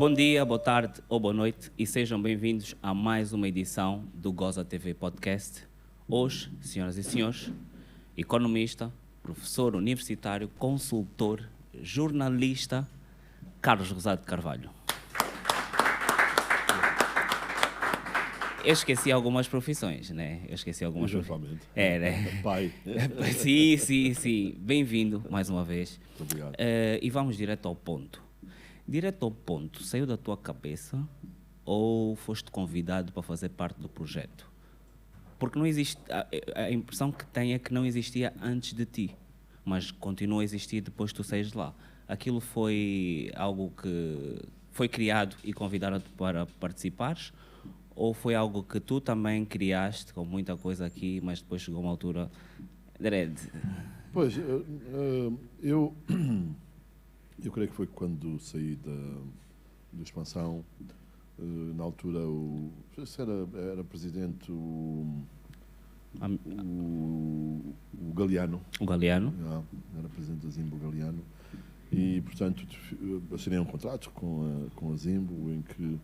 Bom dia, boa tarde ou boa noite e sejam bem-vindos a mais uma edição do Goza TV Podcast. Hoje, senhoras e senhores, economista, professor universitário, consultor, jornalista, Carlos Rosado de Carvalho. Eu esqueci algumas profissões, né? Eventualmente. né? Pai. Sim. Bem-vindo mais uma vez. Muito obrigado. E vamos direto ao ponto. Direto ao ponto, saiu da tua cabeça ou foste convidado para fazer parte do projeto? Porque não existe, a impressão que tenho é que não existia antes de ti, mas continua a existir depois de tu saís de lá. Aquilo foi algo que foi criado e convidaram-te para participares? Ou foi algo que tu também criaste, com muita coisa aqui, mas depois chegou uma altura... Pois, eu creio que foi quando saí da expansão, na altura era presidente o Galeano. O Galeano? Era presidente da Zimbo, o Galeano. E, portanto, assinei um contrato com a Zimbo, em que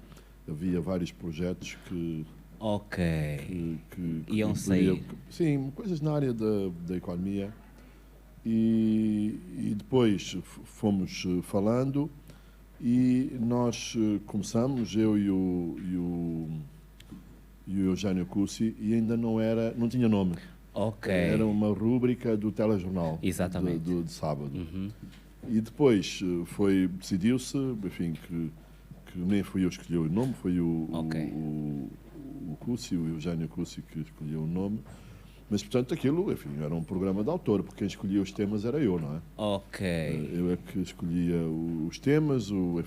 havia vários projetos que iam sair. Sim, coisas na área da economia. E depois fomos falando e nós começamos, eu e o Eugênio Cussi, e ainda não tinha nome. Era uma rúbrica do telejornal. Exatamente. De sábado. Uhum. E depois decidiu-se, enfim, que nem fui eu que escolhi o nome, foi o Cussi, o Eugênio Cussi, que escolheu o nome. Mas, portanto, aquilo, enfim, era um programa de autor, porque quem escolhia os temas era eu, não é? Eu é que escolhia os temas, o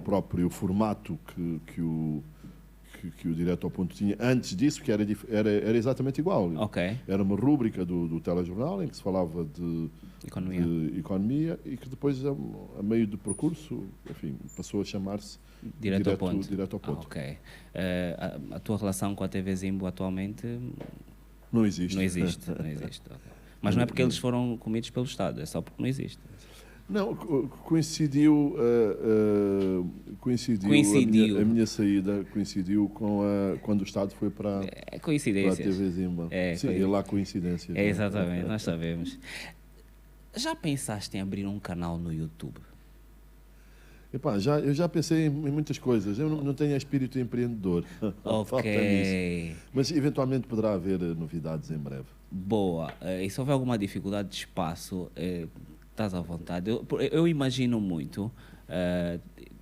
próprio formato que o Direto ao Ponto tinha antes disso, que era exatamente igual. Era uma rúbrica do telejornal em que se falava de economia e que depois, a meio do percurso, enfim, passou a chamar-se Direto ao Ponto. A tua relação com a TV Zimbo atualmente... Não existe. Não existe. Mas não é porque eles foram comidos pelo Estado, é só porque não existe. Não, coincidiu. A minha saída coincidiu com quando o Estado foi para a TV Zimba. Sim, é lá coincidência. Exatamente, nós sabemos. Já pensaste em abrir um canal no YouTube? Epá, eu já pensei em muitas coisas. Eu não tenho espírito empreendedor. Falta nisso. Mas eventualmente poderá haver novidades em breve. Boa. E se houver alguma dificuldade de espaço, estás à vontade. Eu imagino muito,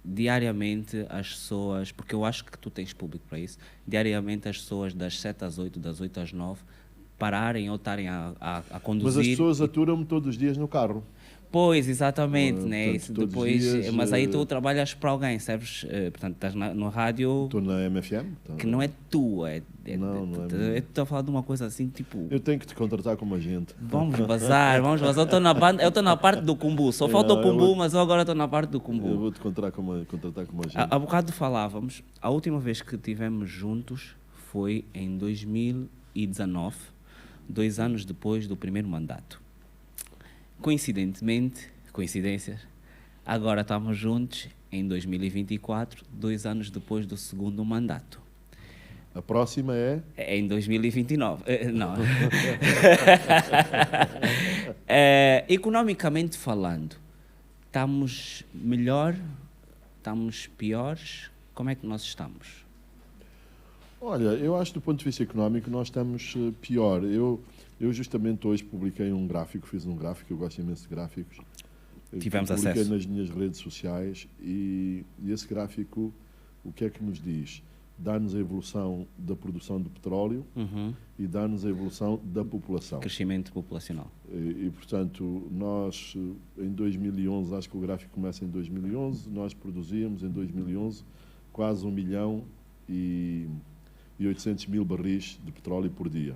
diariamente as pessoas, porque eu acho que tu tens público para isso, diariamente as pessoas das 7 às 8, das 8 às 9, pararem ou estarem a conduzir. Mas as pessoas aturam-me todos os dias no carro. Pois, exatamente, né? Portanto, Isso depois, dias, mas aí tu trabalhas para alguém, sabes? Portanto, estás no rádio... Estou na MFM. Que não é tua, não é estou a falar de uma coisa assim, tipo... Eu tenho que te contratar como agente. Vamos vazar. Eu estou na parte do Cumbu, só falta o Cumbu, mas eu agora estou na parte do Cumbu. Eu vou te contratar como agente. Há bocado falávamos, a última vez que estivemos juntos foi em 2019, 2 anos depois do primeiro mandato. Coincidências, agora estamos juntos em 2024, 2 anos depois do segundo mandato. A próxima é? É em 2029. Não. Economicamente falando, estamos melhor? Estamos piores? Como é que nós estamos? Olha, eu acho que do ponto de vista económico nós estamos pior. Eu justamente hoje publiquei um gráfico, fiz um gráfico, eu gosto imenso de gráficos. Tivemos acesso. Publiquei nas minhas redes sociais e esse gráfico, o que é que nos diz? Dá-nos a evolução da produção de petróleo e dá-nos a evolução da população. Crescimento populacional. E, portanto, nós, em 2011, acho que o gráfico começa em 2011, nós produzíamos em 2011 quase 1 milhão e 800 mil barris de petróleo por dia.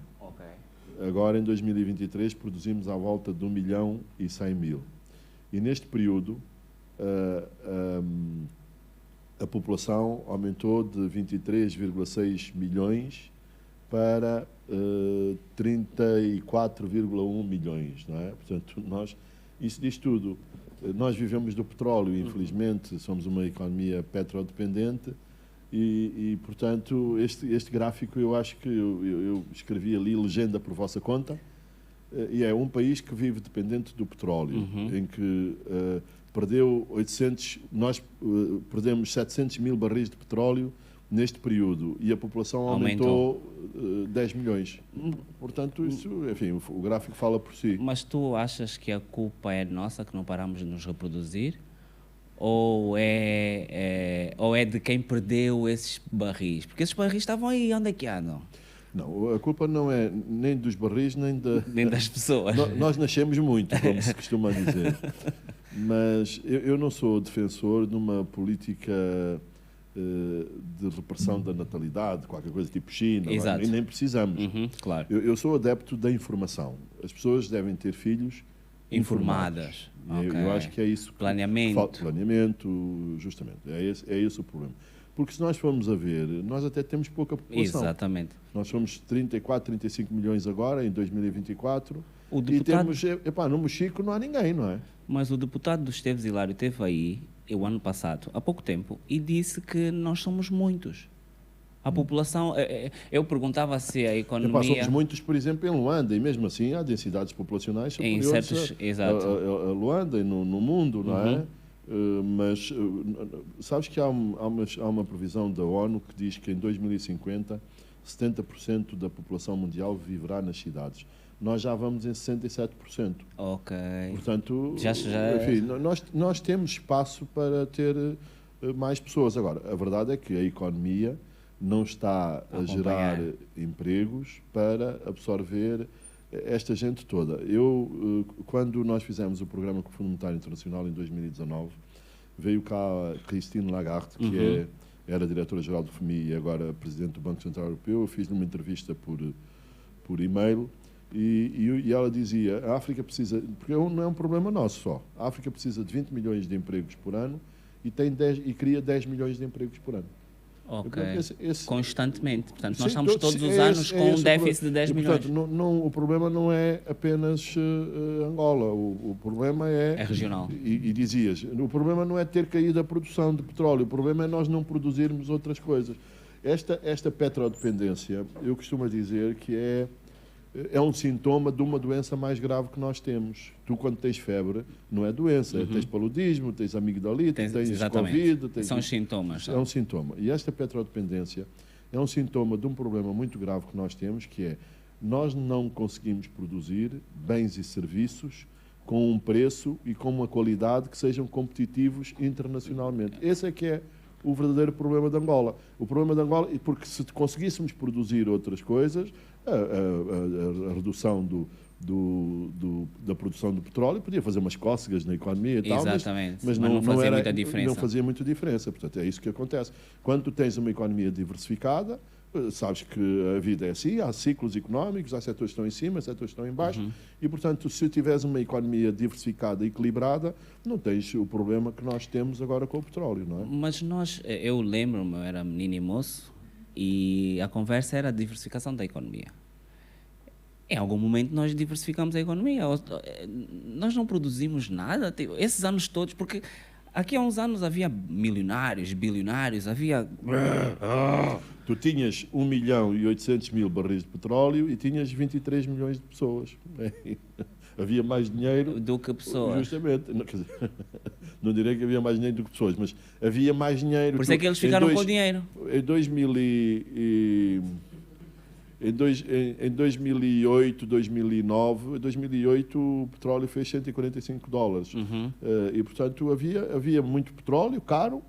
Agora, em 2023, produzimos à volta de 1 milhão e 100 mil. E neste período, a população aumentou de 23,6 milhões para 34,1 milhões. Não é? Portanto, isso diz tudo. nós vivemos do petróleo, infelizmente, somos uma economia petrodependente e portanto, este gráfico eu acho que eu escrevi ali, legenda por vossa conta, e é um país que vive dependente do petróleo, em que nós perdemos 700 mil barris de petróleo neste período e a população aumentou 10 milhões. Portanto, isso, enfim, o gráfico fala por si. Mas tu achas que a culpa é nossa, que não paramos de nos reproduzir? Ou é de quem perdeu esses barris? Porque esses barris estavam aí, onde é que andam? Não, a culpa não é nem dos barris, nem das pessoas. Nós nascemos muito, como se costuma dizer. Mas eu não sou defensor de uma política de repressão da natalidade, qualquer coisa tipo China, e nem precisamos. Claro. Eu sou adepto da informação. As pessoas devem ter filhos informadas. Eu acho que é isso. Planeamento, justamente. É esse o problema. Porque se nós formos a ver, nós até temos pouca população. Exatamente. Nós somos 34, 35 milhões agora, em 2024. O deputado... E temos, no Mochico não há ninguém, não é? Mas o deputado do Esteves Hilário esteve aí, o ano passado, há pouco tempo, e disse que nós somos muitos. A população... Eu perguntava se a economia... somos muitos, por exemplo, em Luanda, e mesmo assim há densidades populacionais superiores a Luanda e no mundo, não é? Mas sabes que há uma previsão da ONU que diz que em 2050 70% da população mundial viverá nas cidades. Nós já vamos em 67%. Ok. Portanto, enfim, nós temos espaço para ter mais pessoas. Agora, a verdade é que a economia não está a gerar empregos para absorver esta gente toda. Quando nós fizemos o programa com o Fundo Monetário Internacional em 2019, veio cá a Christine Lagarde, que era diretora-geral do FMI e agora presidente do Banco Central Europeu. Eu fiz-lhe uma entrevista por e-mail e ela dizia: a África precisa, porque não é um problema nosso só, a África precisa de 20 milhões de empregos por ano e cria 10 milhões de empregos por ano. Ok. Constantemente. Portanto, nós estamos todos os anos com um déficit de 10 milhões. Portanto, o problema não é apenas Angola. O problema é regional. E dizias, o problema não é ter caído a produção de petróleo, o problema é nós não produzirmos outras coisas. Esta petrodependência, eu costumo dizer que é um sintoma de uma doença mais grave que nós temos. Tu, quando tens febre, não é doença, tens paludismo, tens amigdalite, tens Covid. São sintomas. É um sintoma. E esta petrodependência é um sintoma de um problema muito grave que nós temos, que é nós não conseguimos produzir bens e serviços com um preço e com uma qualidade que sejam competitivos internacionalmente. Esse é que é o verdadeiro problema de Angola. O problema de Angola, porque se conseguíssemos produzir outras coisas, a redução da produção do petróleo podia fazer umas cócegas na economia e tal, mas não fazia muita diferença. Não fazia muita diferença. Portanto, é isso que acontece. Quando tu tens uma economia diversificada, sabes que a vida é assim, há ciclos económicos, há setores que estão em cima, setores que estão em baixo, e, portanto, se tiveres uma economia diversificada e equilibrada, não tens o problema que nós temos agora com o petróleo, não é? Mas eu lembro-me, eu era menino e moço, e a conversa era a diversificação da economia. Em algum momento nós diversificamos a economia. Nós não produzimos nada esses anos todos, porque aqui há uns anos havia milionários, bilionários, havia... Tu tinhas 1.800.000 barris de petróleo e tinhas 23 milhões de pessoas. Havia mais dinheiro... Do que pessoas. Justamente. Não direi que havia mais dinheiro do que pessoas, mas havia mais dinheiro... Por isso é que eles ficaram com o dinheiro. Em 2008, 2009, em 2008 o petróleo fez $145. E, portanto, havia muito petróleo, caro,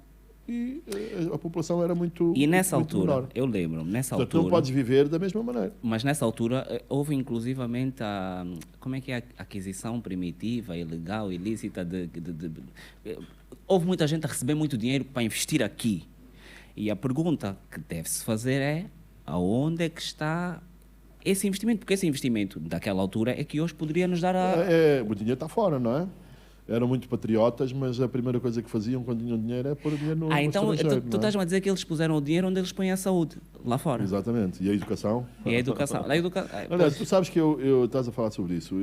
e a população era muito E nessa muito altura, menor. eu lembro-me, nessa Portanto, altura... não podes viver da mesma maneira. Mas nessa altura houve inclusivamente a aquisição primitiva, ilegal, ilícita houve muita gente a receber muito dinheiro para investir aqui. E a pergunta que deve-se fazer é: aonde é que está esse investimento? Porque esse investimento daquela altura é que hoje poderia nos dar o dinheiro está fora, não é? eram muito patriotas, mas a primeira coisa que faziam quando tinham dinheiro é pôr o dinheiro no então estrangeiro. tu estás-me a dizer que eles puseram o dinheiro onde eles põem a saúde, lá fora. Exatamente. E a educação? E a educação. Aliás, tu sabes que eu estás a falar sobre isso.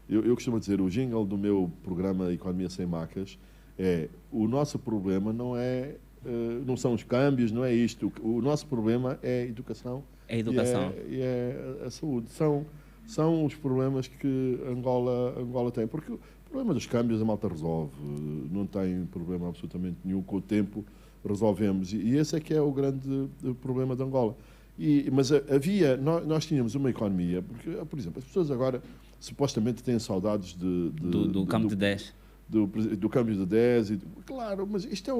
Eu costumo dizer, o jingle do meu programa Economia Sem Macas é: o nosso problema não são os câmbios, não é isto. O nosso problema é a educação. É a educação. E é a saúde. São os problemas que Angola tem. Porque o problema dos câmbios a malta resolve. Não tem problema absolutamente nenhum. Com o tempo resolvemos. E esse é que é o grande problema de Angola. Mas nós tínhamos uma economia, porque, por exemplo, as pessoas agora supostamente têm saudades do câmbio de 10. Do câmbio de 10. Claro, mas isto é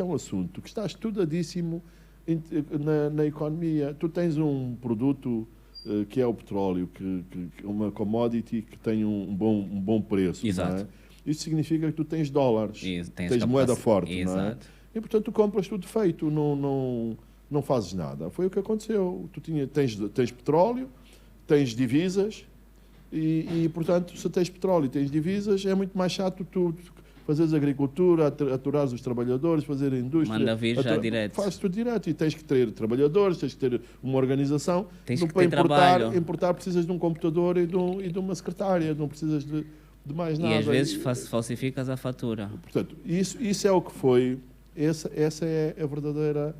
um assunto que está estudadíssimo na economia. Tu tens um produto que é o petróleo, que uma commodity que tem um bom preço. Exato. Não é? Isso significa que tu tens dólares, tens moeda forte. Exato. Não é? E, portanto, tu compras tudo feito, não fazes nada. Foi o que aconteceu. Tens petróleo, tens divisas, e, portanto, se tens petróleo e tens divisas, é muito mais chato tu fazeres agricultura, aturares os trabalhadores, fazer a indústria. Manda vir já direto. Fazes tudo direto e tens que ter trabalhadores, tens que ter uma organização. Tens que para ter trabalho. Importar precisas de um computador e de uma secretária, não precisas de mais nada. E às vezes falsificas a fatura. Portanto, isso é o que foi. Essa é a verdadeira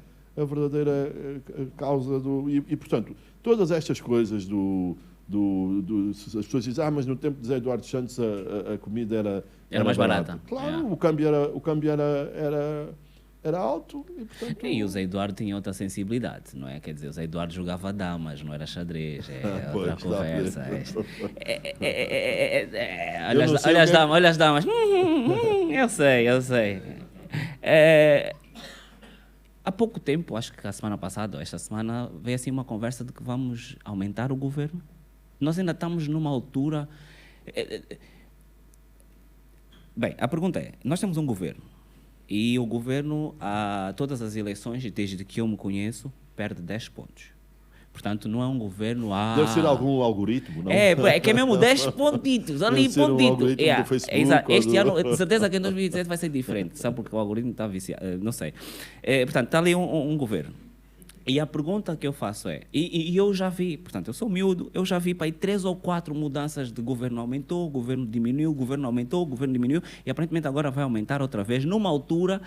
causa do... E, portanto, todas estas coisas as pessoas dizem, mas no tempo de Zé Eduardo Santos a comida era mais barata. Claro, o câmbio era alto e, portanto... E o Zé Eduardo tinha outra sensibilidade, não é? Quer dizer, o Zé Eduardo jogava damas, não era xadrez, outra conversa. Olha as damas. Eu sei. Há pouco tempo, acho que a semana passada, ou esta semana, veio assim uma conversa de que vamos aumentar o governo. Nós ainda estamos numa altura... Bem, a pergunta é, nós temos um governo, e o governo, a todas as eleições, desde que eu me conheço, perde 10 pontos. Portanto, não é um governo... Deve ser algum algoritmo, não? É que é mesmo 10 pontitos, ali pontitos. Do Facebook, este ano, de certeza que em 2017 vai ser diferente, sabe? Porque o algoritmo está viciado, não sei. Portanto, está ali um governo. E a pergunta que eu faço é, e eu já vi, portanto, eu sou miúdo, eu já vi para aí 3 ou 4 mudanças de governo aumentou, governo diminuiu, governo aumentou, governo diminuiu, e aparentemente agora vai aumentar outra vez, numa altura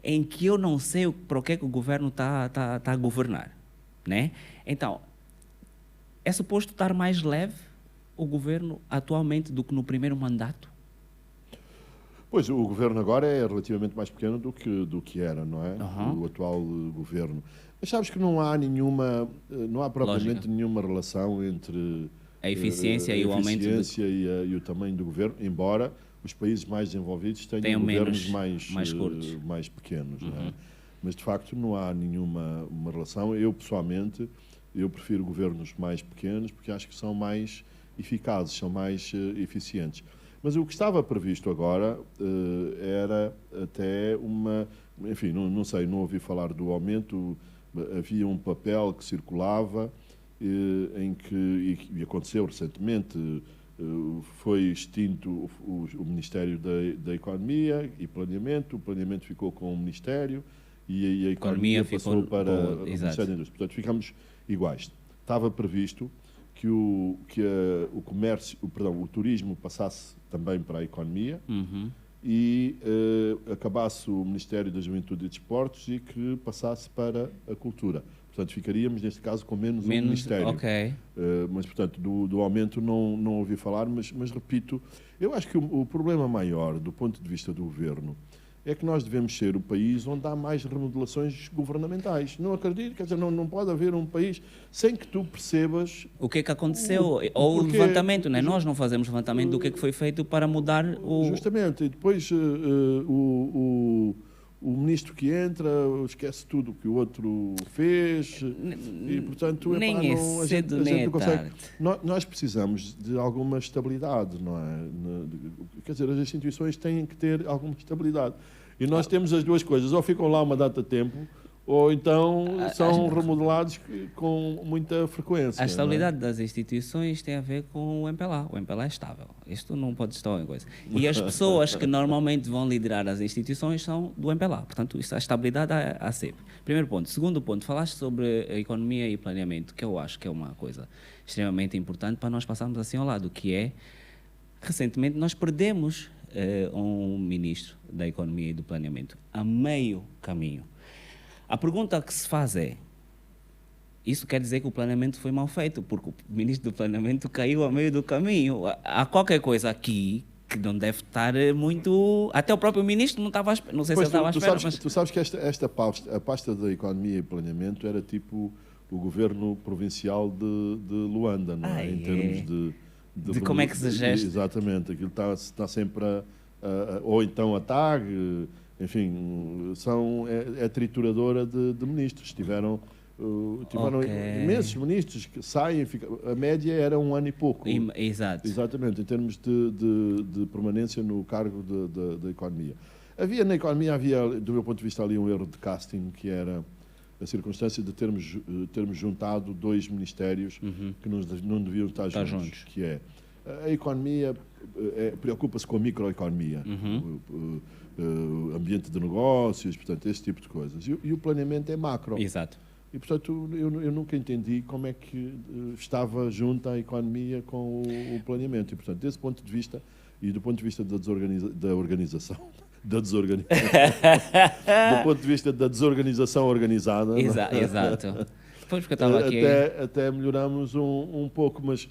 em que eu não sei para o que é que o governo está a governar, né? Então, é suposto estar mais leve o governo atualmente do que no primeiro mandato? Pois, o governo agora é relativamente mais pequeno do que era, não é? O atual governo. Mas sabes que não há propriamente nenhuma relação entre a eficiência e o aumento e o tamanho do governo, embora os países mais desenvolvidos tenham governos mais curtos, mais pequenos. Não é? Mas, de facto, não há nenhuma relação. Eu, pessoalmente, prefiro governos mais pequenos porque acho que são mais eficazes, são mais eficientes. Mas o que estava previsto agora era até uma... Enfim, não sei, não ouvi falar do aumento. Havia um papel que circulava e aconteceu recentemente, foi extinto o Ministério da Economia e Planeamento, o Planeamento ficou com o Ministério e a Economia passou para o Ministério da Indústria. Portanto, ficamos iguais. Estava previsto que o turismo passasse também para a Economia e acabasse o Ministério da Juventude e Desportos e que passasse para a Cultura. Portanto, ficaríamos, neste caso, com menos um Ministério. Okay. Mas, portanto, do aumento não ouvi falar, mas repito, eu acho que o problema maior, do ponto de vista do Governo, é que nós devemos ser o país onde há mais remodelações governamentais. Não acredito, quer dizer, não pode haver um país sem que tu percebas... O que é que aconteceu? Ou o levantamento, né? Nós não fazemos levantamento do que é que foi feito para mudar o... Justamente, e depois o ministro que entra esquece tudo o que o outro fez e, portanto, nem é cedo, nem é tarde. Nós precisamos de alguma estabilidade, não é? Quer dizer, as instituições têm que ter alguma estabilidade. E nós temos as duas coisas, ou ficam lá uma data de tempo, ou então são remodelados com muita frequência. A estabilidade das instituições tem a ver com o MPLA. O MPLA é estável. Isto não pode estar em coisa. E as pessoas que normalmente vão liderar as instituições são do MPLA. Portanto, a estabilidade há sempre. Primeiro ponto. Segundo ponto, falaste sobre a economia e planeamento, que eu acho que é uma coisa extremamente importante para nós passarmos assim ao lado, que é, recentemente, nós perdemos um ministro da economia e do planeamento a meio caminho. A pergunta que se faz é, isso quer dizer que o planeamento foi mal feito, porque o ministro do planeamento caiu a meio do caminho. Há qualquer coisa aqui que não deve estar muito... Até o próprio ministro não estava à espera, não sei se ele estava à espera, mas... Tu sabes que a pasta da economia e planeamento era tipo o governo provincial de Luanda, não é? Em termos de como é que se gesta. Exatamente, aquilo está sempre ou então a TAG... Enfim, é trituradora de ministros. Tiveram imensos ministros que saem, a média era 1 ano e pouco. Exato. Exatamente, em termos de permanência no cargo da economia. Na economia havia, do meu ponto de vista, ali um erro de casting, que era a circunstância de termos juntado 2 ministérios que não deviam estar juntos. Que é, a economia preocupa-se com a microeconomia. Ambiente de negócios, portanto, esse tipo de coisas. E o planeamento é macro. Exato. E, portanto, eu nunca entendi como é que estava junta a economia com o planeamento. E, portanto, desse ponto de vista, e do ponto de vista da organização, do ponto de vista da desorganização organizada... Exato. Depois porque eu estava aqui... Até melhoramos um pouco, mas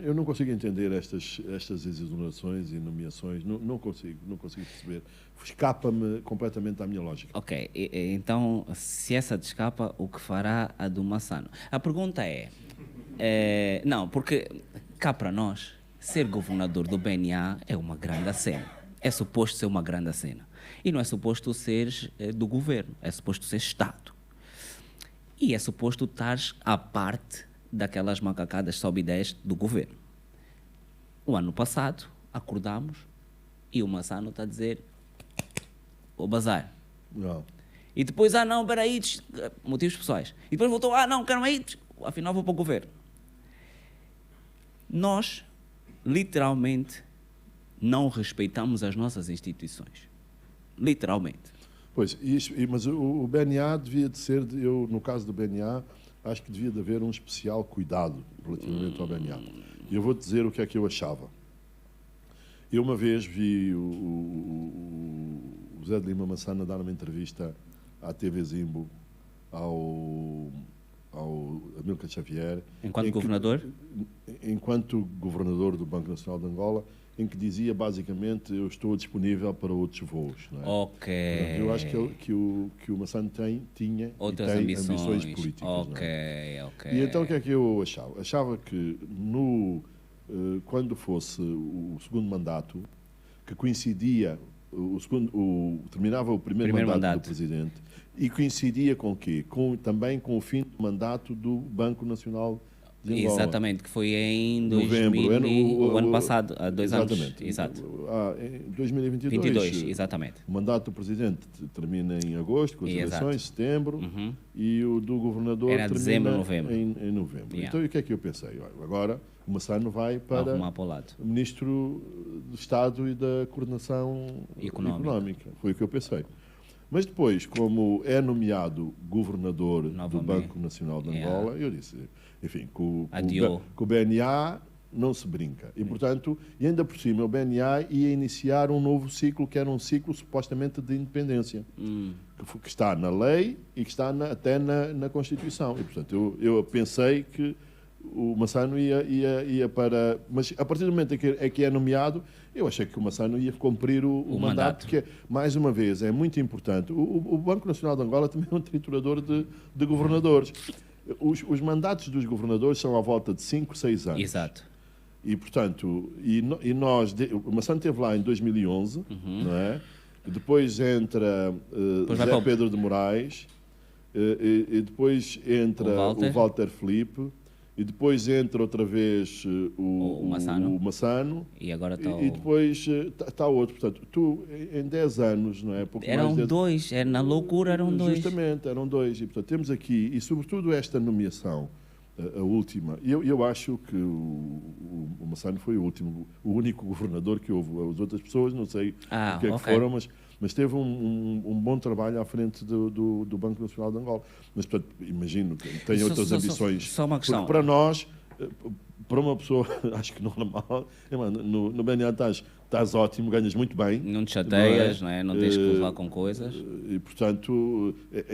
eu não consigo entender estas exonerações e nomeações, não consigo perceber. Escapa-me completamente à minha lógica. Ok, então, se essa te escapa, o que fará a do Massano? A pergunta não, porque cá para nós, ser governador do BNA é uma grande cena. É suposto ser uma grande cena. E não é suposto seres do governo, é suposto ser Estado. E é suposto estares à parte daquelas macacadas sob ideias do governo. O ano passado, acordámos e o Massano está a dizer o bazar. Não. E depois, não, peraí, motivos pessoais. E depois voltou, não, quero ir, afinal vou para o governo. Nós, literalmente, não respeitamos as nossas instituições. Literalmente. Pois, mas o BNA devia de ser, no caso do BNA, acho que devia de haver um especial cuidado relativamente ao BNA. E eu vou-te dizer o que é que eu achava. Eu uma vez vi o José de Lima Massana dar uma entrevista à TV Zimbo, ao Amílcar Xavier. Enquanto governador? Enquanto governador do Banco Nacional de Angola, em que dizia basicamente eu estou disponível para outros voos. Não é? Ok. Portanto, eu acho que o Massano tinha outras e tem ambições políticas. Ok. E então o que é que eu achava? Achava que quando fosse o segundo mandato, que coincidia, terminava o primeiro mandato do Presidente, e coincidia com o quê? Também com o fim do mandato do Banco Nacional de Angola. Exatamente, que foi em novembro, o ano passado, há 2 anos. Exato. Em 2022. 22, exatamente. O mandato do Presidente termina em agosto, com as eleições, setembro, e o do Governador era termina dezembro, novembro. Em novembro. Yeah. Então, o que é que eu pensei? Agora, o Massano vai para o Ministro do Estado e da Coordenação Económica. Foi o que eu pensei. Mas depois, como é nomeado governador do Banco Nacional de Angola, eu disse, enfim, com o BNA não se brinca. E, portanto, e ainda por cima, o BNA ia iniciar um novo ciclo, que era um ciclo supostamente de independência, que está na lei e que está até na Constituição. E, portanto, eu pensei que o Massano ia para... Mas, a partir do momento em que é nomeado, eu achei que o Massano ia cumprir o mandato, porque, mais uma vez, é muito importante. O Banco Nacional de Angola também é um triturador de governadores. Os mandatos dos governadores são à volta de 5, 6 anos. Exato. E, portanto, o Massano esteve lá em 2011, não é? Depois entra José Pedro de Moraes, e depois entra o Walter Filipe, e depois entra outra vez O Massano. o Massano, E agora está e depois está outro. Portanto, tu, em 10 anos, não é? Eram dois, na loucura eram dois. Justamente, eram dois. E, portanto, temos aqui, e sobretudo esta nomeação, a última, eu acho que o Massano foi o único governador que houve. As outras pessoas, não sei o que é que foram, mas teve um bom trabalho à frente do Banco Nacional de Angola. Mas, portanto, imagino que tem outras ambições. Só uma questão. Porque para nós, para uma pessoa, acho que normal, no BNA estás ótimo, ganhas muito bem. Não te chateias, não é? Não tens que levar com coisas. E, portanto,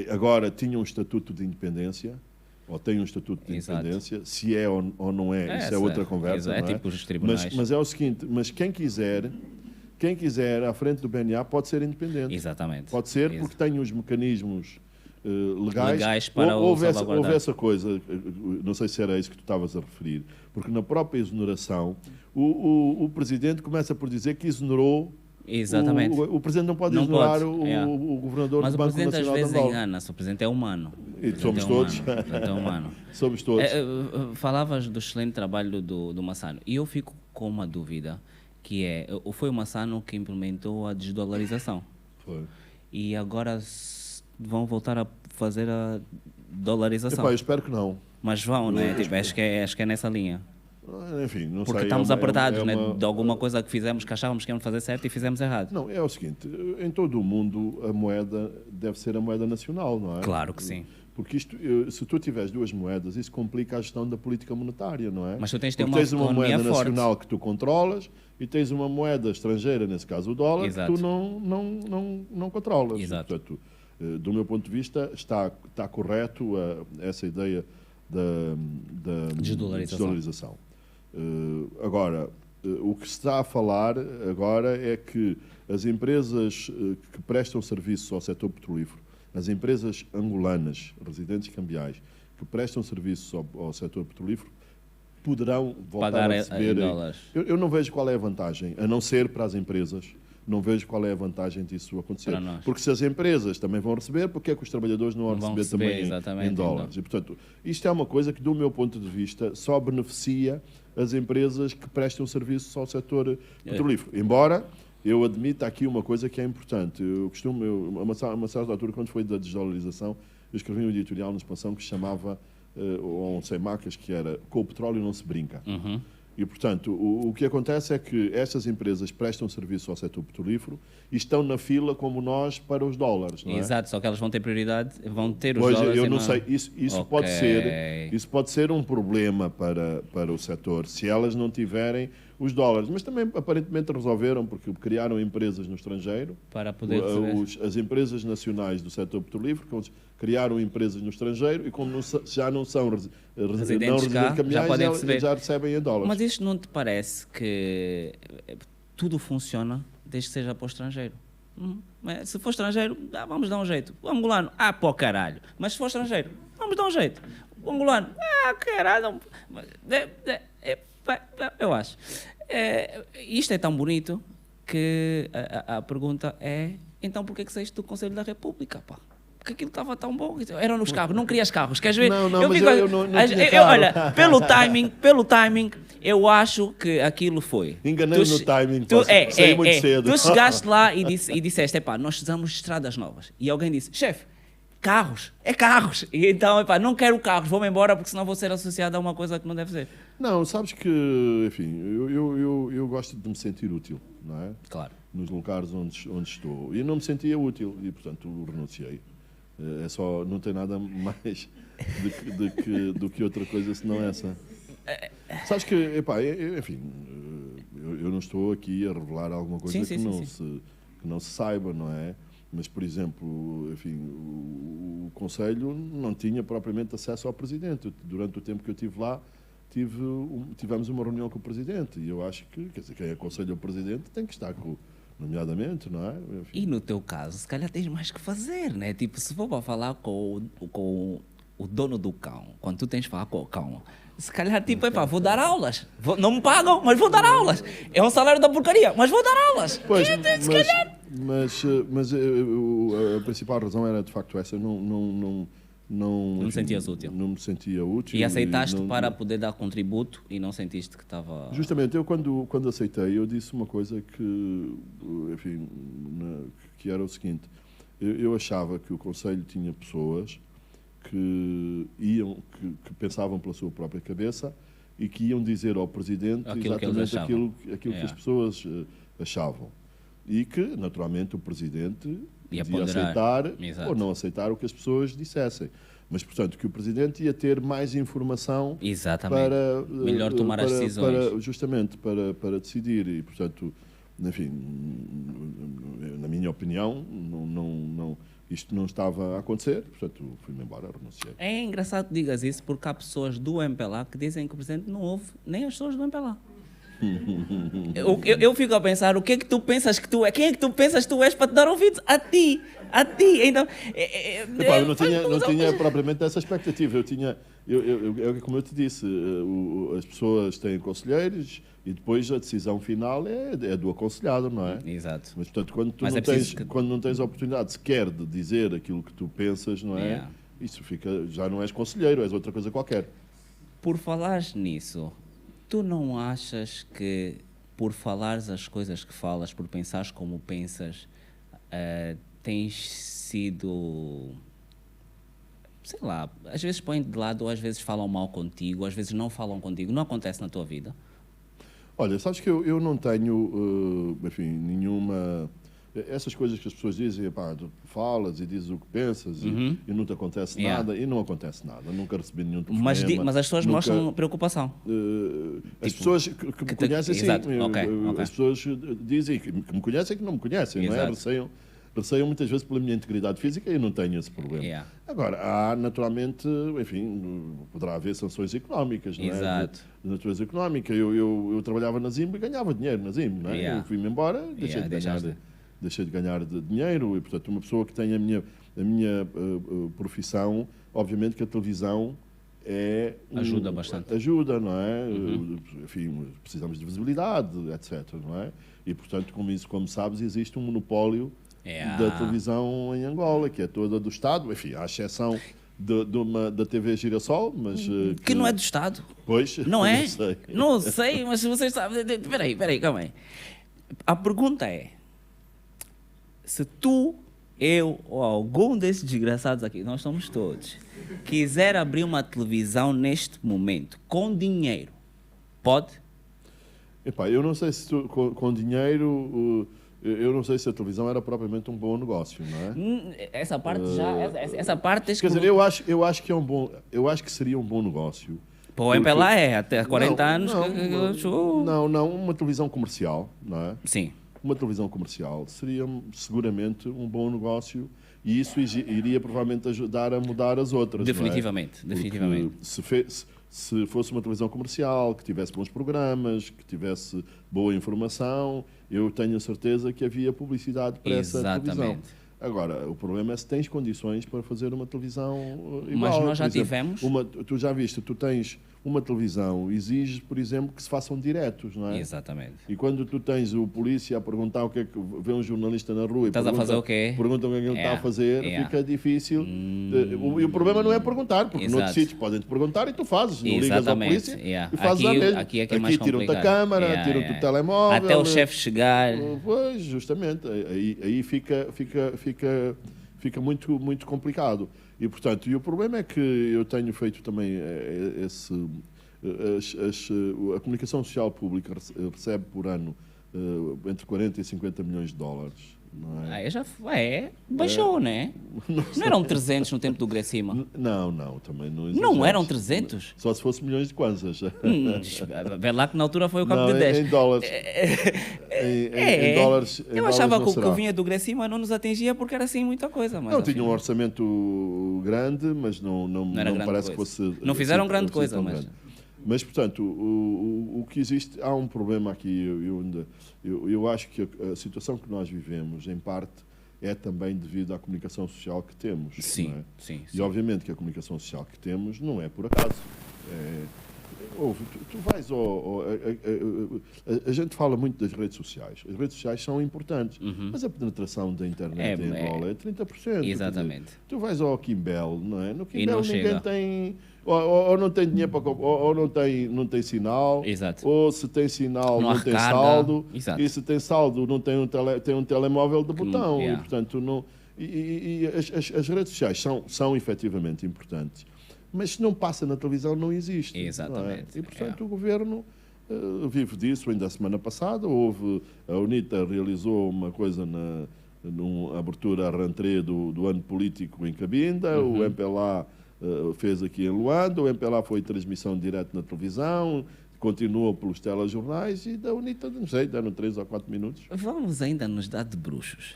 agora tinha um estatuto de independência, ou tem um estatuto de independência, se é ou não é, isso é outra conversa. É tipo os tribunais. Mas é o seguinte, mas quem quiser à frente do BNA pode ser independente. Exatamente. Pode ser porque tem os mecanismos legais para houve essa coisa, não sei se era isso que tu estavas a referir, porque na própria exoneração o Presidente começa por dizer que exonerou. Exatamente. O Presidente não pode exonerar o Governador do Banco Nacional de Angola. Mas o Presidente às vezes engana-se, o Presidente é humano. E somos todos. É humano. Somos todos. Falavas do excelente trabalho do Massano, e eu fico com uma dúvida, que foi o Massano que implementou a desdolarização. Foi. E agora vão voltar a fazer a dolarização. Eu espero que não. Mas vão, né? Tipo, acho que é nessa linha. Enfim, não Porque sei, estamos apertados, né? De alguma coisa que fizemos que achávamos que íamos fazer certo e fizemos errado. Não, é o seguinte, em todo o mundo a moeda deve ser a moeda nacional, não é? Claro que sim. Porque isto, se tu tiveres duas moedas, isso complica a gestão da política monetária, não é? Mas tu tens de ter tens uma moeda forte. nacional que tu controlas e tens uma moeda estrangeira, nesse caso o dólar, Exato. que tu não controlas. Exato. Portanto, do meu ponto de vista, está correto essa ideia da desdolarização. Agora, o que se está a falar agora é que as empresas que prestam serviço ao setor petrolífero, as empresas angolanas, residentes cambiais, que prestam serviço ao setor petrolífero, poderão voltar a receber... em dólares. Eu não vejo qual é a vantagem, a não ser para as empresas, não vejo qual é a vantagem disso acontecer. Porque se as empresas também vão receber, porque é que os trabalhadores não vão receber também em dólares? E, portanto, isto é uma coisa que, do meu ponto de vista, só beneficia as empresas que prestam serviço ao setor petrolífero. Embora eu admita aqui uma coisa que é importante. Eu costumo, a uma certa altura, quando foi da desdolarização, eu escrevi um editorial na Expansão que se chamava, ou um sem marcas, que era "Com o petróleo não se brinca". Uhum. E, portanto, o que acontece é que estas empresas prestam serviço ao setor petrolífero e estão na fila como nós para os dólares, não é? Exato, só que elas vão ter prioridade, vão ter os pois, dólares. Eu não sei, isso pode ser um problema para o setor, se elas não tiverem os dólares. Mas também, aparentemente, resolveram, porque criaram empresas no estrangeiro. Para poder receber. As empresas nacionais do setor petrolífero criaram empresas no estrangeiro e, como já não são residentes cambiais, já recebem em dólares. Mas isto não te parece que tudo funciona desde que seja para o estrangeiro? Se for estrangeiro, vamos dar um jeito. O angolano, pô, caralho. Mas se for estrangeiro, vamos dar um jeito. O angolano, caralho. Eu acho. Isto é tão bonito que a pergunta é: então por que saíste do Conselho da República, pá? Porque aquilo estava tão bom. Eram nos carros, não querias carros, queres ver? Não, mas eu não tinha carro. Olha, pelo timing, eu acho que aquilo foi. Enganei no timing, saí muito cedo. Tu chegaste lá e disseste, nós precisamos de estradas novas. E alguém disse, chefe, carros, carros. E então, não quero carros, vou-me embora porque senão vou ser associado a uma coisa que não deve ser. Não, sabes que, enfim, eu gosto de me sentir útil, não é? Claro. Nos lugares onde estou. E não me sentia útil e, portanto, renunciei. É só, não tem nada mais do que outra coisa senão essa. Sabes que, enfim, eu não estou aqui a revelar alguma coisa que não se saiba, não é? Mas, por exemplo, enfim, o Conselho não tinha propriamente acesso ao Presidente. Durante o tempo que eu estive lá, tivemos uma reunião com o Presidente e eu acho que, quer dizer, quem aconselha o Presidente tem que estar nomeadamente, não é? Enfim. E no teu caso, se calhar tens mais que fazer, né? Tipo, se for para falar com o dono do cão, quando tu tens de falar com o cão, se calhar, tipo, vou dar aulas. Não me pagam, mas vou dar aulas. É um salário da porcaria, mas vou dar aulas. Pois, mas a principal razão era, de facto, essa. Não me sentias útil. Não me sentia útil. E aceitaste para poder dar contributo e não sentiste que estava... Justamente, eu quando aceitei, eu disse uma coisa que, enfim, que era o seguinte. Eu achava que o Conselho tinha pessoas que pensavam pela sua própria cabeça e que iam dizer ao Presidente exatamente aquilo que as pessoas achavam. E que, naturalmente, o Presidente ia aceitar ou não aceitar o que as pessoas dissessem. Mas, portanto, que o Presidente ia ter mais informação para... Melhor tomar as decisões. Justamente, para decidir. E, portanto, enfim, na minha opinião, isto não estava a acontecer. Portanto, fui-me embora, renunciei. É engraçado que digas isso, porque há pessoas do MPLA que dizem que o Presidente não ouve nem as pessoas do MPLA. Eu fico a pensar, o que é que tu pensas que tu é? Quem é que tu pensas que tu és para te dar ouvidos? A ti. Então, eu não tinha propriamente essa expectativa. Como eu te disse, as pessoas têm conselheiros e depois a decisão final é do aconselhado, não é? Exato. Mas, portanto, quando não tens a oportunidade sequer de dizer aquilo que tu pensas, não é? Isso já não és conselheiro, és outra coisa qualquer. Por falares nisso, tu não achas que por falares as coisas que falas, por pensares como pensas, tens sido, sei lá, às vezes põem de lado, ou às vezes falam mal contigo, às vezes não falam contigo. Não acontece na tua vida? Olha, sabes que eu não tenho, enfim, nenhuma... Essas coisas que as pessoas dizem, tu falas e dizes o que pensas e não te acontece nada, e não acontece nada. Nunca recebi nenhum telefonema. Mas as pessoas mostram preocupação. As pessoas que me conhecem, sim. As pessoas dizem que me conhecem e que não me conhecem, não é? Receiam muitas vezes pela minha integridade física e eu não tenho esse problema. Agora, há naturalmente, enfim, poderá haver sanções económicas, não é? De natureza económica. Eu trabalhava na ZIMB e ganhava dinheiro na ZIMB, não é? Eu fui-me embora, deixei de ganhar dinheiro e, portanto, uma pessoa que tem a minha profissão, obviamente que a televisão ajuda bastante. Ajuda, não é? Enfim, precisamos de visibilidade, etc, não é? E, portanto, como sabes, existe um monopólio da televisão em Angola, que é toda do Estado, enfim, à exceção da TV Girassol, mas... Que não é do Estado. Pois, não é? Sei. Não sei, mas vocês sabem... Espera aí, calma aí. A pergunta é, se tu, eu ou algum desses desgraçados aqui, nós somos todos, quiser abrir uma televisão neste momento com dinheiro, pode? Eu não sei se com dinheiro... Eu não sei se a televisão era propriamente um bom negócio, não é? Essa parte essa parte... Quer dizer, eu acho que eu acho que seria um bom negócio. Pô, o MPLA até há 40 anos... Não, uma televisão comercial, não é? Sim. Uma televisão comercial seria seguramente um bom negócio e isso iria provavelmente ajudar a mudar as outras. Definitivamente, não é? definitivamente. Se fosse uma televisão comercial, que tivesse bons programas, que tivesse boa informação, eu tenho a certeza que havia publicidade para essa televisão. Agora, o problema é se tens condições para fazer uma televisão igual. Mas nós já tivemos. Tu já viste, tu tens uma televisão, exige, por exemplo, que se façam diretos, não é? Exatamente. E quando tu tens o polícia a perguntar o que é que vê um jornalista na rua e estás a fazer o quê? Perguntam o que é que ele está a fazer, fica difícil. E o problema não é perguntar, porque noutros sítios podem-te perguntar e tu fazes. Não ligas ao polícia e fazes a mesma. Aqui é mais tiram-te a câmara, tiram-te o telemóvel. Até o chefe chegar. Pois, justamente. Aí fica muito, muito complicado. E, portanto, o problema é que eu tenho feito também a comunicação social pública recebe por ano entre 40 e 50 milhões de dólares. Não é? Baixou, né? Não eram 300 no tempo do Gracima? Não, também não existe. Não eram 300? Só se fosse milhões de kwanzas. Vê lá que na altura foi o cabo de 10. Em dólares. Em dólares. Eu achava que o que vinha do Gracima não nos atingia porque era assim muita coisa. Mas, não, tinha um orçamento grande, mas não parece que fosse... Não fizeram grande coisa, mas... Mas, portanto, o que existe, há um problema aqui. Eu acho que a situação que nós vivemos, em parte, é também devido à comunicação social que temos. Sim, não é? sim. E, obviamente, que a comunicação social que temos não é por acaso. Tu vais a gente fala muito das redes sociais. As redes sociais são importantes, mas a penetração da internet em Angola é 30%. Exatamente. Dizer, tu vais ao Kimbel, não é? No E Kimbel não ninguém chega. tem... Ou não tem dinheiro para comprar, ou não tem sinal, Exato. ou se tem sinal Não há não tem recarga. saldo, Exato. e se tem saldo não tem tem um telemóvel de botão. yeah. E, portanto, não... E as redes sociais são efetivamente importantes, mas se não passa na televisão não existe. Exatamente. Não é? E, portanto, o Governo vive disso. Ainda a semana passada a UNITA realizou uma coisa numa abertura à rentrée do ano político em Cabinda, o MPLA fez aqui em Luanda, o MPLA foi transmissão direta na televisão, continuou pelos telejornais e da UNITA, não sei, deram 3 ou 4 minutos. Vamos ainda nos dar de bruxos.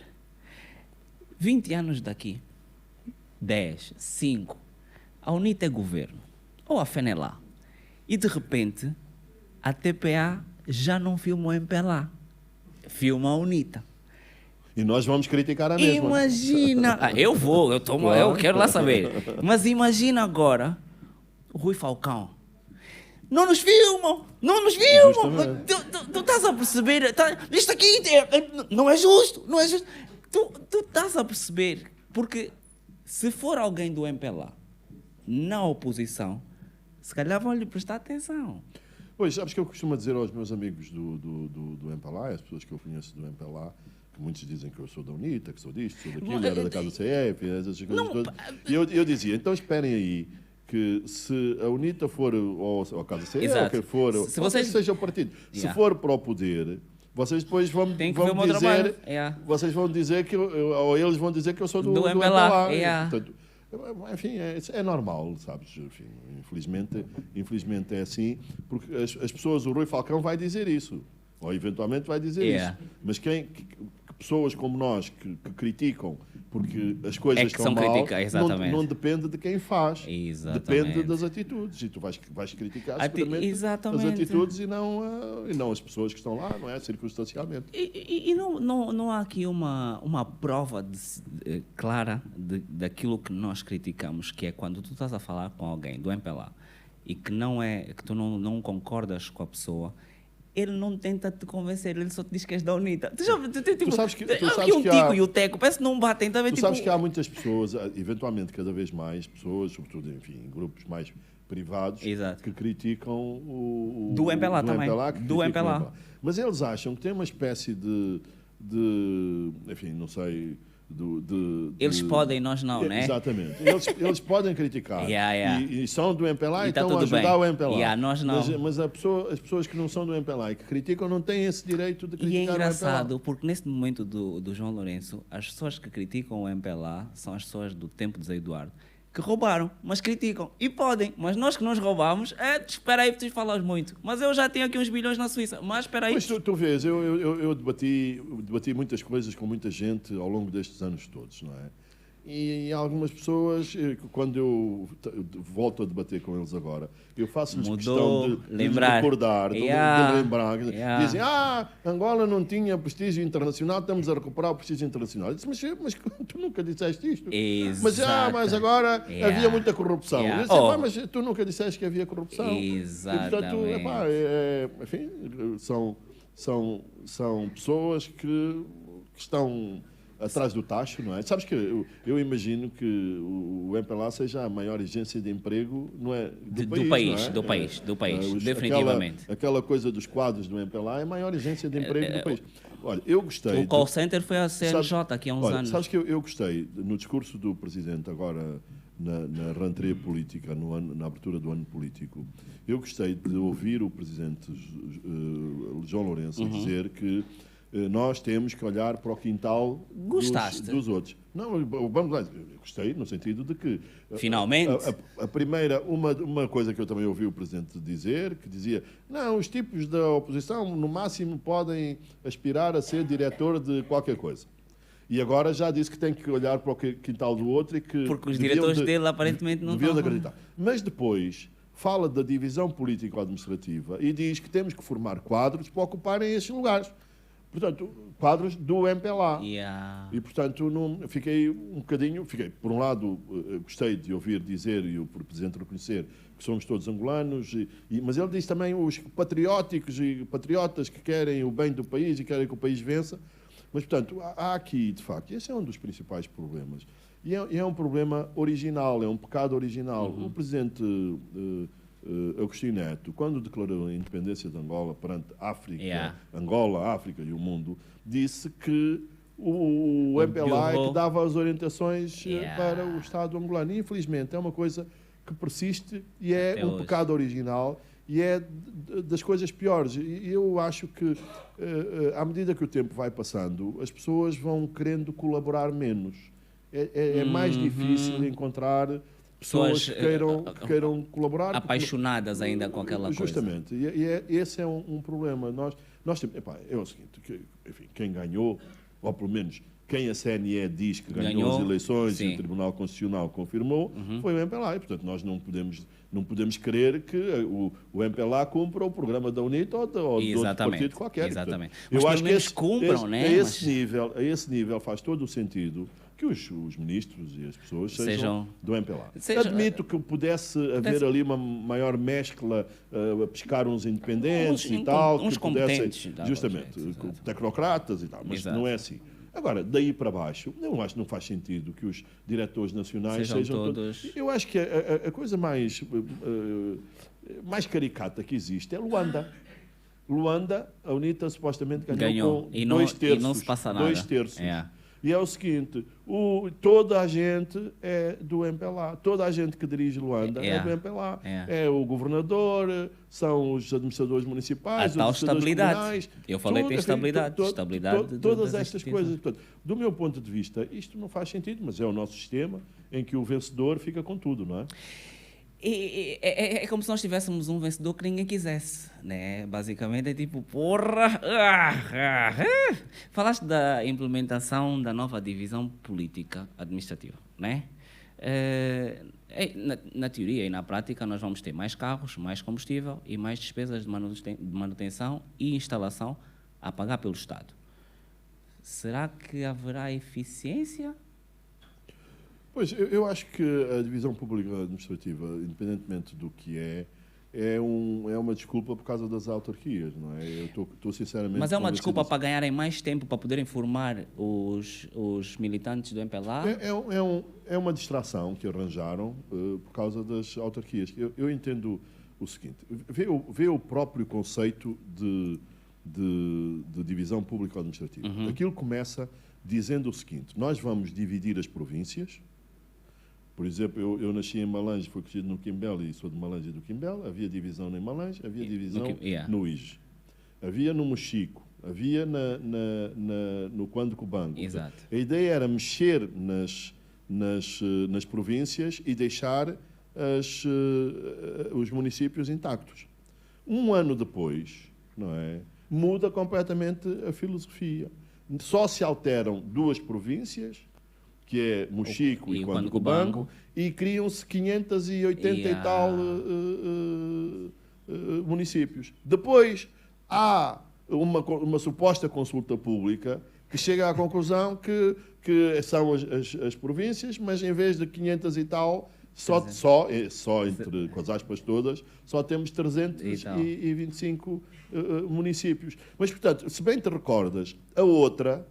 20 anos daqui, 10, 5, a UNITA é governo, ou a FENELA, e de repente a TPA já não filma o MPLA, filma a UNITA. E nós vamos criticar a mesma. Imagina! Eu quero lá saber. Mas imagina agora o Rui Falcão. Não nos filmam! Não nos filmam! Tu estás a perceber? Isto aqui não é justo! Não é justo! Tu estás a perceber? Porque se for alguém do MPLA na oposição, se calhar vão lhe prestar atenção. Pois, sabes que eu costumo dizer aos meus amigos do MPLA, as pessoas que eu conheço do MPLA, que muitos dizem que eu sou da UNITA, que sou disto, sou daquilo, era da casa do CF, essas coisas todas. E eu dizia, então esperem aí, que se a UNITA for, ou a casa do CF, ou quem for, se vocês seja o partido, se for para o poder, vocês depois vão dizer, vocês vão dizer que ou eles vão dizer que eu sou do MPLA. Portanto, enfim, é normal, sabes? Enfim, infelizmente é assim, porque as pessoas, o Rui Falcão vai dizer isso, ou eventualmente vai dizer isso. Mas pessoas como nós que criticam porque as coisas estão mal, não depende de quem faz. Depende das atitudes. E tu vais criticar seguramente as atitudes e não as pessoas que estão lá, não é? Circunstancialmente. E não há aqui uma prova clara daquilo que nós criticamos, que é quando tu estás a falar com alguém do MPLA e que tu não concordas com a pessoa, ele não tenta te convencer, ele só te diz que és da UNITA. Tu sabes que o Tico e o Teco parece que não batem também. Tu sabes que há muitas pessoas, eventualmente cada vez mais pessoas, sobretudo em grupos mais privados, que criticam o do MPLA também. Do MPLA. Mas eles acham que tem uma espécie de enfim, não sei... eles podem, nós não, né? Exatamente. Eles podem criticar. E são do MPLA, então tá ajudar bem. o MPLA. Nós não. Mas as pessoas que não são do MPLA e que criticam não têm esse direito de criticar o MPLA. E é engraçado, porque neste momento do João Lourenço, as pessoas que criticam o MPLA são as pessoas do tempo de Zé Eduardo, que roubaram, mas criticam. E podem, mas nós que nos roubamos, espera aí, tu falas muito. Mas eu já tenho aqui uns bilhões na Suíça, mas espera aí. Mas tu vês, eu debati muitas coisas com muita gente ao longo destes anos todos, não é? E algumas pessoas, quando eu volto a debater com eles agora, eu faço-lhes questão de recordar, de lembrar. Dizem, Angola não tinha prestígio internacional, estamos a recuperar o prestígio internacional. Eu disse, mas tu nunca disseste isto. Mas agora havia muita corrupção. Eu disse, mas tu nunca disseste que havia corrupção. Exatamente. E, portanto, enfim, são pessoas que estão atrás do tacho, não é? Sabes que eu imagino que o MPLA seja a maior agência de emprego, não é? Do país, definitivamente. Aquela coisa dos quadros do MPLA é a maior agência de emprego do país. Olha, eu gostei... O call center foi a CNJ aqui há uns anos. Sabes que eu gostei, no discurso do Presidente agora na rentrée política, na abertura do ano político, eu gostei de ouvir o Presidente João Lourenço dizer que nós temos que olhar para o quintal dos outros. Não, vamos lá, eu gostei no sentido de que... Finalmente. A primeira, uma coisa que eu também ouvi o Presidente dizer, que dizia, não, os tipos da oposição no máximo podem aspirar a ser diretor de qualquer coisa. E agora já disse que tem que olhar para o quintal do outro e que... Porque os diretores dele aparentemente não deviam acreditar. Mas depois fala da divisão político-administrativa e diz que temos que formar quadros para ocuparem esses lugares. portanto, quadros do MPLA. Yeah. E, portanto, fiquei um bocadinho... por um lado, gostei de ouvir dizer, e o Presidente reconhecer, que somos todos angolanos, mas ele diz também os patrióticos e patriotas que querem o bem do país e querem que o país vença. Mas, portanto, há aqui, de facto, esse é um dos principais problemas. E é um problema original, é um pecado original. O Presidente Agostinho Neto, quando declarou a independência de Angola perante África, Angola, África e o mundo, disse que o MPLA é que dava as orientações para o Estado angolano. E, infelizmente, é uma coisa que persiste e é um pecado original e é das coisas piores. E eu acho que, à medida que o tempo vai passando, as pessoas vão querendo colaborar menos. É mais difícil encontrar pessoas que queiram colaborar. Apaixonadas ainda com aquela coisa. Justamente. E esse é um problema. Nós temos, é o seguinte, enfim, quem ganhou, ou pelo menos quem a CNE diz que ganhou as eleições e o Tribunal Constitucional confirmou, foi o MPLA. E, portanto, nós não podemos querer que o MPLA cumpra o programa da UNITA ou de outro partido qualquer. Exatamente. E, portanto, eu acho que cumpram, né? A esse nível faz todo o sentido que os ministros e as pessoas sejam do MPLA. Admito que pudesse haver ali uma maior mescla, a pescar uns independentes e tal, uns que pudessem, competentes, justamente, tecnocratas e tal, mas não é assim. Agora, daí para baixo, eu acho que não faz sentido que os diretores nacionais sejam todos... Eu acho que a coisa mais caricata que existe é Luanda. Luanda, a UNITA supostamente ganhou com 2 terços. E não se passa nada. 2 terços. E é o seguinte, toda a gente é do MPLA, toda a gente que dirige Luanda é do MPLA. É o governador, são os administradores municipais, os administradores comunais. Eu falei de estabilidade. Todas estas coisas. Portanto, do meu ponto de vista, isto não faz sentido, mas é o nosso sistema em que o vencedor fica com tudo, não é? É como se nós tivéssemos um vencedor que ninguém quisesse, né? Basicamente é tipo, porra! Falaste da implementação da nova divisão política administrativa, né? Na teoria e na prática nós vamos ter mais carros, mais combustível e mais despesas de manutenção e instalação a pagar pelo Estado. Será que haverá eficiência? Pois, eu acho que a divisão pública administrativa, independentemente do que é uma desculpa por causa das autarquias, não é? Eu estou sinceramente... Mas é uma desculpa para ganharem mais tempo para poderem formar os militantes do MPLA? É uma distração que arranjaram por causa das autarquias. Eu entendo o seguinte, vê o próprio conceito de divisão pública administrativa. Aquilo começa dizendo o seguinte, nós vamos dividir as províncias. Por exemplo, eu nasci em Malange, fui crescido no Quimbel e sou de Malange e do Quimbel. Havia divisão em Malange, havia divisão no IJ. Havia no Mochico, havia no Quando Cubango. Exato. A ideia era mexer nas províncias e deixar os municípios intactos. Um ano depois, não é, muda completamente a filosofia. Só se alteram 2 províncias, que é Mochico e Quando Cubango, e criam-se 580 e tal municípios. Depois há uma suposta consulta pública que chega à conclusão que são as províncias, mas em vez de 500 e tal, só entre com as aspas todas, só temos 325 municípios. Mas, portanto, se bem te recordas, a outra...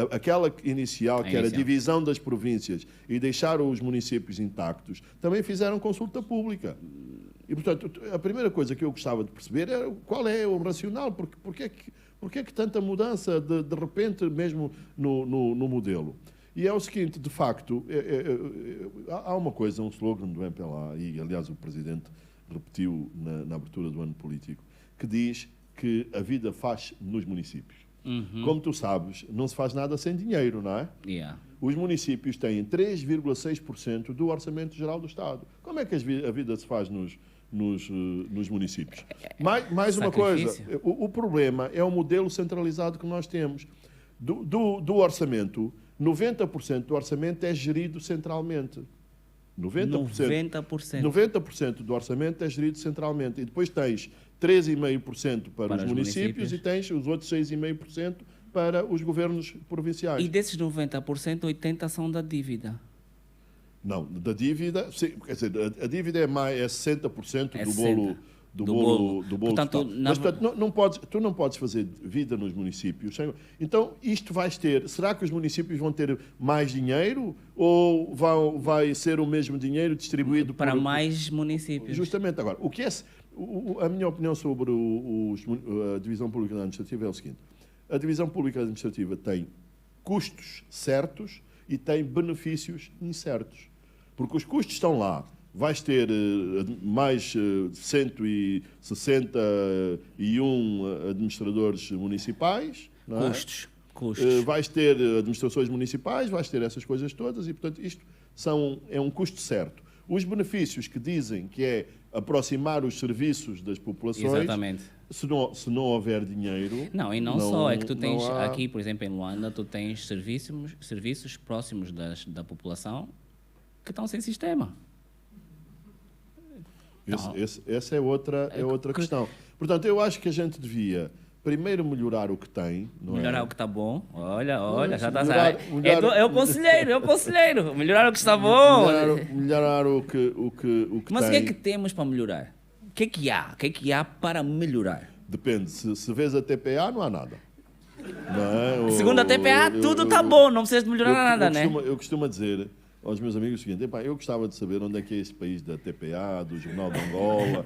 Aquela inicial, que era a divisão das províncias e deixar os municípios intactos, também fizeram consulta pública. E, portanto, a primeira coisa que eu gostava de perceber era qual é o racional, porque é que tanta mudança de repente mesmo no modelo. E é o seguinte, de facto, há uma coisa, um slogan do MPLA, e aliás o Presidente repetiu na abertura do ano político, que diz que a vida faz nos municípios. Como tu sabes, não se faz nada sem dinheiro, não é? Os municípios têm 3,6% do Orçamento Geral do Estado. Como é que a vida se faz nos municípios? Mais uma coisa, o problema é o modelo centralizado que nós temos. Do orçamento, 90% do orçamento é gerido centralmente. 90% do orçamento é gerido centralmente. E depois tens 13,5% para os municípios e tens os outros 6,5% para os governos provinciais. E desses 90%, 80% são da dívida. Não, da dívida, quer dizer, a dívida é 60% É do 60%. bolo do bolo Portanto, total. Mas, portanto, tu não podes fazer vida nos municípios. Então, isto vais ter... Será que os municípios vão ter mais dinheiro ou vai ser o mesmo dinheiro distribuído para mais municípios? Justamente. Agora, o que é... A minha opinião sobre a Divisão Pública Administrativa é o seguinte. A Divisão Pública Administrativa tem custos certos e tem benefícios incertos. Porque os custos estão lá. Vais ter mais 161 administradores municipais. Não é? Custos. Vais ter administrações municipais, vais ter essas coisas todas e, portanto, isto é um custo certo. Os benefícios que dizem que é aproximar os serviços das populações. Exatamente. Se não houver dinheiro... Não, e não só. É que tu tens aqui, por exemplo, em Luanda, tu tens serviços próximos da população que estão sem sistema. Essa é outra questão. Portanto, eu acho que a gente devia primeiro melhorar o que tem. Melhorar o que está bom. Olha, já está certo. É o conselheiro. Melhorar o que está bom. Melhorar o que Mas tem. o que é que temos para melhorar? O que é que há? O que é que há para melhorar? Depende. Se vês a TPA, não há nada. Não é? Segundo a TPA, tudo está bom. Não precisas de melhorar nada, né? Eu costumo dizer aos meus amigos o seguinte: eu gostava de saber onde é que é este país da TPA, do Jornal de Angola,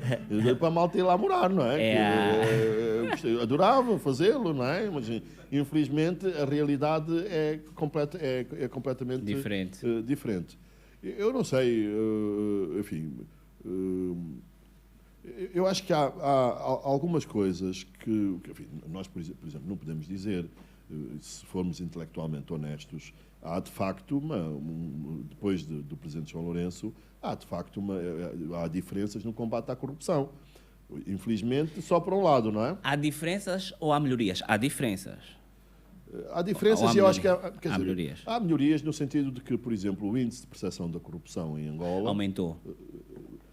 para a malta ir lá morar, não é? Eu adorava fazê-lo, não é? Mas infelizmente a realidade é completamente diferente. Eu não sei, enfim, eu acho que há algumas coisas que enfim, nós, por exemplo, não podemos dizer, se formos intelectualmente honestos. Há, de facto, depois do Presidente João Lourenço, há diferenças no combate à corrupção. Infelizmente, só para um lado, não é? Há diferenças ou há melhorias? Há diferenças. Há diferenças e eu acho que há melhorias. Há melhorias no sentido de que, por exemplo, o índice de percepção da corrupção em Angola... Aumentou.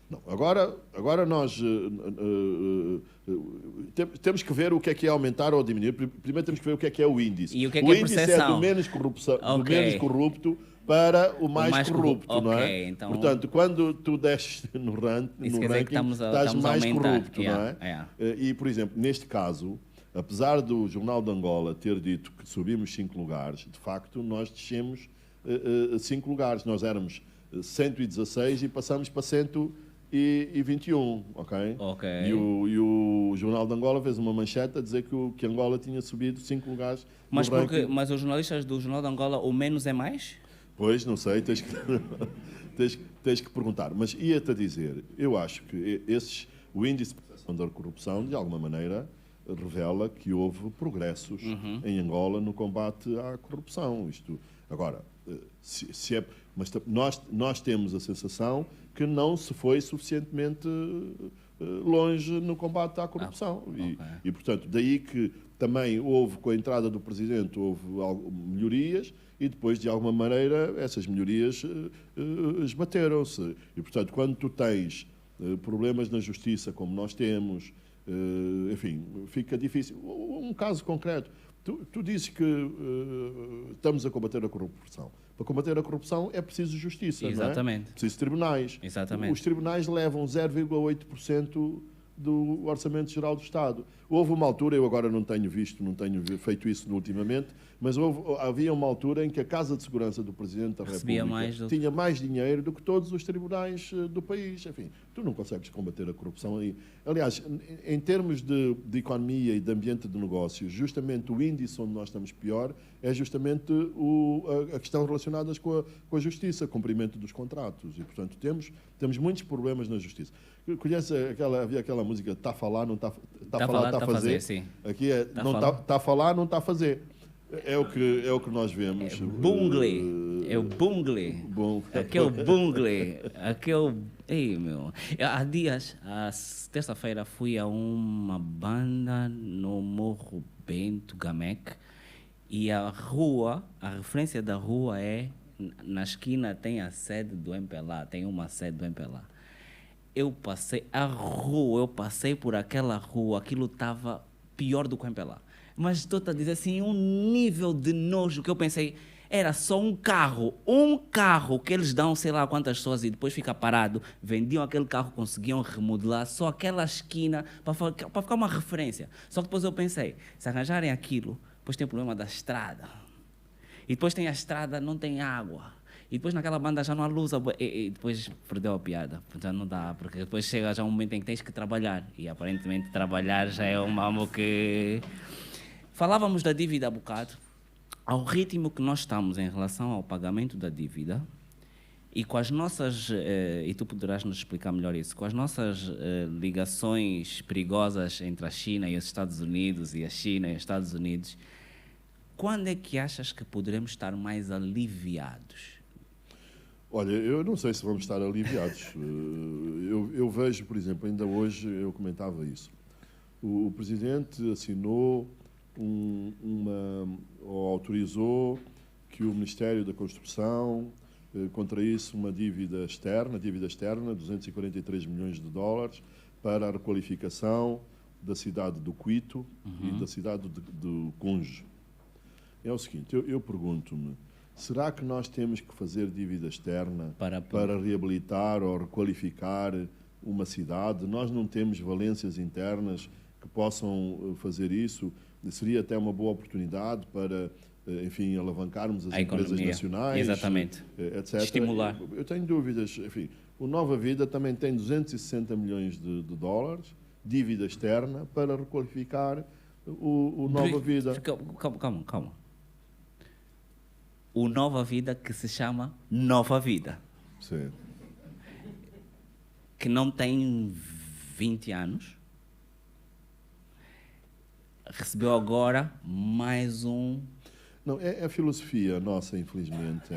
Não, agora nós temos que ver o que é aumentar ou diminuir. Primeiro temos que ver o que é o índice. E o que é o índice percepção? É do menos corrupto para o mais corrupto, não é? Então... Portanto, quando tu desces no ranking, estás mais corrupto, não é? E, por exemplo, neste caso, apesar do Jornal de Angola ter dito que subimos 5 lugares, de facto, nós descemos 5 lugares. Nós éramos 116 e passamos para 121, ok? E o Jornal de Angola fez uma manchete a dizer que Angola tinha subido 5 lugares. Mas os jornalistas do Jornal de Angola, o menos é mais? Pois, não sei, tens que perguntar. Mas ia-te a dizer, eu acho que o índice de percepção da corrupção, de alguma maneira, revela que houve progressos em Angola no combate à corrupção. Agora, mas nós temos a sensação que não se foi suficientemente longe no combate à corrupção. E, portanto, daí que também houve, com a entrada do Presidente, houve melhorias e depois, de alguma maneira, essas melhorias esbateram-se. E, portanto, quando tu tens problemas na justiça, como nós temos, enfim, fica difícil. Um caso concreto. Tu dizes que estamos a combater a corrupção. Para combater a corrupção é preciso justiça, exatamente. Não é? Preciso tribunais. Exatamente. Os tribunais levam 0,8% do Orçamento Geral do Estado. Houve uma altura, eu agora não tenho feito isso ultimamente, mas havia uma altura em que a Casa de Segurança do Presidente da República tinha mais dinheiro do que todos os tribunais do país. Enfim, tu não consegues combater a corrupção aí. Aliás, em termos de economia e de ambiente de negócios, justamente o índice onde nós estamos pior é justamente a questão relacionada com a justiça, cumprimento dos contratos. E, portanto, temos muitos problemas na justiça. Conhece havia aquela música "Está a falar, não está a falar, está a fazer"? Sim. Aqui é "Está a falar, não está a fazer". É o que nós vemos. É o bungle. Aquele bungle. Ei, meu. Há dias, terça-feira, fui a uma banda no Morro Bento Gamec e a referência da rua é, na esquina tem a sede do MPLA, tem uma sede do MPLA. Eu passei por aquela rua, aquilo estava pior do que o MPLA. Mas estou-te a dizer assim, um nível de nojo que eu pensei, era só um carro que eles dão sei lá quantas pessoas e depois fica parado, vendiam aquele carro, conseguiam remodelar só aquela esquina para ficar uma referência. Só que depois eu pensei, se arranjarem aquilo, depois tem o problema da estrada. E depois tem a estrada, não tem água. E depois naquela banda já não há luz, e depois perdeu a piada. Já não dá, porque depois chega já um momento em que tens que trabalhar. E aparentemente trabalhar já é um mambo que... Falávamos da dívida há bocado. Ao ritmo que nós estamos em relação ao pagamento da dívida, e com as nossas, e tu poderás nos explicar melhor isso, com as nossas ligações perigosas entre a China e os Estados Unidos, e a China e os Estados Unidos, quando é que achas que poderemos estar mais aliviados? Olha, eu não sei se vamos estar aliviados. Eu vejo, por exemplo, ainda hoje eu comentava isso. O Presidente assinou ou autorizou que o Ministério da Construção contraísse uma dívida externa, 243 milhões de dólares, para a requalificação da cidade do Quito e da cidade do Conge. É o seguinte, eu pergunto-me, será que nós temos que fazer dívida externa para reabilitar ou requalificar uma cidade? Nós não temos valências internas que possam fazer isso? Seria até uma boa oportunidade para, enfim, alavancarmos as empresas nacionais, exatamente, etc. Estimular. Eu tenho dúvidas. Enfim, o Nova Vida também tem 260 milhões de dólares, dívida externa, para requalificar o Nova Vida. Calma. O Nova Vida que se chama Nova Vida. Sim. Que não tem 20 anos. Recebeu agora mais um... Não, é a filosofia nossa, infelizmente,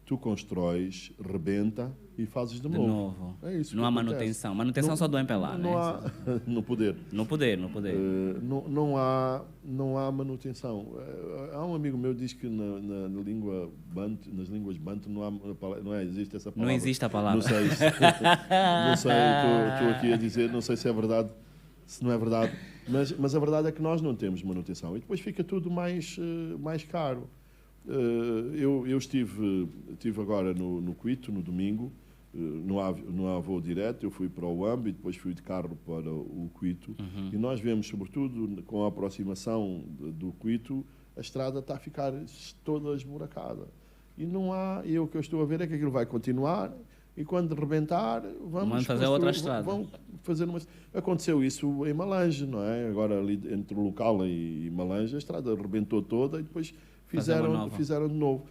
tu constróis, rebenta e fazes de novo. É isso. Não há manutenção. Manutenção só do MPLA, não, né? Há, no poder. No poder. Não há manutenção. Há um amigo meu que diz que na língua Bantu, nas línguas Bantu não existe essa palavra. Não existe a palavra. Não sei. Estou aqui a dizer, não sei se é verdade, se não é verdade. Mas a verdade é que nós não temos manutenção. E depois fica tudo mais caro. Eu estive agora no Quito, no domingo, não há voo direto, eu fui para o Uambi, depois fui de carro para o Quito, e nós vemos, sobretudo, com a aproximação do Quito, a estrada está a ficar toda esburacada. E o que eu estou a ver é que aquilo vai continuar, e quando rebentar, vamos fazer outra estrada. Vamos fazer Aconteceu isso em Malange, não é? Agora, ali entre o local e Malange, a estrada rebentou toda e depois fizeram de novo.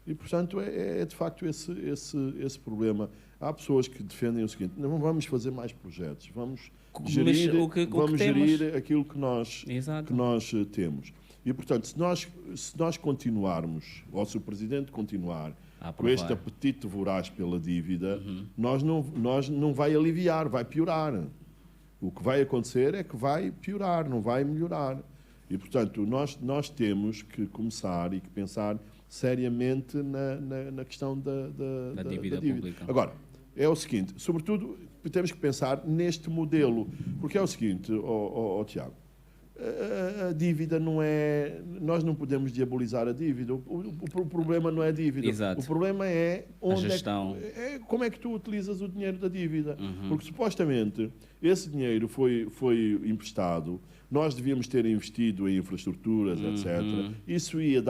E, portanto, é de facto esse problema. Há pessoas que defendem o seguinte: não vamos fazer mais projetos, vamos gerir aquilo que nós temos. E, portanto, se nós continuarmos, ou se o Presidente continuar com este apetite voraz pela dívida, nós não vai aliviar, vai piorar. O que vai acontecer é que vai piorar, não vai melhorar. E, portanto, nós temos que começar e que pensar seriamente na questão da dívida pública. Agora, é o seguinte, sobretudo, temos que pensar neste modelo, porque é o seguinte, Tiago, a dívida não é... Nós não podemos diabolizar a dívida. O problema não é a dívida. Exato. O problema é a gestão. Como é que tu utilizas o dinheiro da dívida. Porque, supostamente, esse dinheiro foi emprestado, nós devíamos ter investido em infraestruturas, etc. Isso ia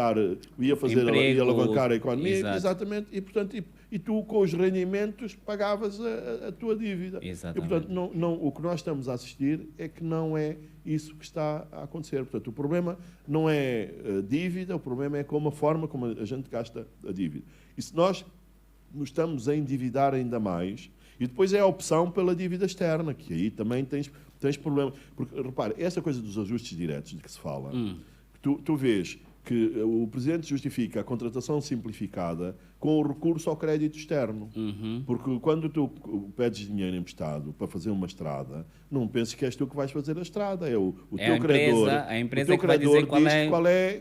fazer emprego, ia alavancar a economia. Exato. Exatamente. E, portanto, e tu, com os rendimentos, pagavas a tua dívida. Exatamente. E, portanto, o que nós estamos a assistir é que não é isso que está a acontecer. Portanto, o problema não é a dívida, o problema é a forma como a gente gasta a dívida. E se nós nos estamos a endividar ainda mais, e depois é a opção pela dívida externa, que aí também tens problema. Porque, repare, essa coisa dos ajustes diretos de que se fala, tu vês que o Presidente justifica a contratação simplificada com o recurso ao crédito externo. Porque quando tu pedes dinheiro emprestado para fazer uma estrada, não penses que és tu que vais fazer a estrada, é o teu credor. A empresa o teu que vai dizer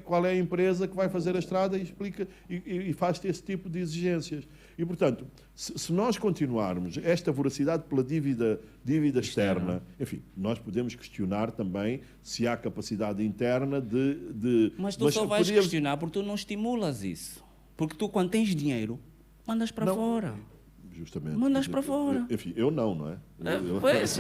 qual é a empresa que vai fazer a estrada e explica e faz-te esse tipo de exigências. E, portanto, se nós continuarmos esta voracidade pela dívida externa, enfim, nós podemos questionar também se há capacidade interna de... Mas tu só vais questionar porque tu não estimulas isso. Porque tu, quando tens dinheiro, mandas para fora. Justamente. Mandas para fora. Enfim, eu não é? Pois.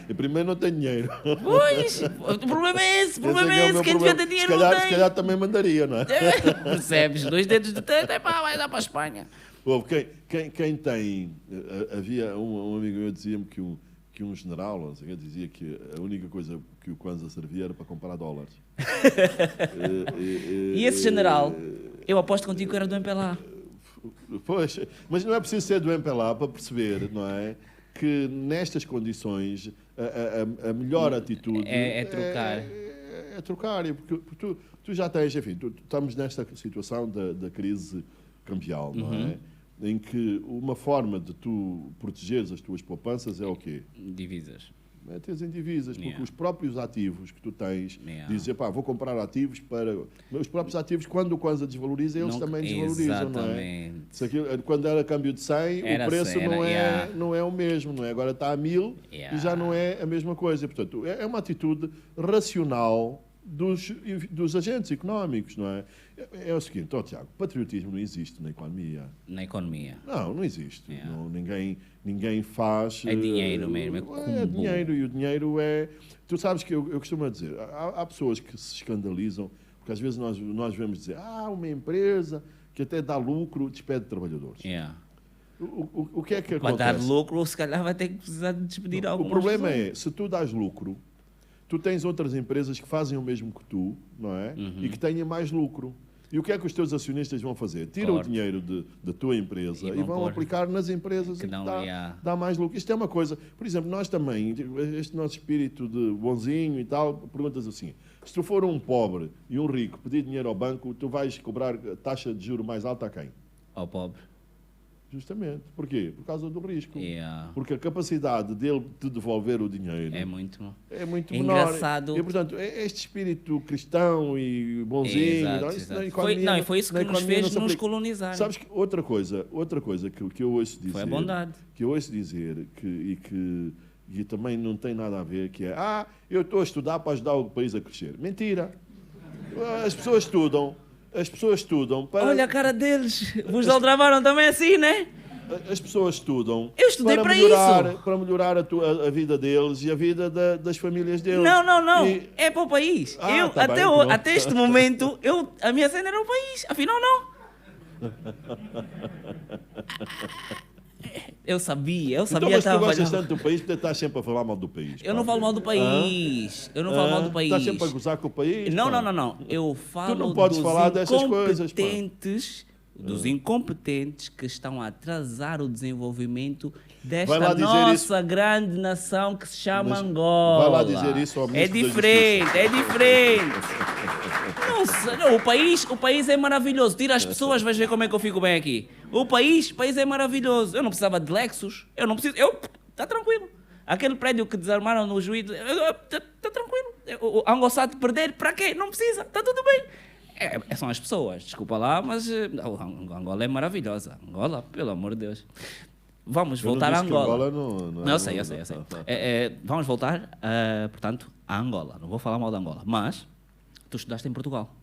Eu primeiro não tenho dinheiro. Pois, o problema é esse. O problema é esse. Quem devia ter dinheiro não tem. Se calhar também mandaria, não é? Percebes? 2 dedos de teto, vai dar para a Espanha. Quem tem... Havia um amigo meu dizia-me que um general, não sei, dizia que a única coisa que o Kwanza servia era para comprar dólares. E esse general, eu aposto contigo que era do MPLA. Pois, mas não é preciso ser do MPLA para perceber, não é? Que nestas condições a melhor atitude é trocar. É trocar, porque tu já tens, enfim, estamos nesta situação da crise cambial, não é? Em que uma forma de tu protegeres as tuas poupanças é o quê? Divisas. É teres em divisas, porque os próprios ativos que tu tens, dizem, vou comprar ativos para... Os próprios ativos, quando o Kwanza desvaloriza, eles também desvalorizam, não é? Quando era câmbio de 100, o preço não é o mesmo, não é? Agora está a 1000 e já não é a mesma coisa. Portanto, é uma atitude racional dos agentes económicos, não é? É o seguinte, Tiago, patriotismo não existe na economia. Na economia? Não existe. Não, ninguém faz... É dinheiro mesmo, é dinheiro, e o dinheiro é... Tu sabes que eu costumo dizer, há pessoas que se escandalizam, porque às vezes nós vemos dizer, uma empresa que até dá lucro despede trabalhadores. O que é que acontece? Para dar lucro, se calhar vai ter que precisar de despedir alguns. O problema é, se tu dás lucro, tu tens outras empresas que fazem o mesmo que tu, não é? E que tenham mais lucro. E o que é que os teus acionistas vão fazer? Tiram o dinheiro da tua empresa e vão aplicar nas empresas que dá mais lucro. Isto é uma coisa... Por exemplo, nós também, este nosso espírito de bonzinho e tal, perguntas assim, se tu for um pobre e um rico pedir dinheiro ao banco, tu vais cobrar taxa de juros mais alta a quem? Ao pobre. Justamente. Porquê? Por causa do risco. Porque a capacidade dele de devolver o dinheiro é muito menor. Engraçado. E, portanto, este espírito cristão e bonzinho... Foi isso que nos fez nos colonizar. Sabes que outra coisa que eu ouço dizer... Foi a bondade. Que eu ouço dizer e também não tem nada a ver, que é eu estou a estudar para ajudar o país a crescer. Mentira. As pessoas estudam para... Olha a cara deles. Vos aldrabaram também assim, né? As pessoas estudam eu estudei para melhorar a vida deles e a vida das famílias deles. Não. É para o país. Até este momento, a minha cena era o país. Afinal, não. Eu sabia então, mas tu gostas tanto do país porque estás sempre a falar mal do país. Eu não falo mal do país. Eu não falo mal do país. Estás sempre a gozar com o país? Não. Eu falo tu não podes falar dessas coisas, dos incompetentes que estão a atrasar o desenvolvimento desta nossa grande nação que se chama Angola. Vai lá dizer isso ao ministro É diferente. Não, o país é maravilhoso. Tira as pessoas, vais ver como é que eu fico bem aqui. O país é maravilhoso. Eu não precisava de Lexus. Está tranquilo. Aquele prédio que desarmaram no juízo, está tranquilo. O Angosat perder, para quê? Não precisa, está tudo bem. São as pessoas, desculpa lá, mas Angola é maravilhosa. Angola, pelo amor de Deus. Vamos voltar a Angola. Eu sei. Vamos voltar, portanto, a Angola. Não vou falar mal da Angola, mas tu estudaste em Portugal.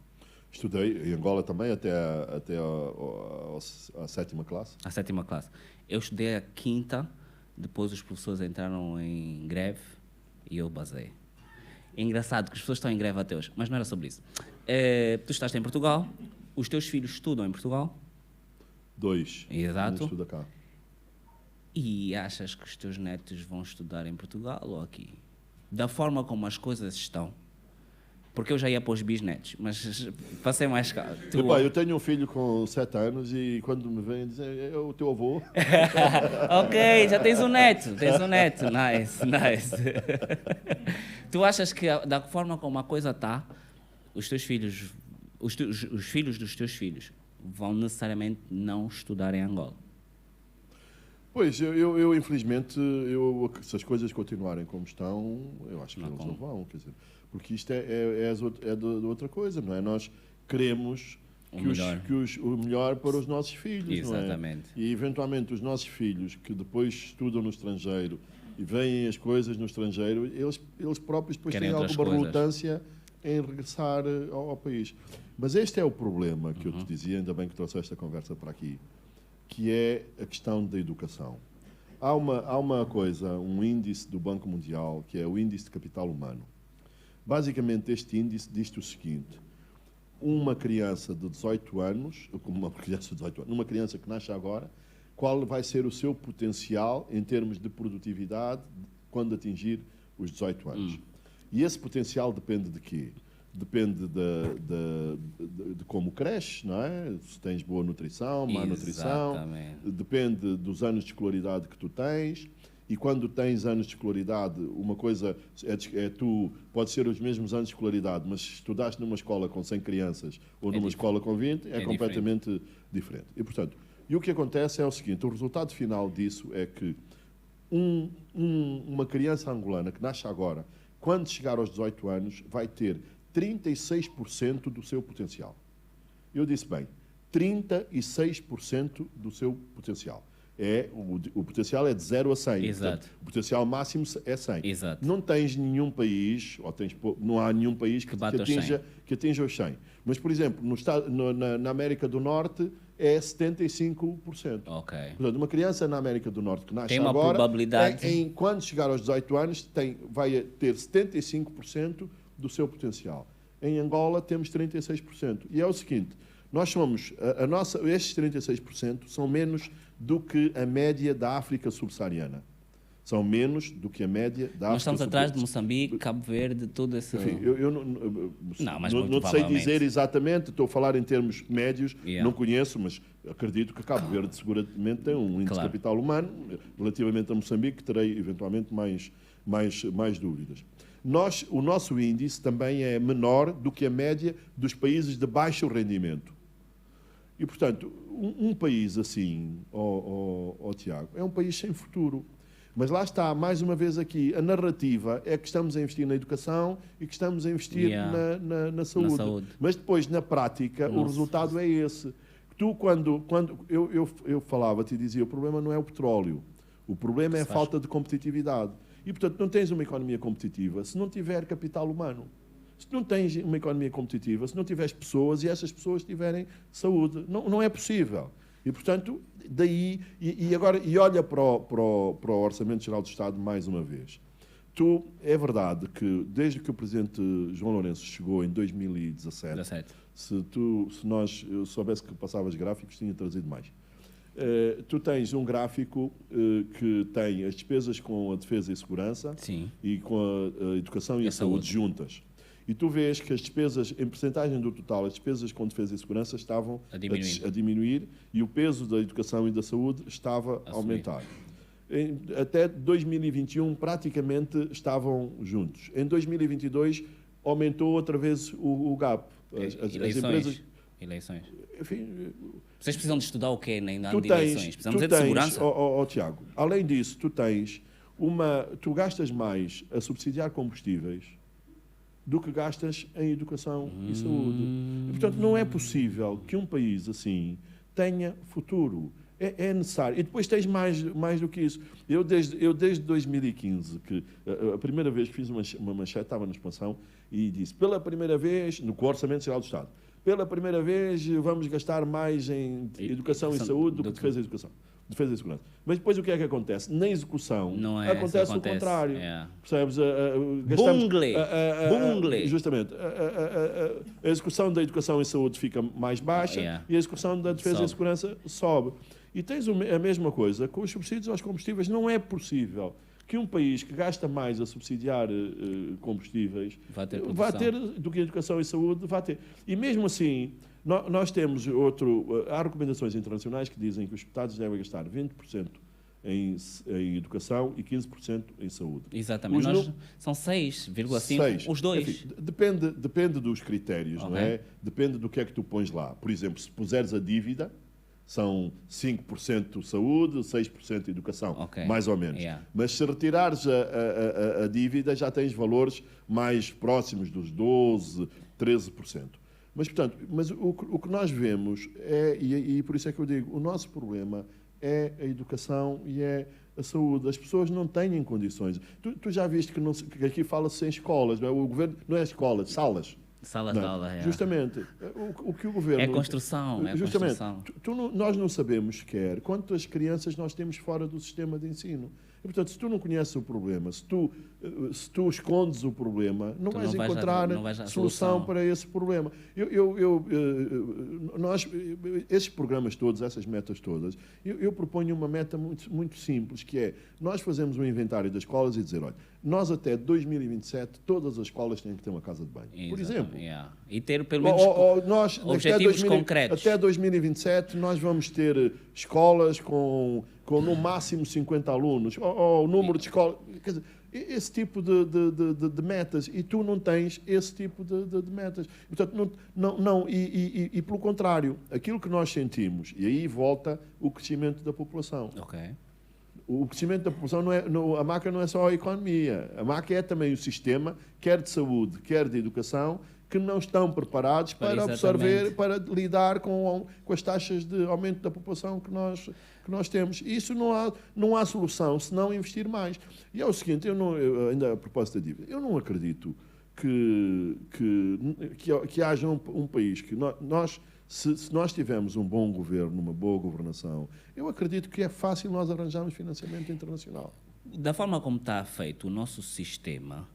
Estudei em Angola também até a 7ª classe. A 7ª classe. Eu estudei a 5ª, depois os professores entraram em greve e eu basei. É engraçado que as pessoas estão em greve até hoje, mas não era sobre isso. Tu estás em Portugal, os teus filhos estudam em Portugal? 2. Exato. Um estuda cá. E achas que os teus netos vão estudar em Portugal ou aqui? Da forma como as coisas estão. Porque eu já ia para os bisnetos, mas passei mais calmo. Eu tenho um filho com 7 anos e quando me vem dizer, é o teu avô. Ok, já tens um neto. Nice. Tu achas que da forma como a coisa está, os teus filhos, os filhos dos teus filhos vão necessariamente não estudar em Angola. Pois, eu infelizmente, se as coisas continuarem como estão, eu acho que eles não vão, quer dizer, porque isto é de outra coisa, não é? Nós queremos o melhor para os nossos filhos, exatamente. Não é? E eventualmente os nossos filhos que depois estudam no estrangeiro e veem as coisas no estrangeiro, eles próprios depois têm alguma relutância em regressar ao país. Mas este é o problema que eu te dizia, ainda bem que trouxeste a conversa para aqui, que é a questão da educação. Há uma coisa, um índice do Banco Mundial, que é o índice de capital humano. Basicamente, este índice diz o seguinte: uma criança de 18 anos, uma criança que nasce agora, qual vai ser o seu potencial em termos de produtividade quando atingir os 18 anos. E esse potencial depende de quê? Depende de como cresces, não é? Se tens boa nutrição, má nutrição. Depende dos anos de escolaridade que tu tens. E quando tens anos de escolaridade, uma coisa pode ser os mesmos anos de escolaridade, mas se estudaste numa escola com 100 crianças ou numa escola com 20, é completamente diferente. E, portanto, o que acontece é o seguinte: o resultado final disso é que uma criança angolana que nasce agora, quando chegar aos 18 anos, vai ter 36% do seu potencial. Eu disse bem, 36% do seu potencial. O potencial é de 0 a 100. Exato. Portanto, o potencial máximo é 100. Exato. Não tens nenhum país, não há nenhum país que atinja os 100. Mas, por exemplo, na América do Norte é 75%. Ok. Portanto, uma criança na América do Norte que nasce tem uma agora, probabilidade... quando chegar aos 18 anos, vai ter 75% do seu potencial. Em Angola temos 36%. E é o seguinte: nós somos, estes 36% são menos do que a média da África subsaariana. São menos do que a média da África. Nós estamos atrás de Moçambique, Cabo Verde, tudo esse... Enfim, eu não sei dizer exatamente, estou a falar em termos médios, não conheço, mas acredito que Cabo Verde seguramente tem um índice de capital humano, relativamente a Moçambique, terei eventualmente mais dúvidas. O nosso índice também é menor do que a média dos países de baixo rendimento. E, portanto, um país assim, Tiago, é um país sem futuro. Mas lá está, mais uma vez aqui, a narrativa é que estamos a investir na educação e que estamos a investir na saúde. Mas depois, na prática, o resultado é esse. Tu, quando eu falava-te e dizia, o problema não é o petróleo, o problema é a falta de competitividade. E, portanto, não tens uma economia competitiva se não tiver capital humano. Se não tens uma economia competitiva, se não tiveres pessoas e essas pessoas tiverem saúde, não é possível. E, portanto, daí... E olha para o Orçamento Geral do Estado mais uma vez. É verdade que, desde que o Presidente João Lourenço chegou em 2017, se eu soubesse que passavas gráficos, tinha trazido mais. Tu tens um gráfico que tem as despesas com a defesa e segurança e com a educação e a saúde juntas. E tu vês que as despesas, em percentagem do total, as despesas com defesa e segurança estavam a diminuir e o peso da educação e da saúde estava a aumentar. Até 2021, praticamente estavam juntos. Em 2022, aumentou outra vez o gap. Eleições. Enfim, vocês precisam de estudar o quê nem de eleições? Precisamos de segurança? Tiago, além disso, tu gastas mais a subsidiar combustíveis do que gastas em educação e saúde. E, portanto, não é possível que um país assim tenha futuro. É necessário. E depois tens mais do que isso. Eu desde 2015, que a primeira vez que fiz uma manchete, estava na expansão, e disse, pela primeira vez, no Orçamento Geral do Estado, pela primeira vez vamos gastar mais em educação e saúde do que defesa e educação. Defesa e segurança. Mas depois o que é que acontece? Na execução acontece o contrário. Percebes? Bungle! Justamente. A execução da educação e saúde fica mais baixa e a execução da defesa e segurança sobe. E tens a mesma coisa com os subsídios aos combustíveis. Não é possível que um país que gasta mais a subsidiar combustíveis vai ter do que a educação e saúde, vai ter. E mesmo assim, nós temos há recomendações internacionais que dizem que os Estados devem gastar 20% em educação e 15% em saúde. Exatamente. São 6,5 os dois. Enfim, depende dos critérios, não é? Depende do que é que tu pões lá. Por exemplo, se puseres a dívida, são 5% saúde, 6% educação, mais ou menos. Mas se retirares a dívida, já tens valores mais próximos dos 12%, 13%. Mas, portanto, o que nós vemos e por isso é que eu digo, o nosso problema é a educação e é a saúde. As pessoas não têm condições. Tu já viste que aqui fala-se em escolas, não é? O governo não é escolas, salas. Salas de aula, Justamente. O que o governo... É construção, justamente, construção. Nós não sabemos sequer quantas crianças nós temos fora do sistema de ensino. E, portanto, se tu não conheces o problema, se tu escondes o problema, não vais encontrar solução para esse problema. Esses programas todos, essas metas todas, eu proponho uma meta muito, muito simples, que é, nós fazemos um inventário das escolas e dizer, olha, nós até 2027, todas as escolas têm que ter uma casa de banho, por exemplo. E ter pelo menos objetivos concretos. Até 2027, nós vamos ter escolas com no máximo 50 alunos, ou o número de escolas, quer dizer, esse tipo de metas, e tu não tens esse tipo de metas. Portanto, e pelo contrário, aquilo que nós sentimos, e aí volta o crescimento da população. O crescimento da população a MACA não é só a economia, a MACA é também o sistema, quer de saúde, quer de educação, que não estão preparados para absorver, para lidar com as taxas de aumento da população que nós temos. E isso não há solução se não investir mais. E é o seguinte, ainda a propósito da dívida, eu não acredito que haja um país que se nós tivermos um bom governo, uma boa governação, eu acredito que é fácil nós arranjarmos financiamento internacional. Da forma como está feito o nosso sistema,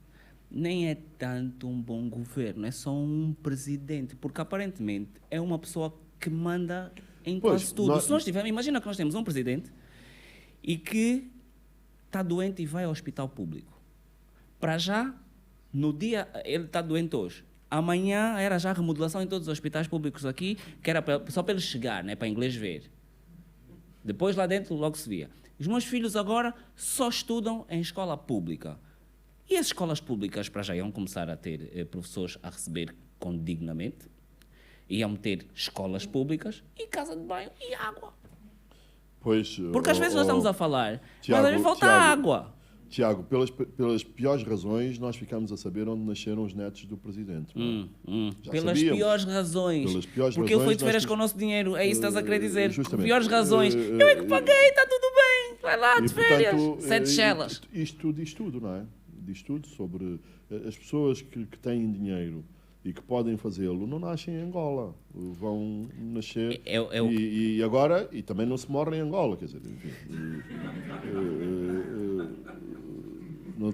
nem é tanto um bom governo, é só um presidente, porque aparentemente é uma pessoa que manda em quase tudo. Se nós tivermos, imagina que nós temos um presidente e que está doente e vai ao hospital público. Para já, no dia, ele está doente hoje. Amanhã era já remodelação em todos os hospitais públicos aqui, que era só para ele chegar, né, para inglês ver. Depois lá dentro logo se via. Os meus filhos agora só estudam em escola pública. E as escolas públicas, para já, iam começar a ter professores a receber dignamente, iam ter escolas públicas e casa de banho e água. Porque às vezes nós estamos a falar, mas às vezes falta água. Tiago, pelas piores razões, nós ficamos a saber onde nasceram os netos do presidente. Pelas piores razões. Porque ele foi de férias com o nosso dinheiro. É isso que estás a querer dizer. Por piores razões. Eu é que paguei, está tudo bem. Vai lá de férias. 7 chelas. Isto diz tudo, não é? Diz tudo sobre as pessoas que têm dinheiro e que podem fazê-lo, não nascem em Angola. Vão nascer e agora, e também não se morrem em Angola, quer dizer, enfim,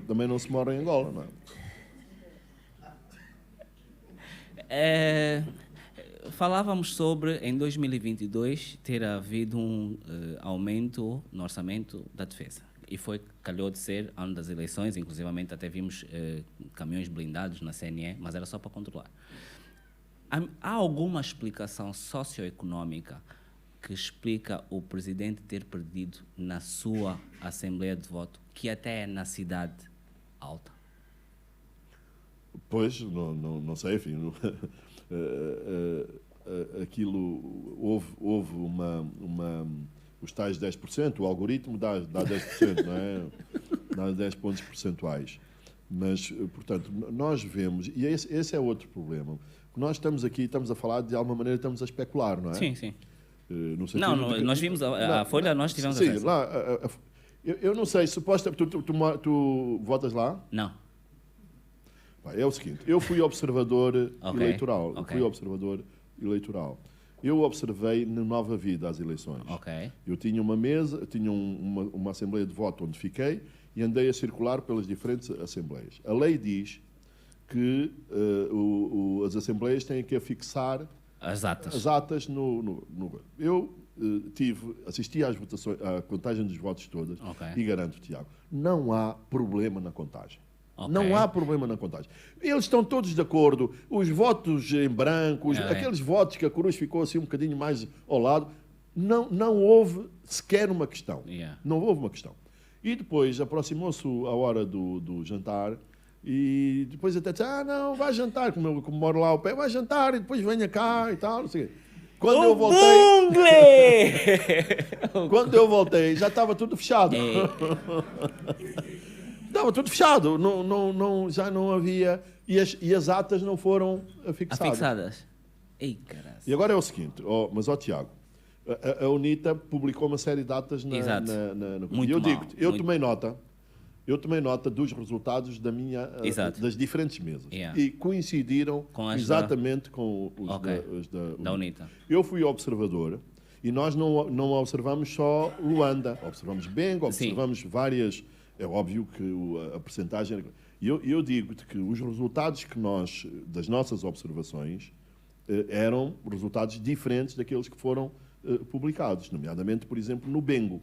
também não se morrem em Angola, não é? Falávamos sobre, em 2022, ter havido um aumento no orçamento da defesa. E calhou de ser ano das eleições, inclusivamente até vimos caminhões blindados na CNE, mas era só para controlar. Há alguma explicação socioeconômica que explica o presidente ter perdido na sua Assembleia de Voto, que até é na cidade alta? Pois, não sei, enfim. Aquilo, houve os tais 10%, o algoritmo dá 10%, não é? Dá 10 pontos percentuais. Mas, portanto, nós vemos, e esse é outro problema, nós estamos aqui, estamos a falar, de alguma maneira, estamos a especular, não é? Sim, sim. Nós vimos a Folha, nós tivemos acesso. Sim, lá, eu não sei, supostamente, tu votas lá? Não. É o seguinte, eu fui observador eleitoral. Eu observei na Nova Vida as eleições. Eu tinha uma mesa, tinha uma assembleia de voto onde fiquei e andei a circular pelas diferentes assembleias. A lei diz que as assembleias têm que afixar as atas no eu assisti às votações, à contagem dos votos todas e garanto, Tiago, não há problema na contagem. Não há problema na contagem. Eles estão todos de acordo. Os votos em branco, aqueles votos que a cruz ficou assim um bocadinho mais ao lado, Não houve sequer uma questão. Yeah. Não houve uma questão. E depois aproximou-se a hora do jantar e depois até disse, não, vai jantar, como eu moro lá ao pé, vai jantar e depois venha cá e tal, não sei o quê. Quando eu voltei, já estava tudo fechado. Estava tudo fechado, já não havia, e as atas não foram afixadas. Ei, caralho. E agora é o seguinte, Tiago, a UNITA publicou uma série de atas na muito e eu mal, digo-te, eu tomei nota dos resultados das diferentes mesas. Yeah. E coincidiram exatamente com os da UNITA. Eu fui observador e nós não observamos só Luanda, observamos Bengo, observamos várias. É óbvio que a percentagem. E eu digo-te que os resultados das nossas observações, eram resultados diferentes daqueles que foram publicados, nomeadamente, por exemplo, no Bengo.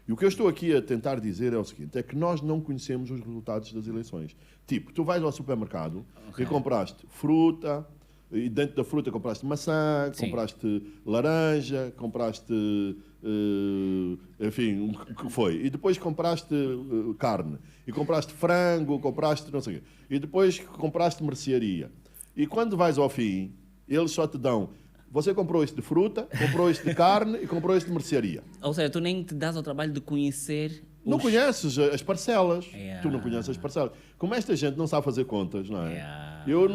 E o que eu estou aqui a tentar dizer é o seguinte, é que nós não conhecemos os resultados das eleições. Tipo, tu vais ao supermercado e compraste fruta, e dentro da fruta compraste maçã, compraste laranja, compraste, enfim, o que foi. E depois compraste carne, e compraste frango, compraste não sei o quê. E depois compraste mercearia. E quando vais ao fim, eles só te dão... Você comprou isto de fruta, comprou isto de carne e comprou isto de mercearia. Ou seja, tu nem te dás ao trabalho de conhecer... Não conheces as parcelas. Tu não conheces as parcelas. Como esta gente não sabe fazer contas, não é? Eu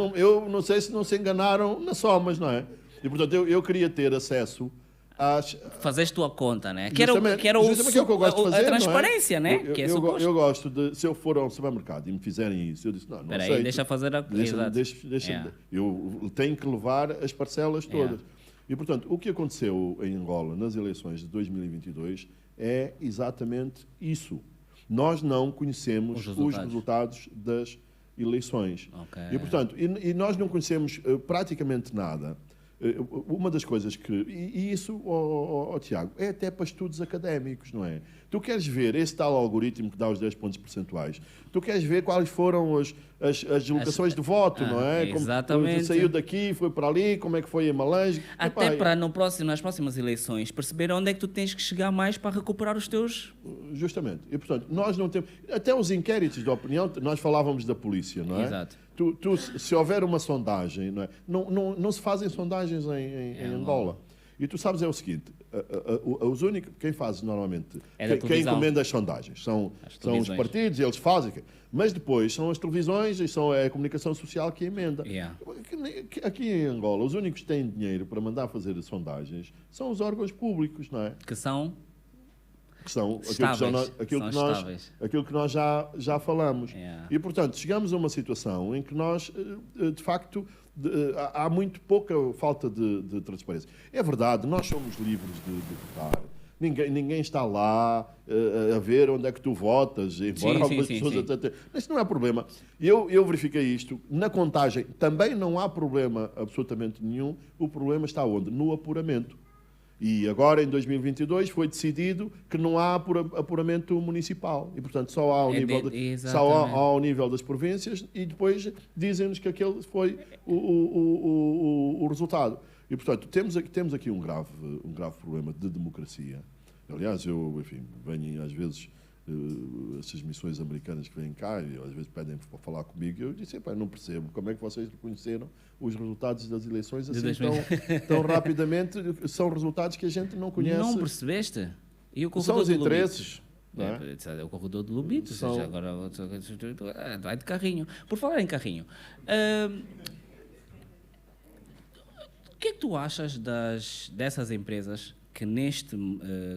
não sei se não se enganaram nas somas, não é? E, portanto, eu queria ter acesso às... Fazes tua conta, né? Que era o que eu gosto de fazer, a transparência, não é? né? Eu gosto de... Se eu for ao supermercado e me fizerem isso, eu disse, não Espera aceito. aí, deixa fazer a... Eu tenho que levar as parcelas todas. E, portanto, o que aconteceu em Angola nas eleições de 2022 é exatamente isso. Nós não conhecemos os resultados das eleições. Okay. E, portanto, nós não conhecemos praticamente nada. Uma das coisas que... E isso, Tiago, é até para estudos académicos, não é? Tu queres ver esse tal algoritmo que dá os 10 pontos percentuais, tu queres ver quais foram as deslocações de voto, não é? Exatamente. Como saiu daqui, foi para ali, como é que foi em Malange. Até para nas próximas eleições perceber onde é que tu tens que chegar mais para recuperar os teus... Justamente. E, portanto, nós não temos... Até os inquéritos de opinião, nós falávamos da polícia, não é? Exato. Se houver uma sondagem, não é? Não se fazem sondagens em Angola. E tu sabes, é o seguinte, os únicos, quem faz normalmente, quem encomenda as sondagens, são os partidos, eles fazem, mas depois são as televisões e é a comunicação social que emenda. Aqui em Angola, os únicos que têm dinheiro para mandar fazer as sondagens são os órgãos públicos, não é? Que são aquilo que nós já falamos. E, portanto, chegamos a uma situação em que nós, de facto, há muito pouca falta de transparência. É verdade, nós somos livres de votar. Ninguém está lá a ver onde é que tu votas, embora algumas pessoas até... Isso não é problema. Eu verifiquei isto. Na contagem também não há problema absolutamente nenhum. O problema está onde? No apuramento. E agora, em 2022, foi decidido que não há apuramento municipal. E, portanto, só há ao nível das províncias e depois dizem-nos que aquele foi o resultado. E, portanto, temos aqui um grave problema de democracia. Aliás, eu, venho às vezes... essas missões americanas que vêm cá e às vezes pedem para falar comigo, eu disse, não percebo como é que vocês reconheceram os resultados das eleições assim tão rapidamente. São resultados que a gente não conhece. Não percebeste? São os interesses. É o corredor do Lubito, agora vai de carrinho. Por falar em carrinho, o que é que tu achas dessas empresas que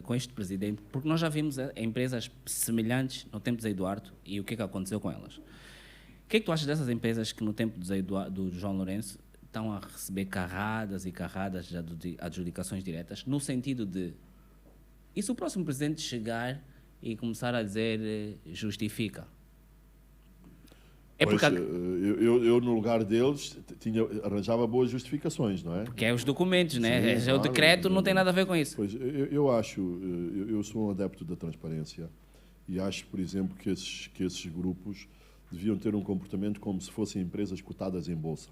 com este presidente, porque nós já vimos empresas semelhantes no tempo de Zé Eduardo e o que é que aconteceu com elas. O que é que tu achas dessas empresas que no tempo do João Lourenço estão a receber carradas e carradas de adjudicações diretas, no sentido de, e se o próximo presidente chegar e começar a dizer justifica? Pois, eu, no lugar deles, arranjava boas justificações, não é? Porque é os documentos, né? O decreto não tem nada a ver com isso. Pois, eu sou um adepto da transparência e acho, por exemplo, que esses grupos deviam ter um comportamento como se fossem empresas cotadas em bolsa.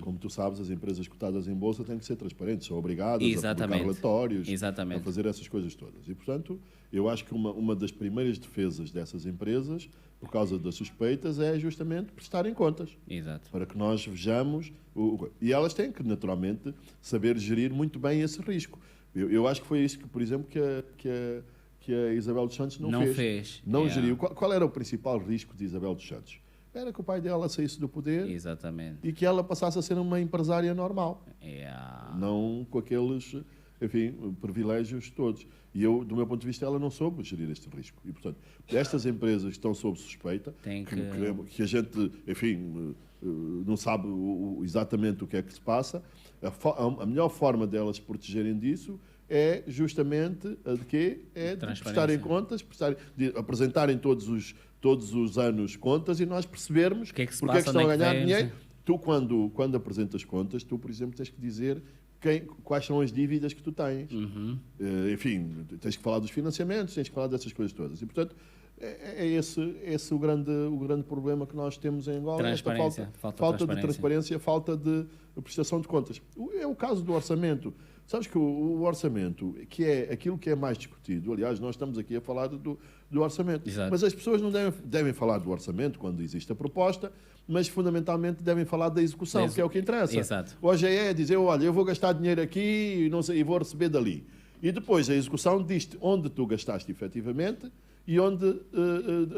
Como tu sabes, as empresas cotadas em bolsa têm que ser transparentes, são obrigadas a publicar relatórios, a fazer essas coisas todas. E, portanto, eu acho que uma das primeiras defesas dessas empresas, por causa das suspeitas, é justamente prestarem contas. Exato. Para que nós vejamos... E elas têm que, naturalmente, saber gerir muito bem esse risco. Eu acho que foi isso que, por exemplo, que a Isabel dos Santos não fez. Não geriu. Qual era o principal risco de Isabel dos Santos? Era que o pai dela saísse do poder. Exatamente. E que ela passasse a ser uma empresária normal. Não com aqueles, enfim, privilégios todos. E eu, do meu ponto de vista, ela não soube gerir este risco. E, portanto, estas empresas que estão sob suspeita, que a gente, enfim, não sabe exatamente o que é que se passa, a melhor forma delas protegerem disso é justamente a de quê? É de prestarem contas, de apresentarem todos os anos contas e nós percebermos porque é que estão a ganhar dinheiro. Tu, quando apresentas contas, tu, por exemplo, tens que dizer quais são as dívidas que tu tens. Enfim, tens que falar dos financiamentos, tens que falar dessas coisas todas. E, portanto, é esse o grande problema que nós temos em Angola. Falta de transparência, falta de prestação de contas. É o caso do orçamento. Sabes que o orçamento, que é aquilo que é mais discutido, aliás, nós estamos aqui a falar do orçamento, mas as pessoas não devem falar do orçamento quando existe a proposta, mas fundamentalmente devem falar da execução, que é o que interessa. Exato. O OGE é dizer, olha, eu vou gastar dinheiro aqui e vou receber dali. E depois a execução diz-te onde tu gastaste efetivamente e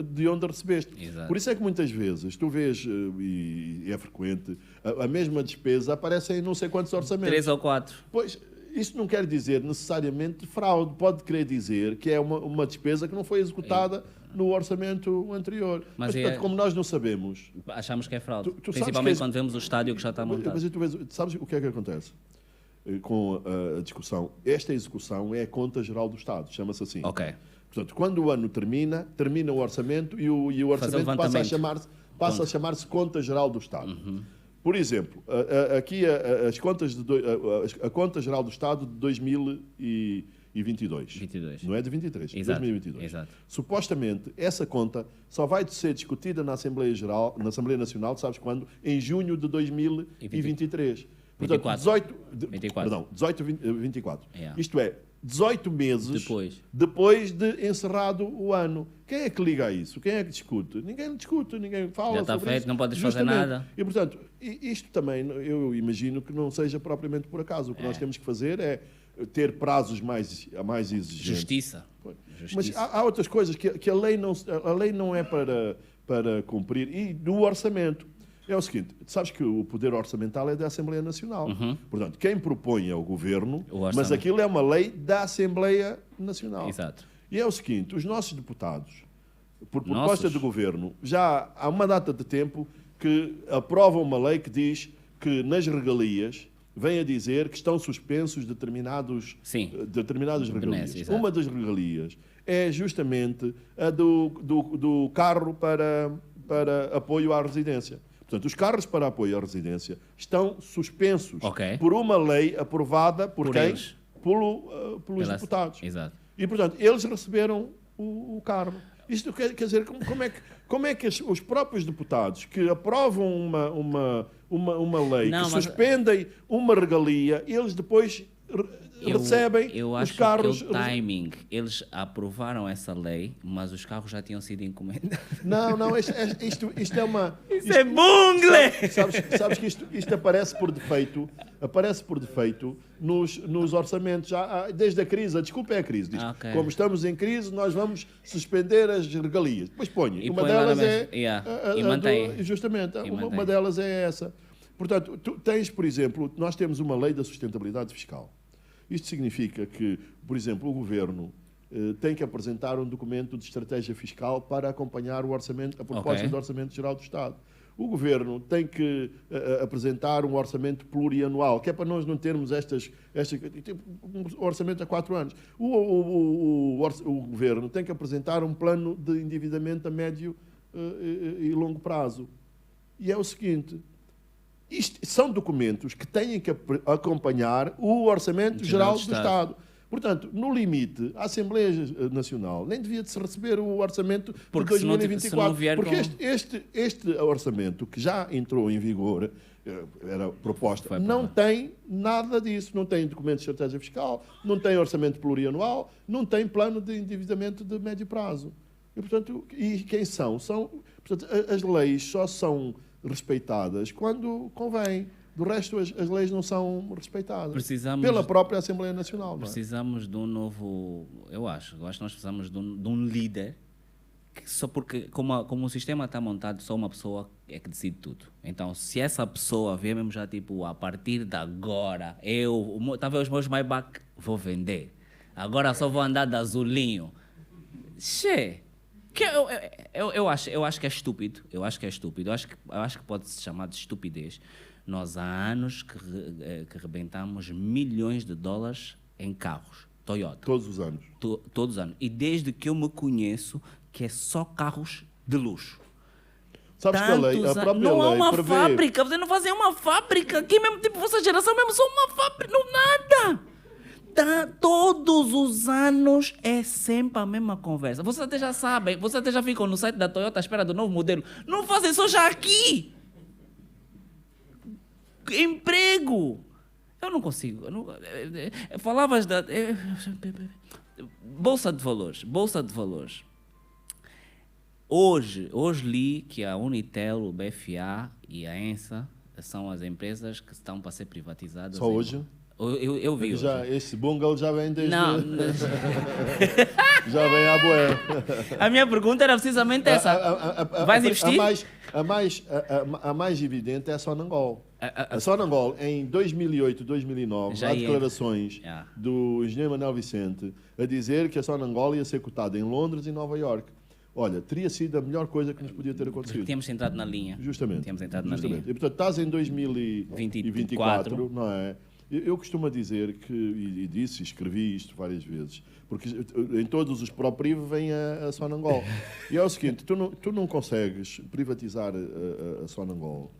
de onde recebeste. Exato. Por isso é que muitas vezes tu vês, e é frequente, a mesma despesa aparece em não sei quantos orçamentos. 3 ou 4. Pois, isso não quer dizer necessariamente fraude, pode querer dizer que é uma despesa que não foi executada no orçamento anterior. Mas portanto, como nós não sabemos... Achamos que é fraude, principalmente quando vemos o estádio que já está montado. Mas tu sabes o que é que acontece com a discussão? Esta execução é a conta geral do Estado, chama-se assim. Ok. Portanto, quando o ano termina o orçamento e o orçamento passa a chamar-se conta geral do Estado. Por exemplo, aqui a conta geral do Estado de 2022. Não é de 23, de 2022. Exato. Supostamente, essa conta só vai ser discutida na Assembleia Nacional, sabes quando? Em junho de 2023. Portanto, 24. Isto é, 18 meses depois de encerrado o ano. Quem é que liga a isso? Quem é que discute? Ninguém discute, ninguém fala sobre isso. Já está feito, não podes fazer nada. E, portanto, isto também, eu imagino que não seja propriamente por acaso. O que nós temos que fazer é ter prazos mais exigentes. Justiça. Mas há outras coisas que a lei não é para cumprir. E do orçamento. É o seguinte, sabes que o poder orçamental é da Assembleia Nacional. Portanto, quem propõe é o Governo, mas aquilo é uma lei da Assembleia Nacional. Exato. E é o seguinte, os nossos deputados, por proposta do Governo, já há uma data de tempo que aprovam uma lei que diz que nas regalias vem a dizer que estão suspensos determinadas regalias. Uma das regalias é justamente a do carro para apoio à residência. Portanto, os carros para apoio à residência estão suspensos por uma lei aprovada por quem? Pelos deputados. Exato. E, portanto, eles receberam o carro. Isto quer dizer, como é que os próprios deputados que aprovam uma lei, suspendem uma regalia, eles depois recebem os carros... Eu acho que é o timing. Eles aprovaram essa lei, mas os carros já tinham sido encomendados. Não, isto é uma... Isso é bungle! Sabes que isto aparece por defeito nos orçamentos. Desde a crise, a desculpa é a crise. Diz, como estamos em crise, nós vamos suspender as regalias. Depois põe. Uma delas justamente, uma delas é essa. Portanto, tu tens, por exemplo, nós temos uma lei da sustentabilidade fiscal. Isto significa que, por exemplo, o Governo tem que apresentar um documento de estratégia fiscal para acompanhar a proposta do Orçamento Geral do Estado. O Governo tem que apresentar um orçamento plurianual, que é para nós não termos um orçamento a 4 anos. O Governo tem que apresentar um plano de endividamento a médio e longo prazo. E é o seguinte... Isto são documentos que têm que acompanhar o Orçamento Geral do Estado. Portanto, no limite, a Assembleia Nacional nem devia de se receber o orçamento de 2024. Porque este orçamento, que já entrou em vigor, era proposta, não tem nada disso. Não tem documento de estratégia fiscal, não tem orçamento plurianual, não tem plano de endividamento de médio prazo. E, portanto, quem são? Portanto, as leis só são respeitadas quando convém. Do resto, as leis não são respeitadas pela própria Assembleia Nacional. Não é? Precisamos de um novo... Eu acho que nós precisamos de um líder, que só porque, como o sistema está montado, só uma pessoa é que decide tudo. Então, se essa pessoa vier mesmo já, tipo, a partir de agora, talvez os meus Maybach vou vender. Agora só vou andar de azulinho. Eu acho que é estúpido. Eu acho que pode se chamar de estupidez. Nós há anos que rebentamos milhões de dólares em carros Toyota. Todos os anos. Todos os anos. E desde que eu me conheço, que é só carros de luxo. Sabes que a própria não há lei uma prevê... fábrica. Vocês não fazem uma fábrica. Aqui mesmo, tipo, vossa geração mesmo, só uma fábrica. Não, nada. Todos os anos é sempre a mesma conversa. Vocês até já sabem. Vocês até já ficam no site da Toyota à espera do novo modelo. Não fazem só já aqui. Emprego! Eu não consigo. Falavas da... Bolsa de Valores. Hoje li que a Unitel, o BFA e a ENSA são as empresas que estão para ser privatizadas. Só hoje? Eu vi hoje. Esse bungle já vem desde... Não. Já vem à boé. A minha pergunta era precisamente essa. Vais investir? A mais evidente é a Sonangol. A Sonangol, em 2008, 2009, há declarações do engenheiro Manuel Vicente a dizer que a Sonangol ia ser cotada em Londres e Nova Iorque. Olha, teria sido a melhor coisa que nos podia ter acontecido. Tínhamos entrado na linha. Justamente. Tínhamos entrado na linha. E, portanto, estás em 2024, não é? Eu costumo dizer que, e escrevi isto várias vezes, porque em todos os pró-privo vem a Sonangol. E é o seguinte, tu não consegues privatizar a Sonangol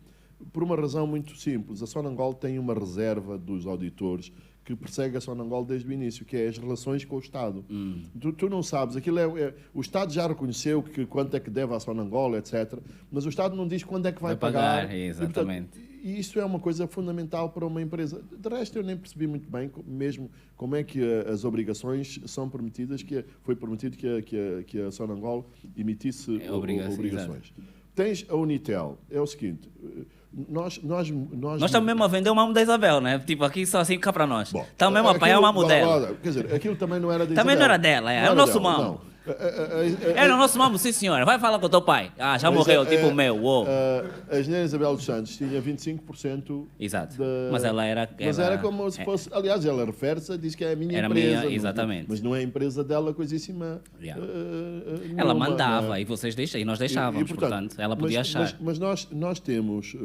por uma razão muito simples. A Sonangol tem uma reserva dos auditores que persegue a Sonangol desde o início, que é as relações com o Estado. Tu não sabes, aquilo o Estado já reconheceu que quanto é que deve à Sonangol, etc., mas o Estado não diz quando é que vai pagar. Exatamente. E isso é uma coisa fundamental para uma empresa. De resto, eu nem percebi muito bem mesmo como é que as obrigações são permitidas, foi permitido que a Sonangol emitisse obrigações. Tens a Unitel, é o seguinte... Nós estamos mesmo a vender uma da Isabel, né? Tipo, aqui só assim cá para nós. Estamos mesmo a apanhar uma dela. Quer dizer, aquilo também não era da Também Isabel. não era dela, é o nosso mambo. Era o nosso mambo, sim senhor. Vai falar com o teu pai. Já morreu, tipo o meu. A engenheira Isabel dos Santos tinha 25%. Exato. Mas ela era... Mas era como se fosse... Aliás, ela refere-se, diz que é a minha empresa. Exatamente. Mas não é a empresa dela, coisíssima. Ela mandava e vocês deixam, e nós deixávamos, portanto, ela podia achar. Mas nós temos,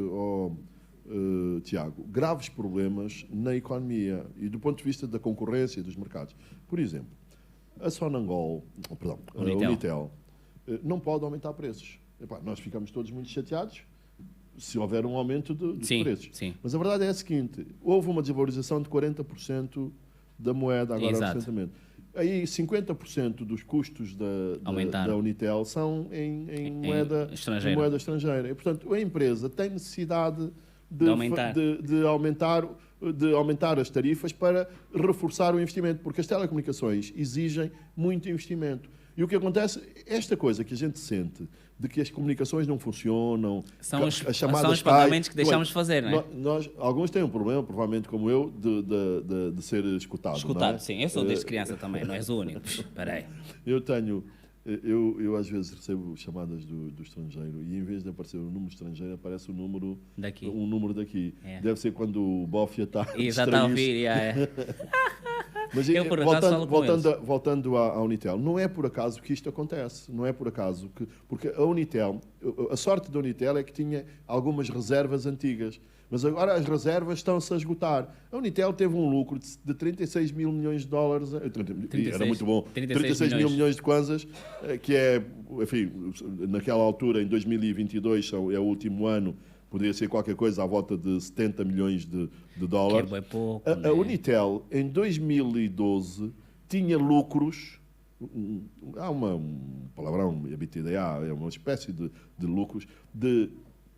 Tiago, graves problemas na economia e do ponto de vista da concorrência dos mercados. Por exemplo, a Sonangol, a Unitel, não pode aumentar preços. Nós ficamos todos muito chateados se houver um aumento dos preços. Sim. Mas a verdade é a seguinte, houve uma desvalorização de 40% da moeda agora recentemente. Aí 50% dos custos da Unitel são em moeda estrangeira. E, portanto, a empresa tem necessidade de aumentar as tarifas para reforçar o investimento, porque as telecomunicações exigem muito investimento. E o que acontece, esta coisa que a gente sente, de que as comunicações não funcionam, são os pagamentos que deixamos de fazer, não é? Alguns têm um problema, provavelmente como eu, de ser escutado. Escutado, não é? sim. Eu sou desde criança também, não és o único. Espera aí. Eu às vezes recebo chamadas do estrangeiro e em vez de aparecer o número estrangeiro, aparece um número daqui. É. Deve ser quando o Bófia está a ouvir. Mas voltando à Unitel, não é por acaso que isto acontece. Não é por acaso porque a Unitel, a sorte da Unitel é que tinha algumas reservas antigas. Mas agora as reservas estão-se a esgotar. A Unitel teve um lucro de 36 mil milhões de dólares. 36, era muito bom. 36 mil milhões de kwanzas, que é, enfim, naquela altura, em 2022, é o último ano, poderia ser qualquer coisa à volta de 70 milhões de dólares. Que é bem pouco, A Unitel, em 2012, tinha lucros. Há um palavrão, EBITDA, é uma espécie de lucros de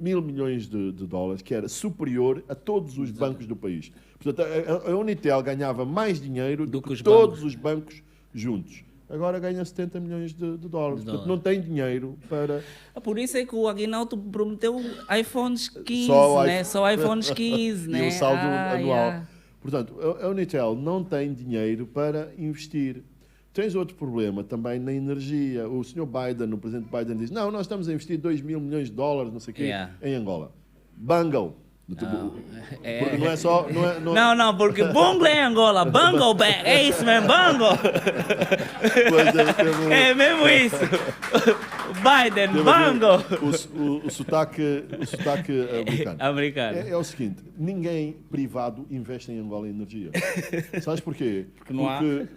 1.000 milhões de dólares, que era superior a todos os bancos do país. Portanto, a Unitel ganhava mais dinheiro do que todos os bancos juntos. Agora ganha 70 milhões de dólares. Portanto, não tem dinheiro para... Por isso é que o Aguinaldo prometeu iPhones 15, né? Só iPhones 15, né? E o saldo anual. Portanto, a Unitel não tem dinheiro para investir. Tens outro problema também na energia. O Sr. Biden, o Presidente Biden, diz: não, nós estamos a investir 2.000 milhões de dólares, não sei o quê, em Angola. Bungle. Porque não é só... Não, porque bungle é Angola, bungle back, é isso mesmo, bungle. É mesmo isso. Biden, bungle. O sotaque americano. É o seguinte, ninguém privado investe em Angola em energia. Sabes porquê?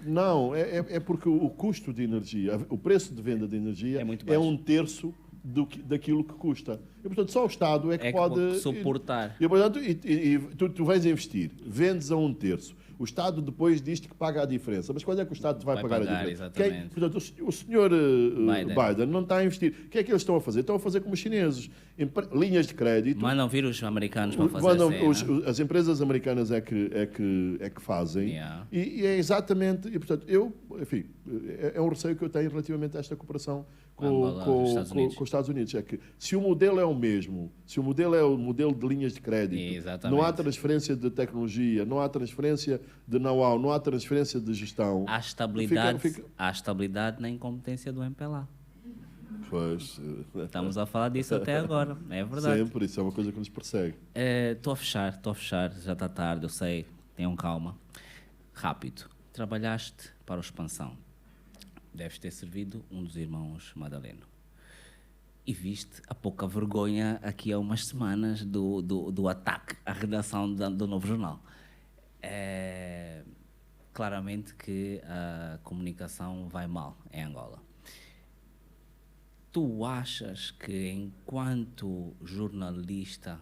Não, é porque o custo de energia, o preço de venda de energia é um terço daquilo que custa. E, portanto, só o Estado é que pode suportar. E, portanto, tu vais investir, vendes a um terço. O Estado depois diz-te que paga a diferença. Mas quando é que o Estado vai pagar a diferença? Exatamente. Portanto, o senhor Biden não está a investir. O que é que eles estão a fazer? Estão a fazer como os chineses. Linhas de crédito. Mandam vir os americanos para fazer as empresas americanas é que fazem. E é exatamente... E, portanto, enfim, é um receio que eu tenho relativamente a esta cooperação com os Estados Unidos. É que se o modelo é o mesmo, se o modelo é o modelo de linhas de crédito, não há transferência de tecnologia, não há transferência de know-how, não há transferência de gestão. Há estabilidade na incompetência do MPLA. Pois. Estamos a falar disso até agora, é verdade. Sempre, isso é uma coisa que nos persegue. Estou a fechar, já está tarde, eu sei, tenham calma. Rápido, trabalhaste para o Expansão. Deves ter servido um dos irmãos Madaleno. E viste a pouca vergonha aqui há umas semanas do ataque à redação do Novo Jornal. Claramente que a comunicação vai mal em Angola. Tu achas que, enquanto jornalista,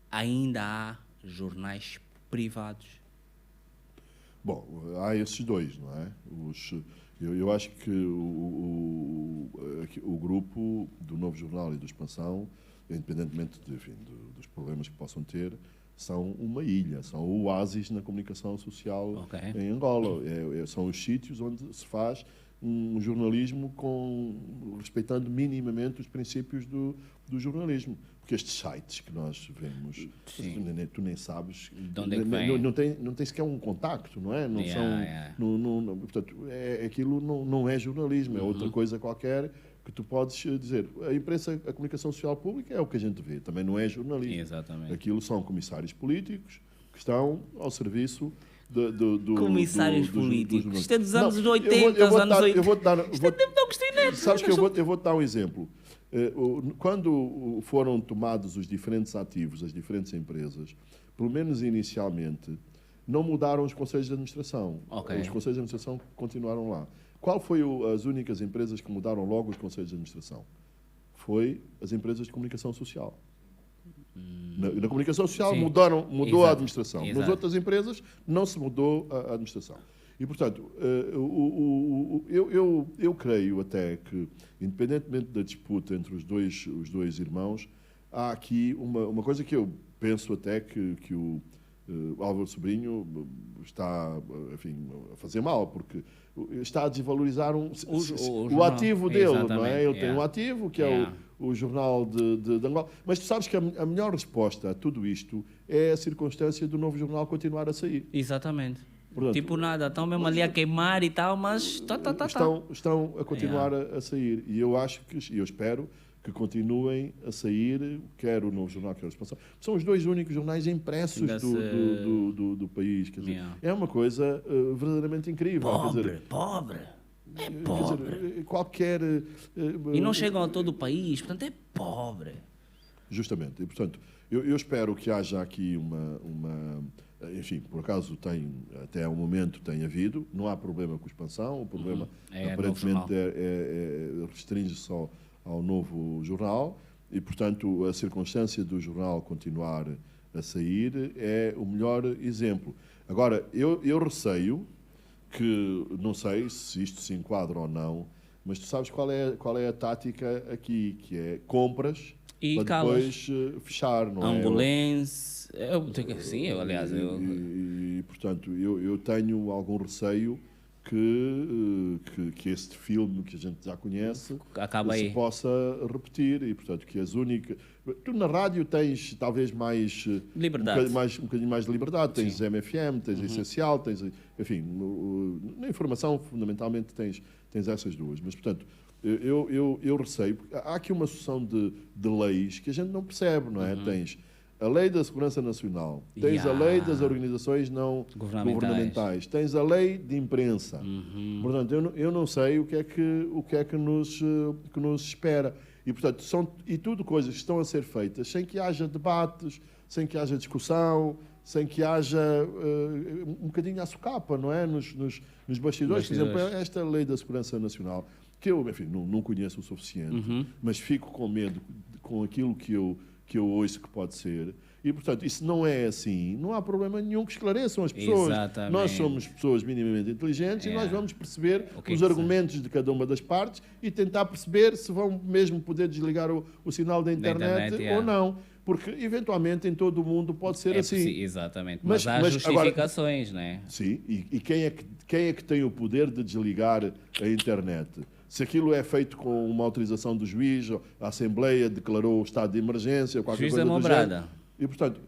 ainda há jornais privados? Bom, há esses dois, não é? Eu acho que o grupo do Novo Jornal e do Expansão, independentemente dos problemas que possam ter, são uma ilha, são o oásis na comunicação social em Angola. São os sítios onde se faz um jornalismo respeitando minimamente os princípios do jornalismo. Porque estes sites que nós vemos, tu nem sabes, de onde é que vem? Não tem sequer um contacto, não é? Portanto, aquilo não é jornalismo, é outra coisa qualquer que tu podes dizer. A imprensa, a comunicação social pública é o que a gente vê, também não é jornalismo. Exatamente. Aquilo são comissários políticos que estão ao serviço comissários políticos. Isto é dos anos 80, anos 80. Isto é tempo de Agostinho Neto. Sabes que eu vou-te dar um exemplo. Quando foram tomados os diferentes ativos, as diferentes empresas, pelo menos inicialmente, não mudaram os conselhos de administração. Os conselhos de administração continuaram lá. Qual foi as únicas empresas que mudaram logo os conselhos de administração? Foi as empresas de comunicação social. Na comunicação social mudou a administração. Nas outras empresas não se mudou a administração. E, portanto, eu creio até que, independentemente da disputa entre os dois irmãos, há aqui uma coisa que eu penso até que o Álvaro Sobrinho está, enfim, a fazer mal, porque está a desvalorizar o ativo dele, não é? Ele tem um ativo, que é o Jornal de Angola. Mas tu sabes que a melhor resposta a tudo isto é a circunstância do Novo Jornal continuar a sair. Exatamente. Portanto, tipo nada, estão mesmo ali a queimar e tal, mas estão a continuar a sair. E eu acho e eu espero que continuem a sair, quer o Novo Jornal, quer o Expansão. São os dois únicos jornais impressos do país. Quer dizer, é uma coisa verdadeiramente incrível. Pobre. Dizer, qualquer... E não chegam a todo o país, portanto é pobre. Justamente. E, portanto, eu espero que haja aqui enfim, por acaso até ao momento tem havido, não há problema com a Expansão, o problema aparentemente restringe-se só ao Novo Jornal, E, portanto, a circunstância do jornal continuar a sair é o melhor exemplo. Agora, eu receio que, não sei se isto se enquadra ou não, mas tu sabes qual é a tática aqui, que é compras e para depois fechar, não Angolense, sim, aliás... E, portanto, eu tenho algum receio que este filme que a gente já conhece se possa repetir e, portanto, que as únicas... Tu na rádio tens talvez mais... liberdade. Um bocadinho mais de liberdade. Tens Sim. MFM, tens Essencial, tens... Enfim, na informação, fundamentalmente, tens essas duas. Mas, portanto, eu receio... Há aqui uma sucessão de leis que a gente não percebe, não é? Tens a Lei da Segurança Nacional, tens a Lei das Organizações Não Governamentais, tens a Lei de Imprensa. Portanto, eu não sei o que é que nos espera. E, portanto, são tudo coisas que estão a ser feitas sem que haja debates, sem que haja discussão, sem que haja um bocadinho à socapa, não é? Nos bastidores. Por exemplo, esta Lei da Segurança Nacional, que eu, enfim, não conheço o suficiente, mas fico com medo com aquilo que eu ouço que pode ser. E, portanto, isso não é assim. Não há problema nenhum que esclareçam as pessoas. Exatamente. Nós somos pessoas minimamente inteligentes e nós vamos perceber os argumentos de cada uma das partes e tentar perceber se vão mesmo poder desligar o sinal da internet ou não. Porque, eventualmente, em todo o mundo pode ser assim. Exatamente. Mas há justificações, agora, não é? Sim. E quem é que tem o poder de desligar a internet? Se aquilo é feito com uma autorização do juiz, a Assembleia declarou o estado de emergência, qualquer coisa do género. E, portanto,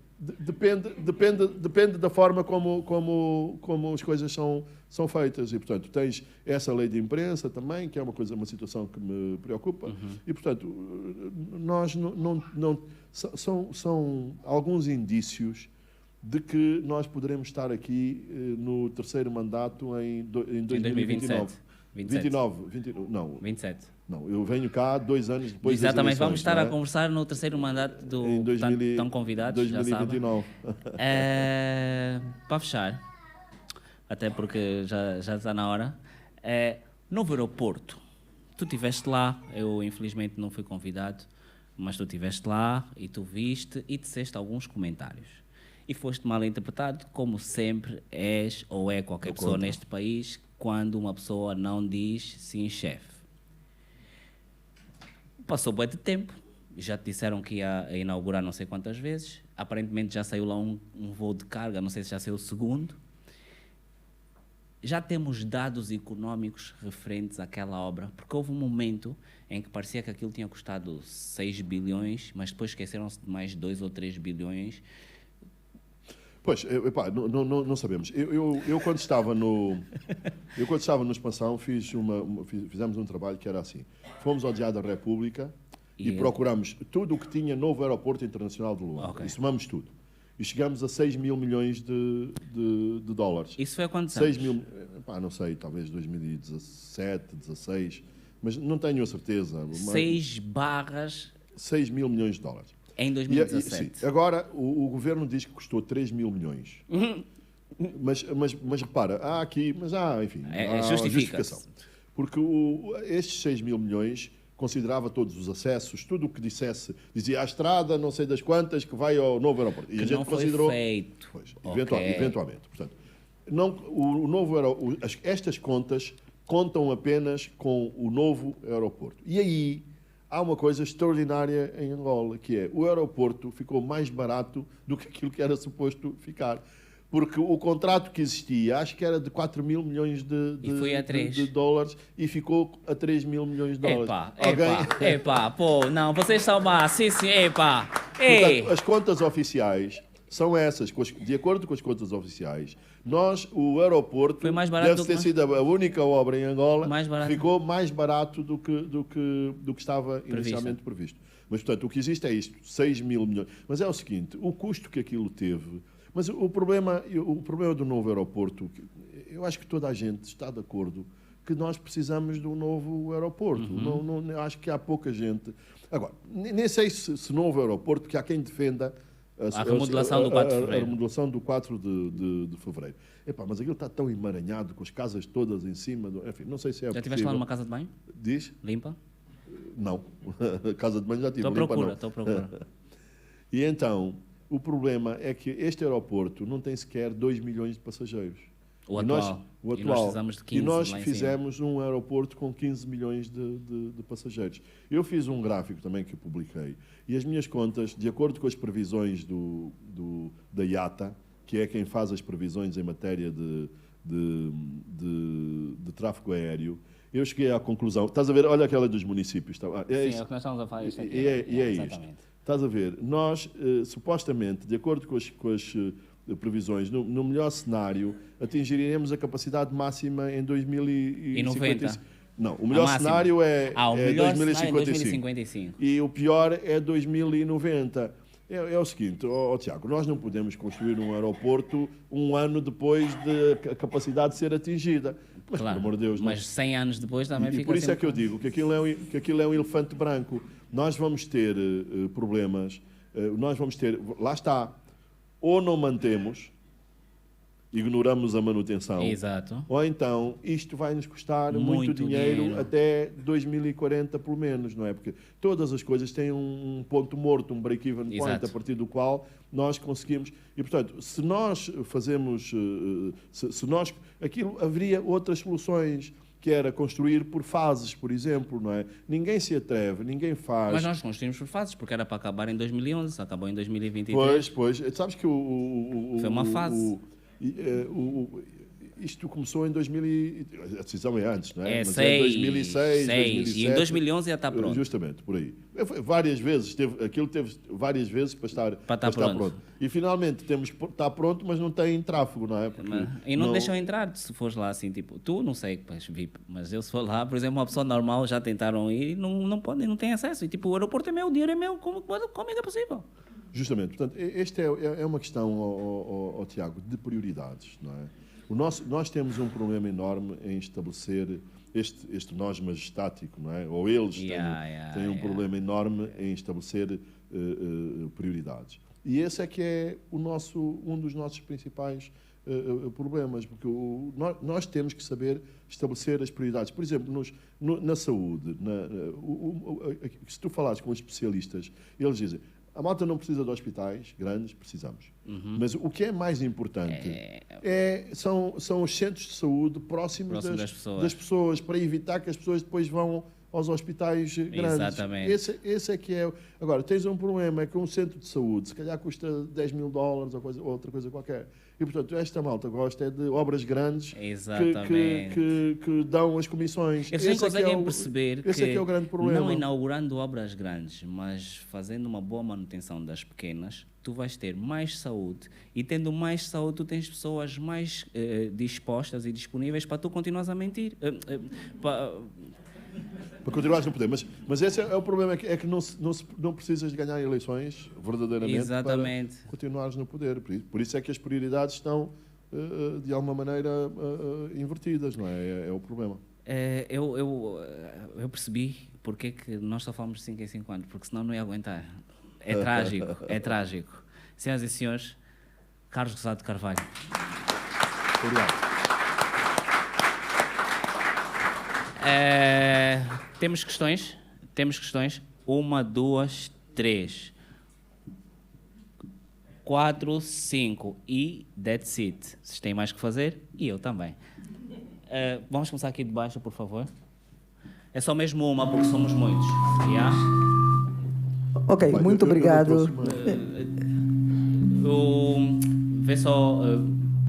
depende da forma como as coisas são feitas. E, portanto, tens essa lei de imprensa também, que é uma situação que me preocupa. E, portanto, nós são alguns indícios de que nós poderemos estar aqui no terceiro mandato em 2029. 27. Não, eu venho cá 2 anos depois das Exatamente, eleições, vamos estar a conversar no terceiro mandato do tão convidados, 2029. Para fechar, até porque já está na hora, novo aeroporto. Tu estiveste lá, eu infelizmente não fui convidado, mas tu estiveste lá e tu viste e disseste alguns comentários. E foste mal interpretado, como sempre és ou é qualquer pessoa neste país, quando uma pessoa não diz sim, chefe. Passou bué de tempo, já te disseram que ia inaugurar não sei quantas vezes, aparentemente já saiu lá um voo de carga, não sei se já saiu o segundo. Já temos dados económicos referentes àquela obra, porque houve um momento em que parecia que aquilo tinha custado 6 bilhões, mas depois esqueceram-se de mais 2 ou 3 bilhões. Pois, não sabemos. Eu quando estava no Expansão fizemos um trabalho que era assim. Fomos ao Diário da República e procuramos tudo o que tinha novo aeroporto internacional de Luanda. E somamos tudo. E chegamos a 6 mil milhões de dólares. Isso foi há quantos 6 anos? mil, não sei, talvez 2017, 16, mas não tenho a certeza. 6 mil milhões de dólares. Em 2017. Sim. Agora, o governo diz que custou 3 mil milhões. Mas repara, enfim, há justificação. Porque estes 6 mil milhões considerava todos os acessos, tudo o que dizia a estrada, não sei das quantas, que vai ao novo aeroporto. E que a gente não foi considerou. Feito. Pois, eventualmente. Portanto, estas contas contam apenas com o novo aeroporto. E aí há uma coisa extraordinária em Angola, que é o aeroporto ficou mais barato do que aquilo que era suposto ficar. Porque o contrato que existia, acho que era de 4 mil milhões de dólares e ficou a 3 mil milhões de dólares. Não, vocês são más, sim, Portanto, as contas oficiais são essas, de acordo com as contas oficiais. O aeroporto deve ter sido a única obra em Angola que ficou mais barato do que estava inicialmente previsto. Mas, portanto, o que existe é isto, 6 mil milhões. Mas é o seguinte, o custo que aquilo teve... Mas o problema do novo aeroporto, eu acho que toda a gente está de acordo que nós precisamos de um novo aeroporto. Não, acho que há pouca gente... Agora, nem sei se novo aeroporto, porque há quem defenda a remodelação do 4 de fevereiro. A remodelação do 4 de fevereiro. Mas aquilo está tão emaranhado, com as casas todas em cima. Enfim, não sei se é possível. Já estiveste lá numa casa de banho? Diz? Limpa? Não. A casa de banho já tive. Estou à procura. E então, o problema é que este aeroporto não tem sequer 2 milhões de passageiros. O atual. E nós precisamos de 15 e nós lá em fizemos um aeroporto com 15 milhões de passageiros. Eu fiz um gráfico também que eu publiquei. E as minhas contas, de acordo com as previsões da IATA, que é quem faz as previsões em matéria de tráfego aéreo, eu cheguei à conclusão. Estás a ver? Olha aquela dos municípios. Sim, é o que nós estamos a falar. Isto aqui, é isto. Estás a ver? Nós, supostamente, de acordo com as previsões, no melhor cenário, atingiremos a capacidade máxima em 2055. Não, o melhor cenário é, o melhor 2055. Cenário é 2055. E o pior é 2090. É o seguinte, Tiago, nós não podemos construir um aeroporto um ano depois de a capacidade ser atingida. Mas, claro, pelo amor de Deus... Mas 100 anos depois também fica... E por isso é que eu digo que aquilo é um elefante branco. Nós vamos ter problemas, nós vamos ter... Lá está. Ou não mantemos, ignoramos a manutenção. Exato. Ou então isto vai nos custar muito dinheiro até 2040 pelo menos, não é? Porque todas as coisas têm um ponto morto, um break-even point, exato, a partir do qual nós conseguimos... E, portanto, se nós fazemos... Se nós... Aquilo haveria outras soluções, que era construir por fases, por exemplo, não é? Ninguém se atreve, ninguém faz... Mas nós construímos por fases, porque era para acabar em 2011, acabou em 2023. Pois. Sabes que foi uma fase. Isto começou em 2000 a decisão é antes, não é? Mas é 2006, 2007. E em 2011 já está pronto. Justamente, por aí. Várias vezes, aquilo teve várias vezes para estar pronto. E finalmente está pronto, mas não tem tráfego, não é? E não deixam entrar, se fores lá assim, tipo, tu não sei, pois, VIP, mas eu se for lá, por exemplo, uma pessoa normal já tentaram ir e não podem, não têm acesso. E tipo, o aeroporto é meu, o dinheiro é meu, como é que é possível? Justamente, portanto, esta é uma questão, Tiago, de prioridades, não é? Nós temos um problema enorme em estabelecer este nós majestático, não é? Ou eles têm um problema enorme em estabelecer prioridades. E esse é que é um dos nossos principais problemas, porque nós temos que saber estabelecer as prioridades. Por exemplo, na saúde, se tu falares com os especialistas, eles dizem: a malta não precisa de hospitais grandes, precisamos. Mas o que é mais importante são os centros de saúde próximos das pessoas, para evitar que as pessoas depois vão aos hospitais grandes. Exatamente. Esse é que é... Agora, tens um problema, é que um centro de saúde, se calhar custa $10 mil ou outra coisa qualquer. E, portanto, esta malta gosta de obras grandes que dão as comissões. Eles nem conseguem perceber esse é que é o grande problema. Não inaugurando obras grandes, mas fazendo uma boa manutenção das pequenas, tu vais ter mais saúde. E tendo mais saúde, tu tens pessoas mais dispostas e disponíveis para tu continuares a mentir. Para continuares no poder. Mas esse é o problema, é que não precisas de ganhar eleições verdadeiramente. Exatamente. Para continuares no poder. Por isso é que as prioridades estão, de alguma maneira, invertidas, não é? É o problema. Eu percebi porque é que nós só falamos de 5 em 5 anos, porque senão não ia aguentar. É trágico, é trágico. Senhoras e senhores, Carlos Rosado Carvalho. Obrigado. Temos questões? 1, 2, 3, 4, 5 e that's it. Vocês têm mais que fazer e eu também. Vamos começar aqui de baixo, por favor. É só mesmo uma, porque somos muitos. Yeah? Ok, muito obrigado. Vê só...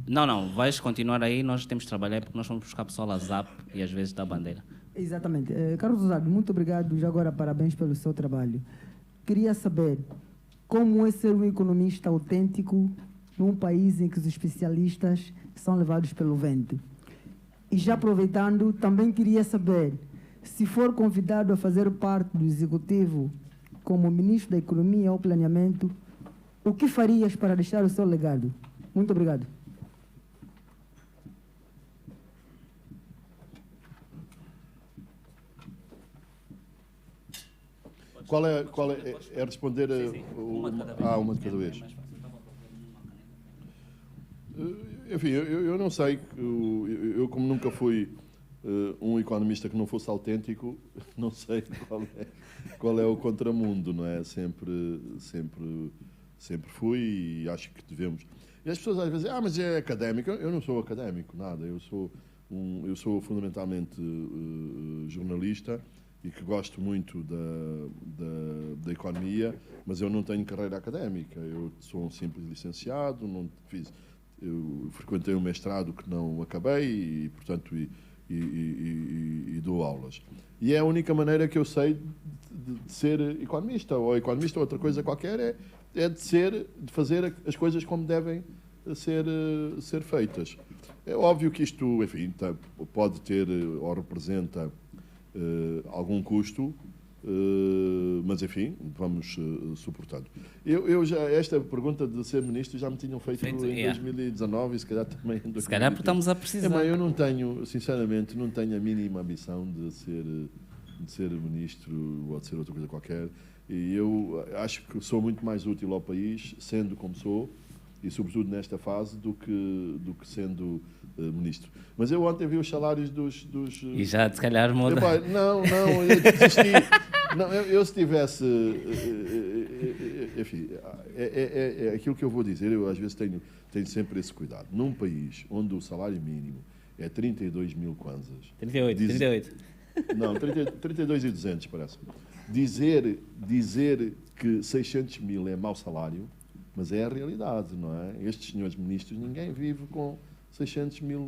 Não, vais continuar aí, nós temos de trabalhar porque nós vamos buscar pessoal a Zap e às vezes da bandeira. Exatamente. Carlos Rosado, muito obrigado. Já agora, parabéns pelo seu trabalho. Queria saber como é ser um economista autêntico num país em que os especialistas são levados pelo vento. E já aproveitando, também queria saber, se for convidado a fazer parte do Executivo como Ministro da Economia ou Planeamento, o que farias para deixar o seu legado? Muito obrigado. Qual é responder uma de cada vez? Enfim, eu não sei, eu como nunca fui um economista que não fosse autêntico, não sei qual é o contramundo, não é? Sempre fui e acho que devemos... E as pessoas às vezes dizem, mas é académico. Eu não sou académico, nada. Eu sou fundamentalmente jornalista e que gosto muito da economia, mas eu não tenho carreira académica. Eu sou um simples licenciado, eu frequentei um mestrado que não acabei e, portanto, e dou aulas. E é a única maneira que eu sei de ser economista, ou economista ou outra coisa qualquer, é de fazer as coisas como devem ser feitas. É óbvio que isto, enfim, pode ter ou representa algum custo, mas, enfim, vamos suportando. Esta pergunta de ser ministro já me tinham feito em 2019 e se calhar também em 2020. Se calhar porque estamos a precisar. Eu não tenho, sinceramente, não tenho a mínima ambição de ser ministro ou de ser outra coisa qualquer. E eu acho que sou muito mais útil ao país sendo como sou, e sobretudo nesta fase, do que sendo ministro. Mas eu ontem vi os salários dos... E já, se calhar, muda. Não, eu desisti. Não, eu se tivesse... Enfim, é aquilo que eu vou dizer, eu às vezes tenho sempre esse cuidado. Num país onde o salário mínimo é 32 mil kwanzas... 38. Não, 32.200, parece-me. Dizer que 600 mil é mau salário, mas é a realidade, não é? Estes senhores ministros, ninguém vive com 600 mil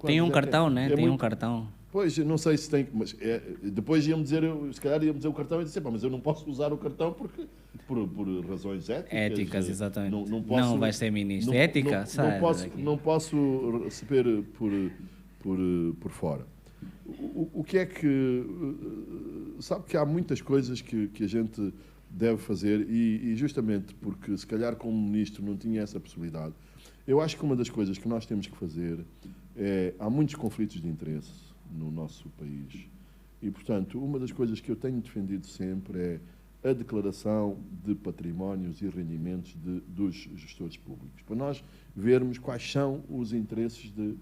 Tem um cartão, né? Tem um cartão. Pois, eu não sei se tem... Mas depois iam-me dizer, se calhar iam-me dizer o cartão e dizer, mas eu não posso usar o cartão por razões éticas. Éticas, exatamente. Não vais ser ministro. Ética, sabe? Não posso receber por fora. O que é que... Sabe que há muitas coisas que a gente deve fazer e justamente porque, se calhar, como ministro não tinha essa possibilidade, eu acho que uma das coisas que nós temos que fazer há muitos conflitos de interesse no nosso país e, portanto, uma das coisas que eu tenho defendido sempre é a declaração de patrimónios e rendimentos dos gestores públicos, para nós vermos quais são os interesses de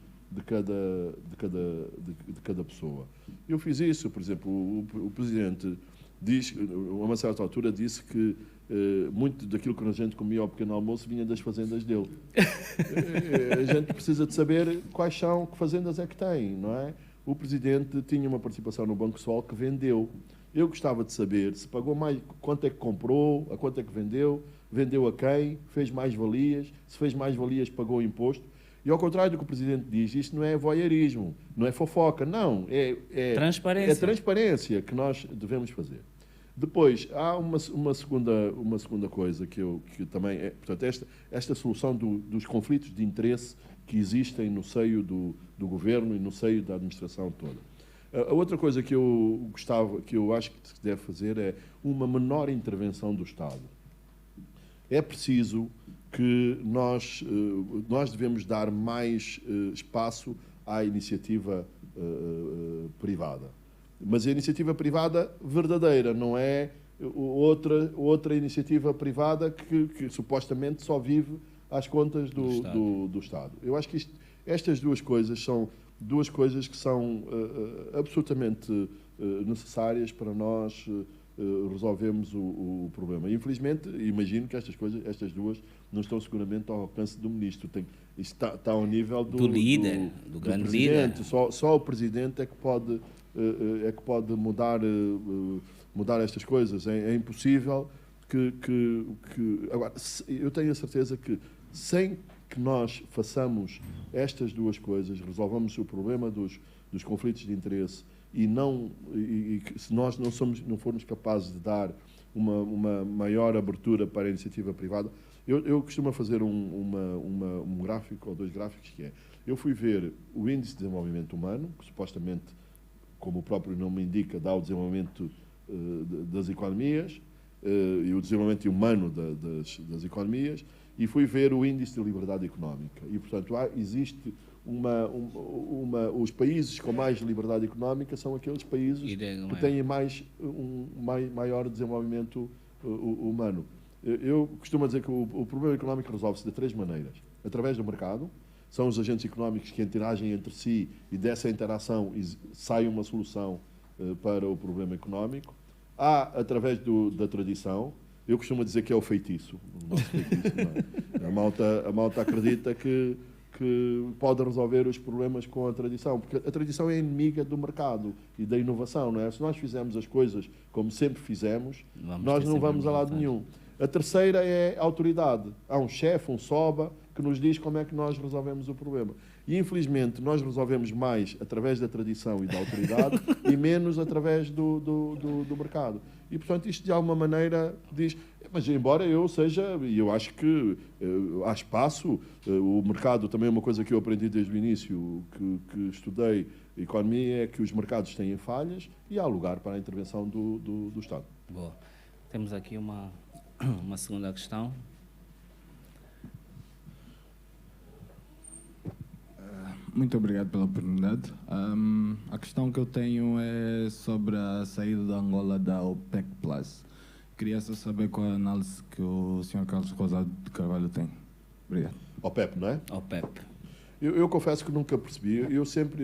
cada pessoa. Eu fiz isso, por exemplo, o Presidente diz, a uma certa altura, disse que muito daquilo que a gente comia ao pequeno almoço vinha das fazendas dele. A gente precisa de saber que fazendas é que tem, não é? O Presidente tinha uma participação no Banco Sol que vendeu. Eu gostava de saber se pagou mais, quanto é que comprou, a quanto é que vendeu a quem, fez mais-valias, se fez mais-valias pagou imposto. E ao contrário do que o Presidente diz, isto não é voyeurismo, não é fofoca, não, é transparência que nós devemos fazer. Depois, há uma segunda coisa que também é, portanto, esta solução dos conflitos de interesse que existem no seio do governo e no seio da administração toda. A outra coisa que eu acho que se deve fazer é uma menor intervenção do Estado. É preciso que nós devemos dar mais espaço à iniciativa privada. Mas a iniciativa privada verdadeira, não é outra iniciativa privada que supostamente só vive às contas do Estado. Eu acho que estas duas coisas são duas coisas que são absolutamente necessárias para nós resolvermos o problema. Infelizmente, imagino que estas duas não estão seguramente ao alcance do ministro. Isto está ao nível do líder, do grande líder. Só o Presidente é que pode mudar estas coisas. É impossível que... Agora, eu tenho a certeza que sem que nós façamos estas duas coisas, resolvamos o problema dos conflitos de interesse e se nós não formos capazes de dar uma maior abertura para a iniciativa privada, eu costumo fazer um gráfico ou dois gráficos que é, eu fui ver o Índice de Desenvolvimento Humano, que supostamente, como o próprio nome indica, dá o desenvolvimento das economias e o desenvolvimento humano das economias, e fui ver o Índice de Liberdade Económica. E, portanto, existe os países com mais liberdade económica são aqueles países que têm maior desenvolvimento humano. Eu costumo dizer que o problema económico resolve-se de três maneiras. Através do mercado, são os agentes económicos que interagem entre si e dessa interação sai uma solução para o problema económico. Há, através da tradição, eu costumo dizer que é o feitiço. O nosso feitiço, não é? A malta acredita que pode resolver os problemas com a tradição, porque a tradição é inimiga do mercado e da inovação, não é? Se nós fizermos as coisas como sempre fizemos, nós não vamos a lado nenhum. A terceira é a autoridade. Há um chefe, um SOBA, que nos diz como é que nós resolvemos o problema. E, infelizmente, nós resolvemos mais através da tradição e da autoridade e menos através do mercado. E, portanto, isto de alguma maneira diz... Mas, embora eu seja, e eu acho que há espaço, o mercado também é uma coisa que eu aprendi desde o início, que estudei economia, é que os mercados têm falhas e há lugar para a intervenção do Estado. Boa. Temos aqui uma segunda questão. Muito obrigado pela oportunidade. A questão que eu tenho é sobre a saída da Angola da OPEC+. Queria só saber qual a análise que o Sr. Carlos Rosado de Carvalho tem. Obrigado. OPEP, não é? OPEP. Eu confesso que nunca percebi. Eu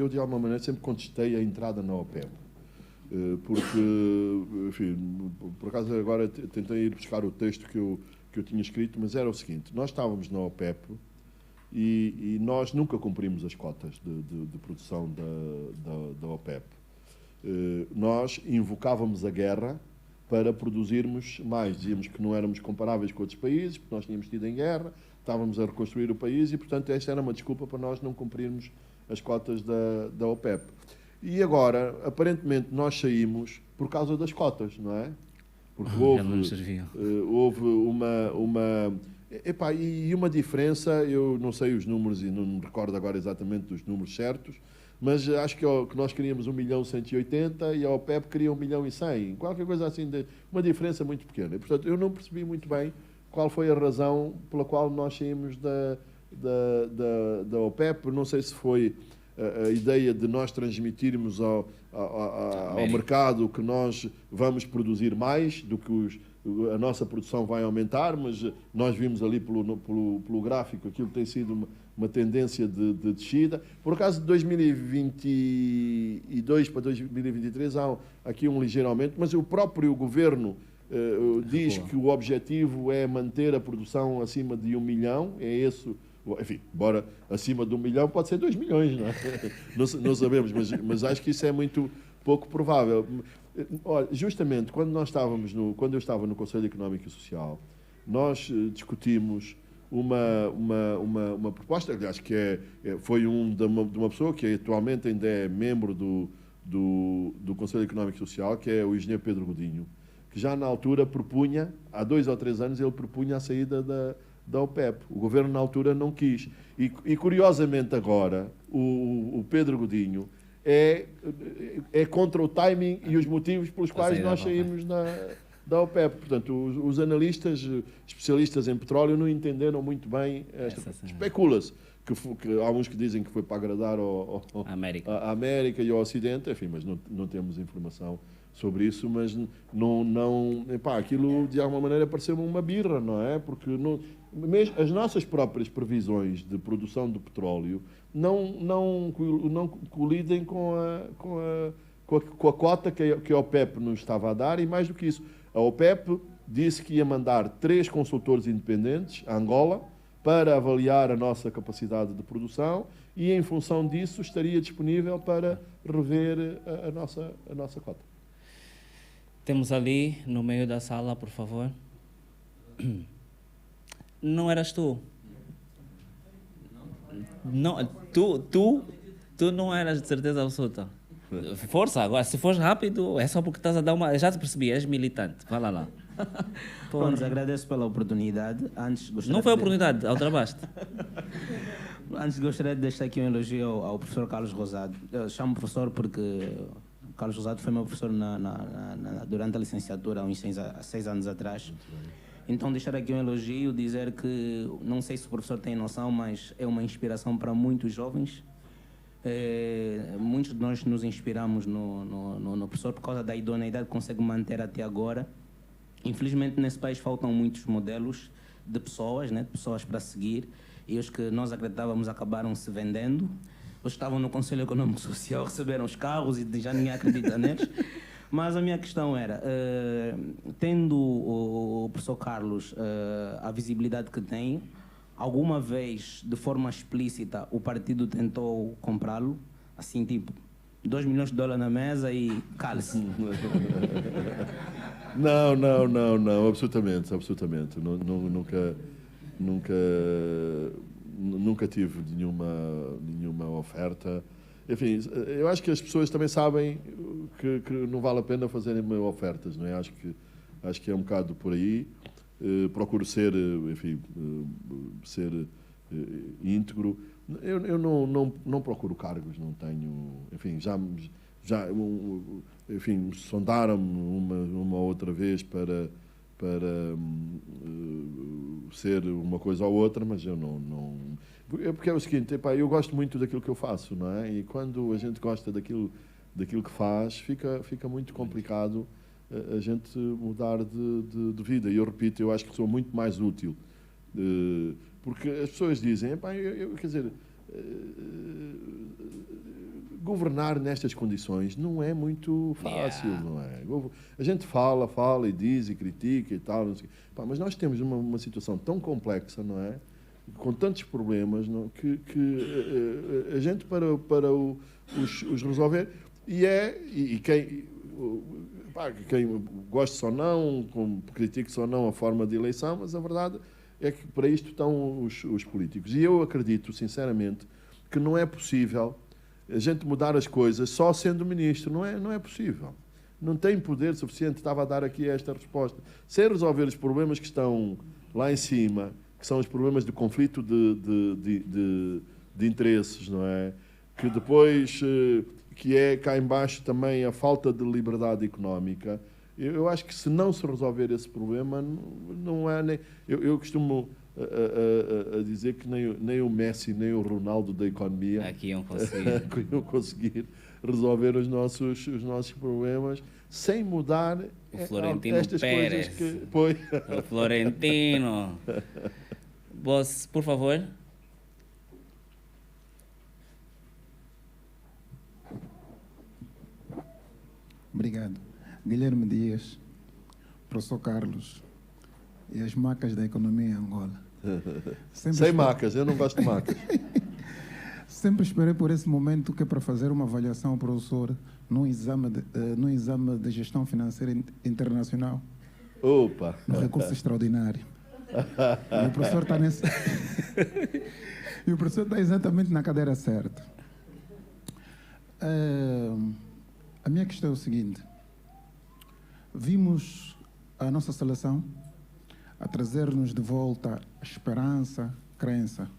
de alguma maneira, sempre contestei a entrada na OPEP. Porque, enfim, por acaso agora tentei ir buscar o texto que eu tinha escrito, mas era o seguinte: nós estávamos na OPEP e nós nunca cumprimos as cotas de produção da OPEP. Nós invocávamos a guerra para produzirmos mais. Dizíamos que não éramos comparáveis com outros países, porque nós tínhamos tido em guerra, estávamos a reconstruir o país e, portanto, esta era uma desculpa para nós não cumprirmos as cotas da OPEP. E agora, aparentemente, nós saímos por causa das cotas, não é? Porque houve uma diferença, eu não sei os números e não me recordo agora exatamente dos números certos, mas acho que nós queríamos 1.180.000 e a OPEP queria 1.100.000, qualquer coisa assim, uma diferença muito pequena. E, portanto, eu não percebi muito bem qual foi a razão pela qual nós saímos da OPEP. Não sei se foi a ideia de nós transmitirmos ao mercado que nós vamos produzir mais do que a nossa produção vai aumentar, mas nós vimos ali pelo gráfico aquilo que tem sido uma tendência de descida. Por acaso, de 2022 para 2023 há aqui um ligeiro aumento, mas o próprio governo diz que o objetivo é manter a produção acima de 1 milhão, é esse. Enfim, embora acima de 1 milhão pode ser 2 milhões, não é? Não sabemos, mas acho que isso é muito pouco provável. Olha, justamente quando eu estava no Conselho Económico e Social, nós discutimos uma proposta, aliás, que foi de uma pessoa que atualmente ainda é membro do Conselho Económico e Social, que é o engenheiro Pedro Godinho, que já na altura propunha, há 2 ou 3 anos, ele propunha a saída da OPEP. O governo na altura não quis. E curiosamente agora, o Pedro Godinho é contra o timing e os motivos pelos quais nós saímos da OPEP. Portanto, os analistas, especialistas em petróleo, não entenderam muito bem. Especula-se que há uns que dizem que foi para agradar à América e ao Ocidente, enfim, mas não temos informação sobre isso, mas aquilo de alguma maneira pareceu-me uma birra, não é? Porque mesmo as nossas próprias previsões de produção de petróleo não colidem com a cota que a OPEP nos estava a dar, e mais do que isso, a OPEP disse que ia mandar 3 consultores independentes a Angola para avaliar a nossa capacidade de produção e, em função disso, estaria disponível para rever a nossa cota. Temos ali, no meio da sala, por favor. Não eras tu? Não, tu não eras de certeza absoluta. Força, agora, se fores rápido, é só porque estás a dar uma... Já te percebi, és militante. Vai lá. Pronto, agradeço pela oportunidade. Não foi a oportunidade, aldrabaste. Antes gostaria de deixar aqui um elogio ao professor Carlos Rosado. Eu chamo professor porque Carlos Rosado foi meu professor durante a licenciatura, há uns 6 anos atrás. Então, deixar aqui um elogio, dizer que, não sei se o professor tem noção, mas é uma inspiração para muitos jovens. Muitos de nós nos inspiramos no professor por causa da idoneidade que consegue manter até agora. Infelizmente, nesse país faltam muitos modelos de pessoas, né, de pessoas para seguir. e os que nós acreditávamos acabaram se vendendo. Os que estavam no Conselho Econômico e Social receberam os carros e já ninguém acredita neles. Mas a minha questão era, tendo o professor Carlos a visibilidade que tem, alguma vez, de forma explícita, o partido tentou comprá-lo? Assim, tipo, $2 milhões na mesa e cale-se. Não, absolutamente. Nunca tive nenhuma oferta. Enfim, eu acho que as pessoas também sabem que não vale a pena fazerem ofertas, não é? Acho que é um bocado por aí. Procuro ser, enfim, íntegro. Eu não procuro cargos, não tenho. Enfim, enfim, sondaram-me uma outra vez para ser uma coisa ou outra, mas eu não. Porque é o seguinte, epá, eu gosto muito daquilo que eu faço, não é? E quando a gente gosta daquilo que faz, fica muito complicado a gente mudar de vida. E eu repito, eu acho que sou muito mais útil. Porque as pessoas dizem, epá, quer dizer, governar nestas condições não é muito fácil, não é? A gente fala e diz e critica e tal, não sei, epá, mas nós temos uma situação tão complexa, não é? Com tantos problemas, não, que a gente para os resolver e quem gosta ou não, critica ou não a forma de eleição, mas a verdade é que para isto estão os políticos. E eu acredito, sinceramente, que não é possível a gente mudar as coisas só sendo ministro. Não é possível. Não tem poder suficiente. Estava a dar aqui esta resposta. Sem resolver os problemas que estão lá em cima, que são os problemas de conflito de interesses, não é? Que depois, que é cá embaixo também a falta de liberdade económica. Eu acho que se não se resolver esse problema, não é nem... Eu costumo a dizer que nem o Messi, nem o Ronaldo da economia aqui iam conseguir resolver os nossos problemas sem mudar o Florentino estas Pérez. Coisas que... Pois. O Florentino. Boss, por favor. Obrigado. Guilherme Dias, professor Carlos e as macas da economia em Angola. Sem macas, eu não gosto de macas. Sempre esperei por esse momento que é para fazer uma avaliação, professor, num exame de gestão financeira internacional. Opa! No recurso extraordinário. E o professor está nesse... E o professor está exatamente na cadeira certa. A minha questão é o seguinte. Vimos a nossa seleção a trazer-nos de volta esperança, crença.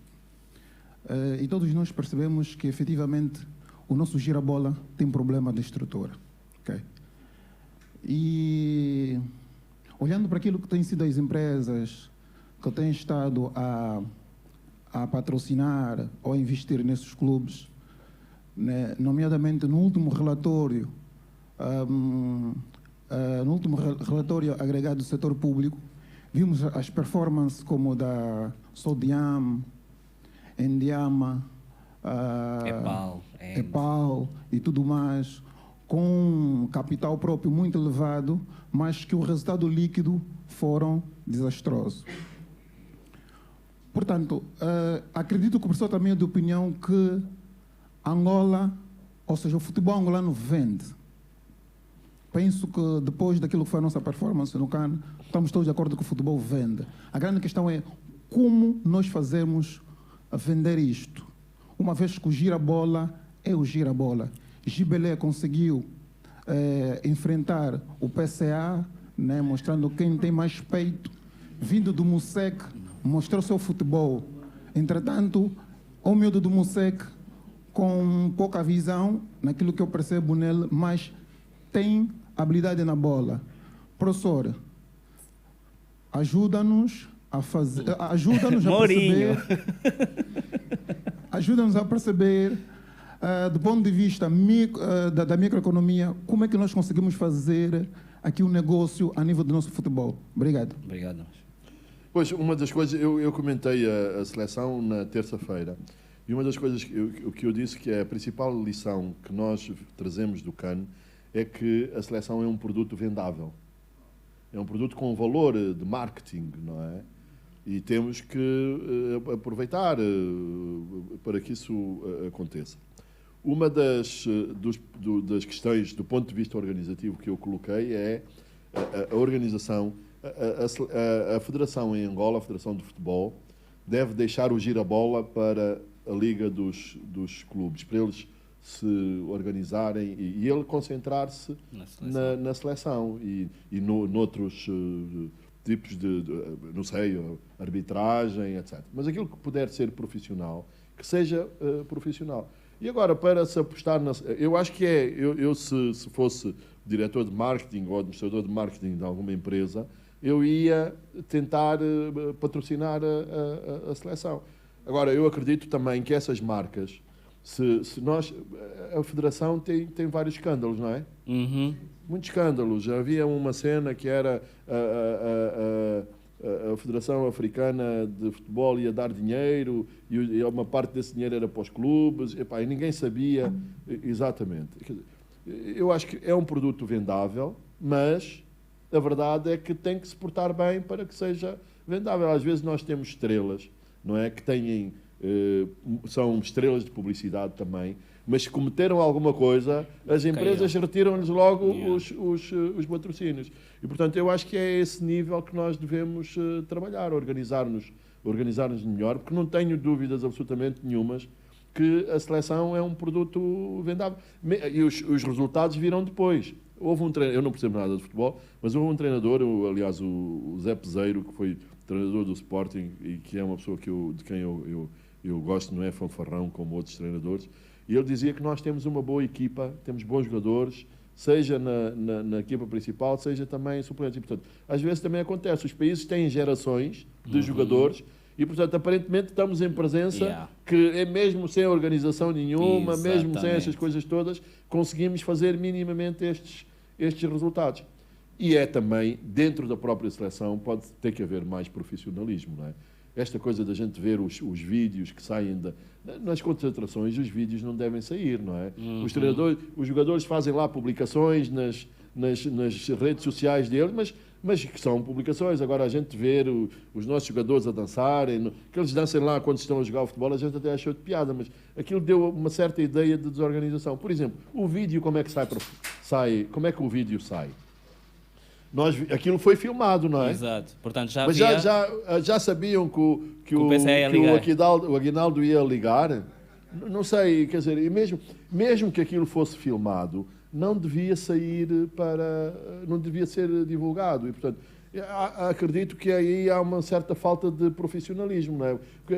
E todos nós percebemos que, efetivamente, o nosso girabola tem problema de estrutura. Okay? E, olhando para aquilo que têm sido as empresas que têm estado a patrocinar ou investir nesses clubes, né, nomeadamente no último relatório, agregado do setor público, vimos as performances como da Sodiam, Endiama, EPAL e tudo mais, com capital próprio muito elevado, mas que o resultado líquido foram desastrosos. Portanto, acredito que o professor também é de opinião que Angola, ou seja, o futebol angolano vende. Penso que depois daquilo que foi a nossa performance no CAN, estamos todos de acordo que o futebol vende. A grande questão é como nós fazemos vender isto. Uma vez que o gira-bola é o gira-bola. Gibelé conseguiu enfrentar o PCA, né, mostrando quem tem mais peito. Vindo do Musec, mostrou seu futebol. Entretanto, o miúdo do Musec, com pouca visão, naquilo que eu percebo nele, mas tem habilidade na bola. Professor, ajuda-nos a fazer... Ajuda-nos a perceber... Ajuda-nos a perceber, do ponto de vista da microeconomia, como é que nós conseguimos fazer aqui um negócio a nível do nosso futebol. Obrigado. Obrigado. Pois, uma das coisas, eu comentei a seleção na terça-feira, e uma das coisas que eu disse que é a principal lição que nós trazemos do CAN é que a seleção é um produto vendável. É um produto com valor de marketing, não é? E temos que aproveitar para que isso aconteça. Uma das questões do ponto de vista organizativo que eu coloquei é a organização. A Federação em Angola, a Federação de Futebol, deve deixar o girabola para a Liga dos Clubes, para eles se organizarem e ele concentrar-se na seleção e noutros tipos de, não sei, arbitragem, etc. Mas aquilo que puder ser profissional, que seja profissional. E agora, para se apostar eu acho que se fosse diretor de marketing ou administrador de marketing de alguma empresa, eu ia tentar patrocinar a seleção. Agora, eu acredito também que essas marcas, a Federação tem vários escândalos, não é? Uhum. Muitos escândalos. Havia uma cena que era a Federação Africana de Futebol ia dar dinheiro e uma parte desse dinheiro era para os clubes, e ninguém sabia exatamente. Eu acho que é um produto vendável, mas a verdade é que tem que se portar bem para que seja vendável. Às vezes nós temos estrelas, não é? Que são estrelas de publicidade também, mas se cometeram alguma coisa, as empresas retiram-lhes logo os patrocínios. E, portanto, eu acho que é esse nível que nós devemos trabalhar, organizar-nos melhor, porque não tenho dúvidas absolutamente nenhumas que a seleção é um produto vendável. E os resultados virão depois. Houve um treinador, eu não percebo nada de futebol, mas houve um treinador, aliás, o Zé Peseiro, que foi treinador do Sporting e que é uma pessoa de quem eu gosto, não é fanfarrão como outros treinadores, e ele dizia que nós temos uma boa equipa, temos bons jogadores, seja na equipa principal, seja também suplentes. E, portanto, às vezes também acontece, os países têm gerações de jogadores e, portanto, aparentemente estamos em presença que é mesmo sem organização nenhuma, mesmo sem essas coisas todas, conseguimos fazer minimamente estes resultados. E é também, dentro da própria seleção, pode ter que haver mais profissionalismo, não é? Esta coisa da gente ver os vídeos que saem nas concentrações, os vídeos não devem sair, não é? Os jogadores fazem lá publicações nas redes sociais deles, mas que são publicações. Agora a gente ver os nossos jogadores a dançarem, que eles dancem lá quando estão a jogar o futebol, a gente até achou de piada, mas aquilo deu uma certa ideia de desorganização. Por exemplo, o vídeo, como é que como é que o vídeo sai? Aquilo foi filmado, não é? Exato. Portanto, mas já sabiam que o Aguinaldo ia ligar? Não sei, quer dizer, e mesmo que aquilo fosse filmado, não devia não devia ser divulgado. E, portanto, acredito que aí há uma certa falta de profissionalismo, não é? Porque,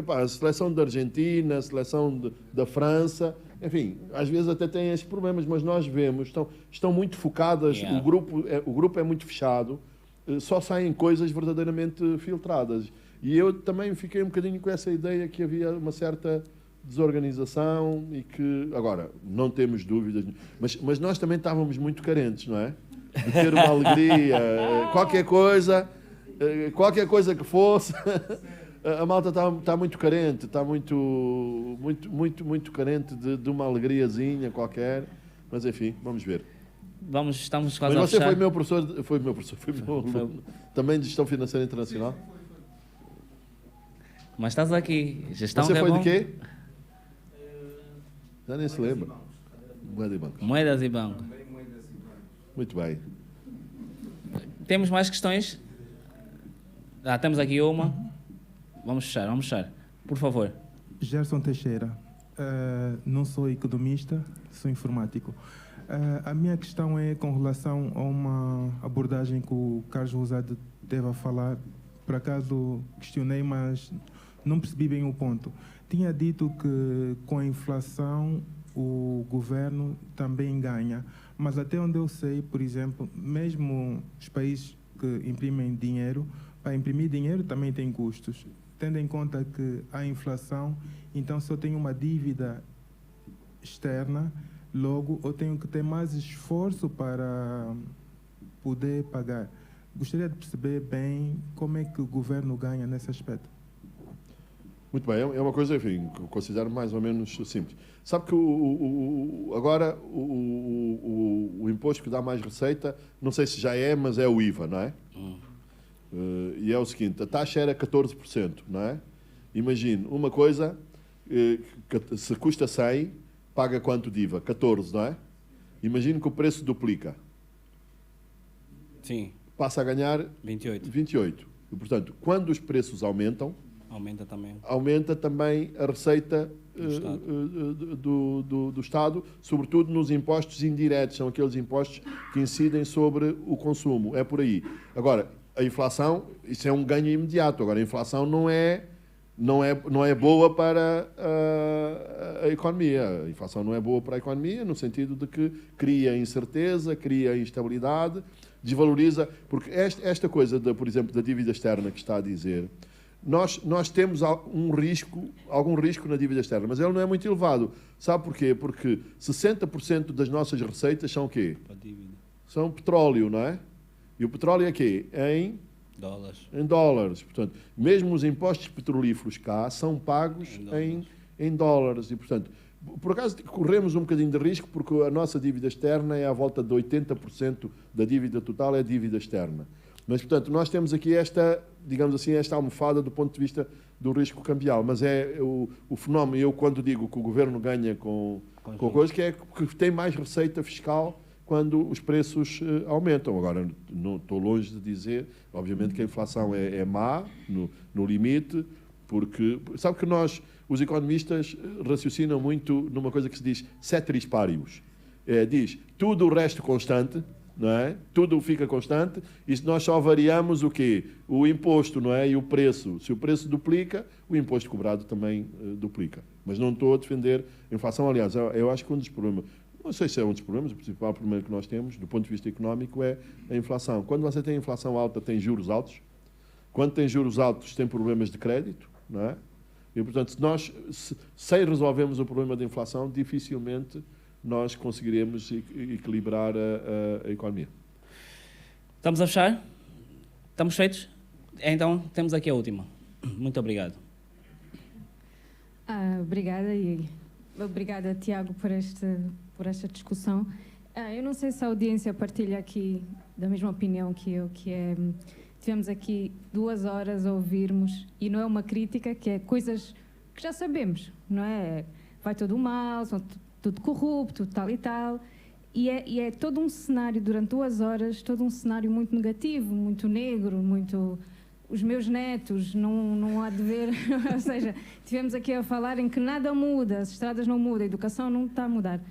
a seleção da Argentina, a seleção da França, enfim, às vezes até têm esses problemas, mas nós vemos, estão muito focadas, o grupo é muito fechado, só saem coisas verdadeiramente filtradas. E eu também fiquei um bocadinho com essa ideia que havia uma certa desorganização e que, agora, não temos dúvidas, mas nós também estávamos muito carentes, não é? De ter uma alegria, qualquer coisa que fosse. A malta está muito carente, está muito carente de uma alegriazinha qualquer, mas enfim, vamos ver. Estamos quase mas você foi meu aluno, também de Gestão Financeira Internacional? Mas estás aqui, gestão. Você foi de quê? Já nem se lembra. Moedas e bancos. Moedas e bancos. Muito bem. Temos mais questões? Temos aqui uma. Vamos fechar. Por favor. Gerson Teixeira. Não sou economista, sou informático. A minha questão é com relação a uma abordagem que o Carlos Rosado teve a falar. Por acaso questionei, mas não percebi bem o ponto. Tinha dito que com a inflação o governo também ganha, mas até onde eu sei, por exemplo, mesmo os países que imprimem dinheiro, para imprimir dinheiro também tem custos. Tendo em conta que há inflação, então se eu tenho uma dívida externa, logo eu tenho que ter mais esforço para poder pagar. gostaria de perceber bem como é que o governo ganha nesse aspecto. Muito bem, é uma coisa, enfim, que eu considero mais ou menos simples. Sabe que agora o imposto que dá mais receita, não sei se já é, mas é o IVA, não é? E é o seguinte, a taxa era 14%, não é? Imagine, uma coisa, se custa 100, paga quanto de IVA? 14, não é? Imagine que o preço duplica. Sim. Passa a ganhar 28. 28. E, portanto, quando os preços aumentam, aumenta também a receita do Estado, sobretudo nos impostos indiretos, são aqueles impostos que incidem sobre o consumo. É por aí. Agora, a inflação, isso é um ganho imediato. Agora, a inflação não é boa para a economia. A inflação não é boa para a economia, no sentido de que cria incerteza, cria instabilidade, desvaloriza. Porque esta coisa, por exemplo, da dívida externa que está a dizer, nós temos algum risco na dívida externa, mas ele não é muito elevado. Sabe porquê? Porque 60% das nossas receitas são o quê? São petróleo, não é? E o petróleo é quê? Em dólares. Portanto, mesmo os impostos petrolíferos cá são pagos em dólares. E, portanto, por acaso corremos um bocadinho de risco, porque a nossa dívida externa é à volta de 80% da dívida total é dívida externa. Mas, portanto, nós temos aqui esta, digamos assim, esta almofada do ponto de vista do risco cambial. Mas é o fenómeno, eu quando digo que o governo ganha com coisas, que é que tem mais receita fiscal quando os preços aumentam. Agora, não estou longe de dizer, obviamente, que a inflação é má, no limite, porque, sabe que nós, os economistas, raciocinam muito numa coisa que se diz ceteris paribus. Diz, tudo o resto constante, não é? Tudo fica constante, e nós só variamos o quê? O imposto, não é? E o preço. Se o preço duplica, o imposto cobrado também duplica. Mas não estou a defender a inflação. Aliás, eu acho que um dos problemas, não sei se é um dos problemas, o principal problema que nós temos, do ponto de vista económico, é a inflação. Quando você tem inflação alta, tem juros altos. Quando tem juros altos, tem problemas de crédito, não é? E, portanto, se nós, sem resolvermos o problema da inflação, dificilmente nós conseguiremos equilibrar a economia. Estamos a fechar? Estamos feitos? Então, temos aqui a última. Muito obrigado. Obrigada, e obrigada, Tiago, por esta discussão. Eu não sei se a audiência partilha aqui da mesma opinião que eu, tivemos aqui 2 horas a ouvirmos, e não é uma crítica, que é coisas que já sabemos, não é? Vai tudo mal, são tudo corrupto, tal e tal, e é todo um cenário, durante 2 horas, todo um cenário muito negativo, muito negro, muito... Os meus netos não há de ver, ou seja, tivemos aqui a falar em que nada muda, as estradas não mudam, a educação não está a mudar.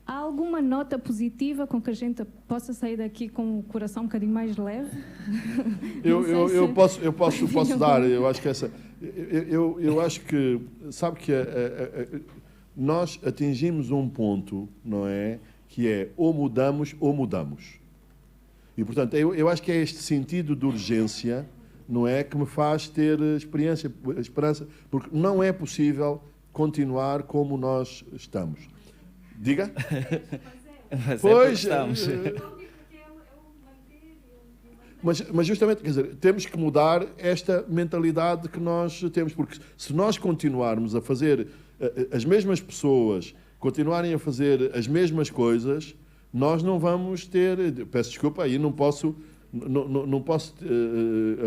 Há alguma nota positiva com que a gente possa sair daqui com o coração um bocadinho mais leve? Eu posso dar, eu acho que essa... Eu acho que, sabe que nós atingimos um ponto, não é? Que é ou mudamos ou mudamos. E, portanto, eu acho que é este sentido de urgência, não é, que me faz ter esperança, porque não é possível continuar como nós estamos. Diga? Pois, mas justamente, quer dizer, temos que mudar esta mentalidade que nós temos, porque se nós continuarmos a fazer, as mesmas pessoas continuarem a fazer as mesmas coisas, nós não vamos ter, peço desculpa, aí não posso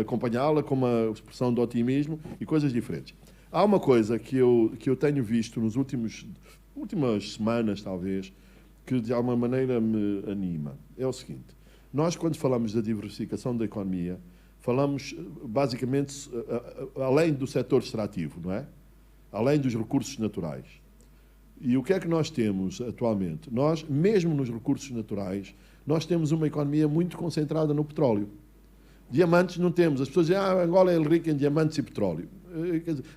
acompanhá-la com uma expressão de otimismo e coisas diferentes. Há uma coisa que eu tenho visto nos últimas semanas, talvez, que de alguma maneira me anima. É o seguinte, nós quando falamos da diversificação da economia, falamos basicamente além do setor extrativo, não é? Além dos recursos naturais. E o que é que nós temos atualmente? Nós, mesmo nos recursos naturais, nós temos uma economia muito concentrada no petróleo. Diamantes não temos. As pessoas dizem, Angola é rica em diamantes e petróleo.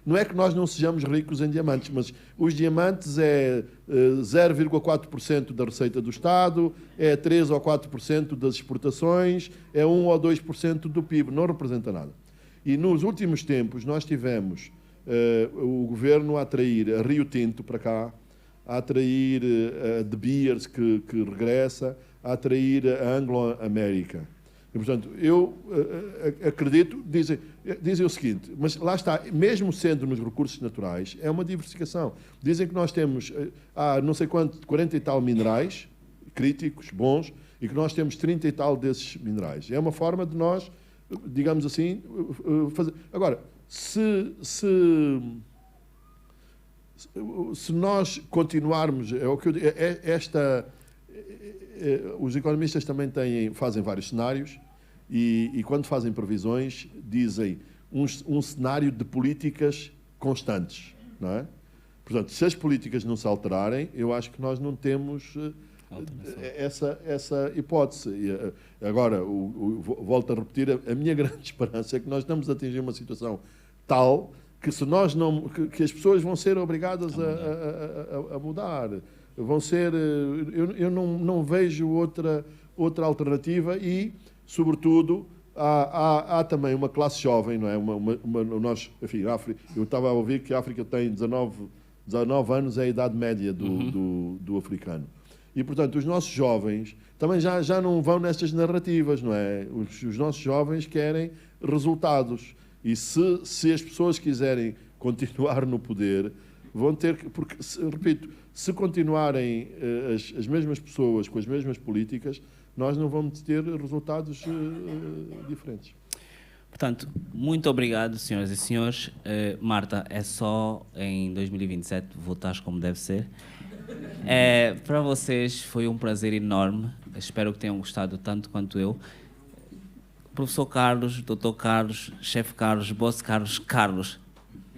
Não é que nós não sejamos ricos em diamantes, mas os diamantes é 0,4% da receita do Estado, é 3 ou 4% das exportações, é 1 ou 2% do PIB, não representa nada. E nos últimos tempos nós tivemos o governo a atrair a Rio Tinto para cá, a atrair a De Beers, que regressa, a atrair a Anglo-América. E, portanto, eu acredito, dizem o seguinte, mas lá está, mesmo sendo nos recursos naturais, é uma diversificação. Dizem que nós temos, não sei quanto, 40 e tal minerais críticos, bons, e que nós temos 30 e tal desses minerais. É uma forma de nós, digamos assim, fazer. Agora, se nós continuarmos, é o que eu digo, os economistas também fazem vários cenários e quando fazem previsões dizem um cenário de políticas constantes, não é? Portanto, se as políticas não se alterarem, eu acho que nós não temos essa hipótese. Agora, volto a repetir, a minha grande esperança é que nós estamos a atingir uma situação tal que se nós não, que as pessoas vão ser obrigadas a mudar. Vão ser, eu não vejo outra alternativa e, sobretudo, há também uma classe jovem, não é? Nós, enfim, eu estava a ouvir que a África tem 19 anos, é a idade média do africano. E, portanto, os nossos jovens também já não vão nestas narrativas, não é? Os nossos jovens querem resultados. E se as pessoas quiserem continuar no poder, vão ter que... Porque, repito, se continuarem as mesmas pessoas com as mesmas políticas, nós não vamos ter resultados diferentes. Portanto, muito obrigado, senhoras e senhores. Marta, é só em 2027 votar como deve ser. Para vocês foi um prazer enorme. Espero que tenham gostado tanto quanto eu. Professor Carlos, Dr. Carlos, Chefe Carlos, Boss Carlos,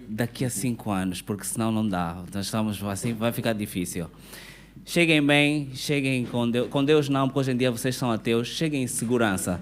daqui a 5 anos, porque senão não dá. Nós estamos assim, vai ficar difícil. Cheguem bem, cheguem com Deus não, porque hoje em dia vocês são ateus. Cheguem em segurança.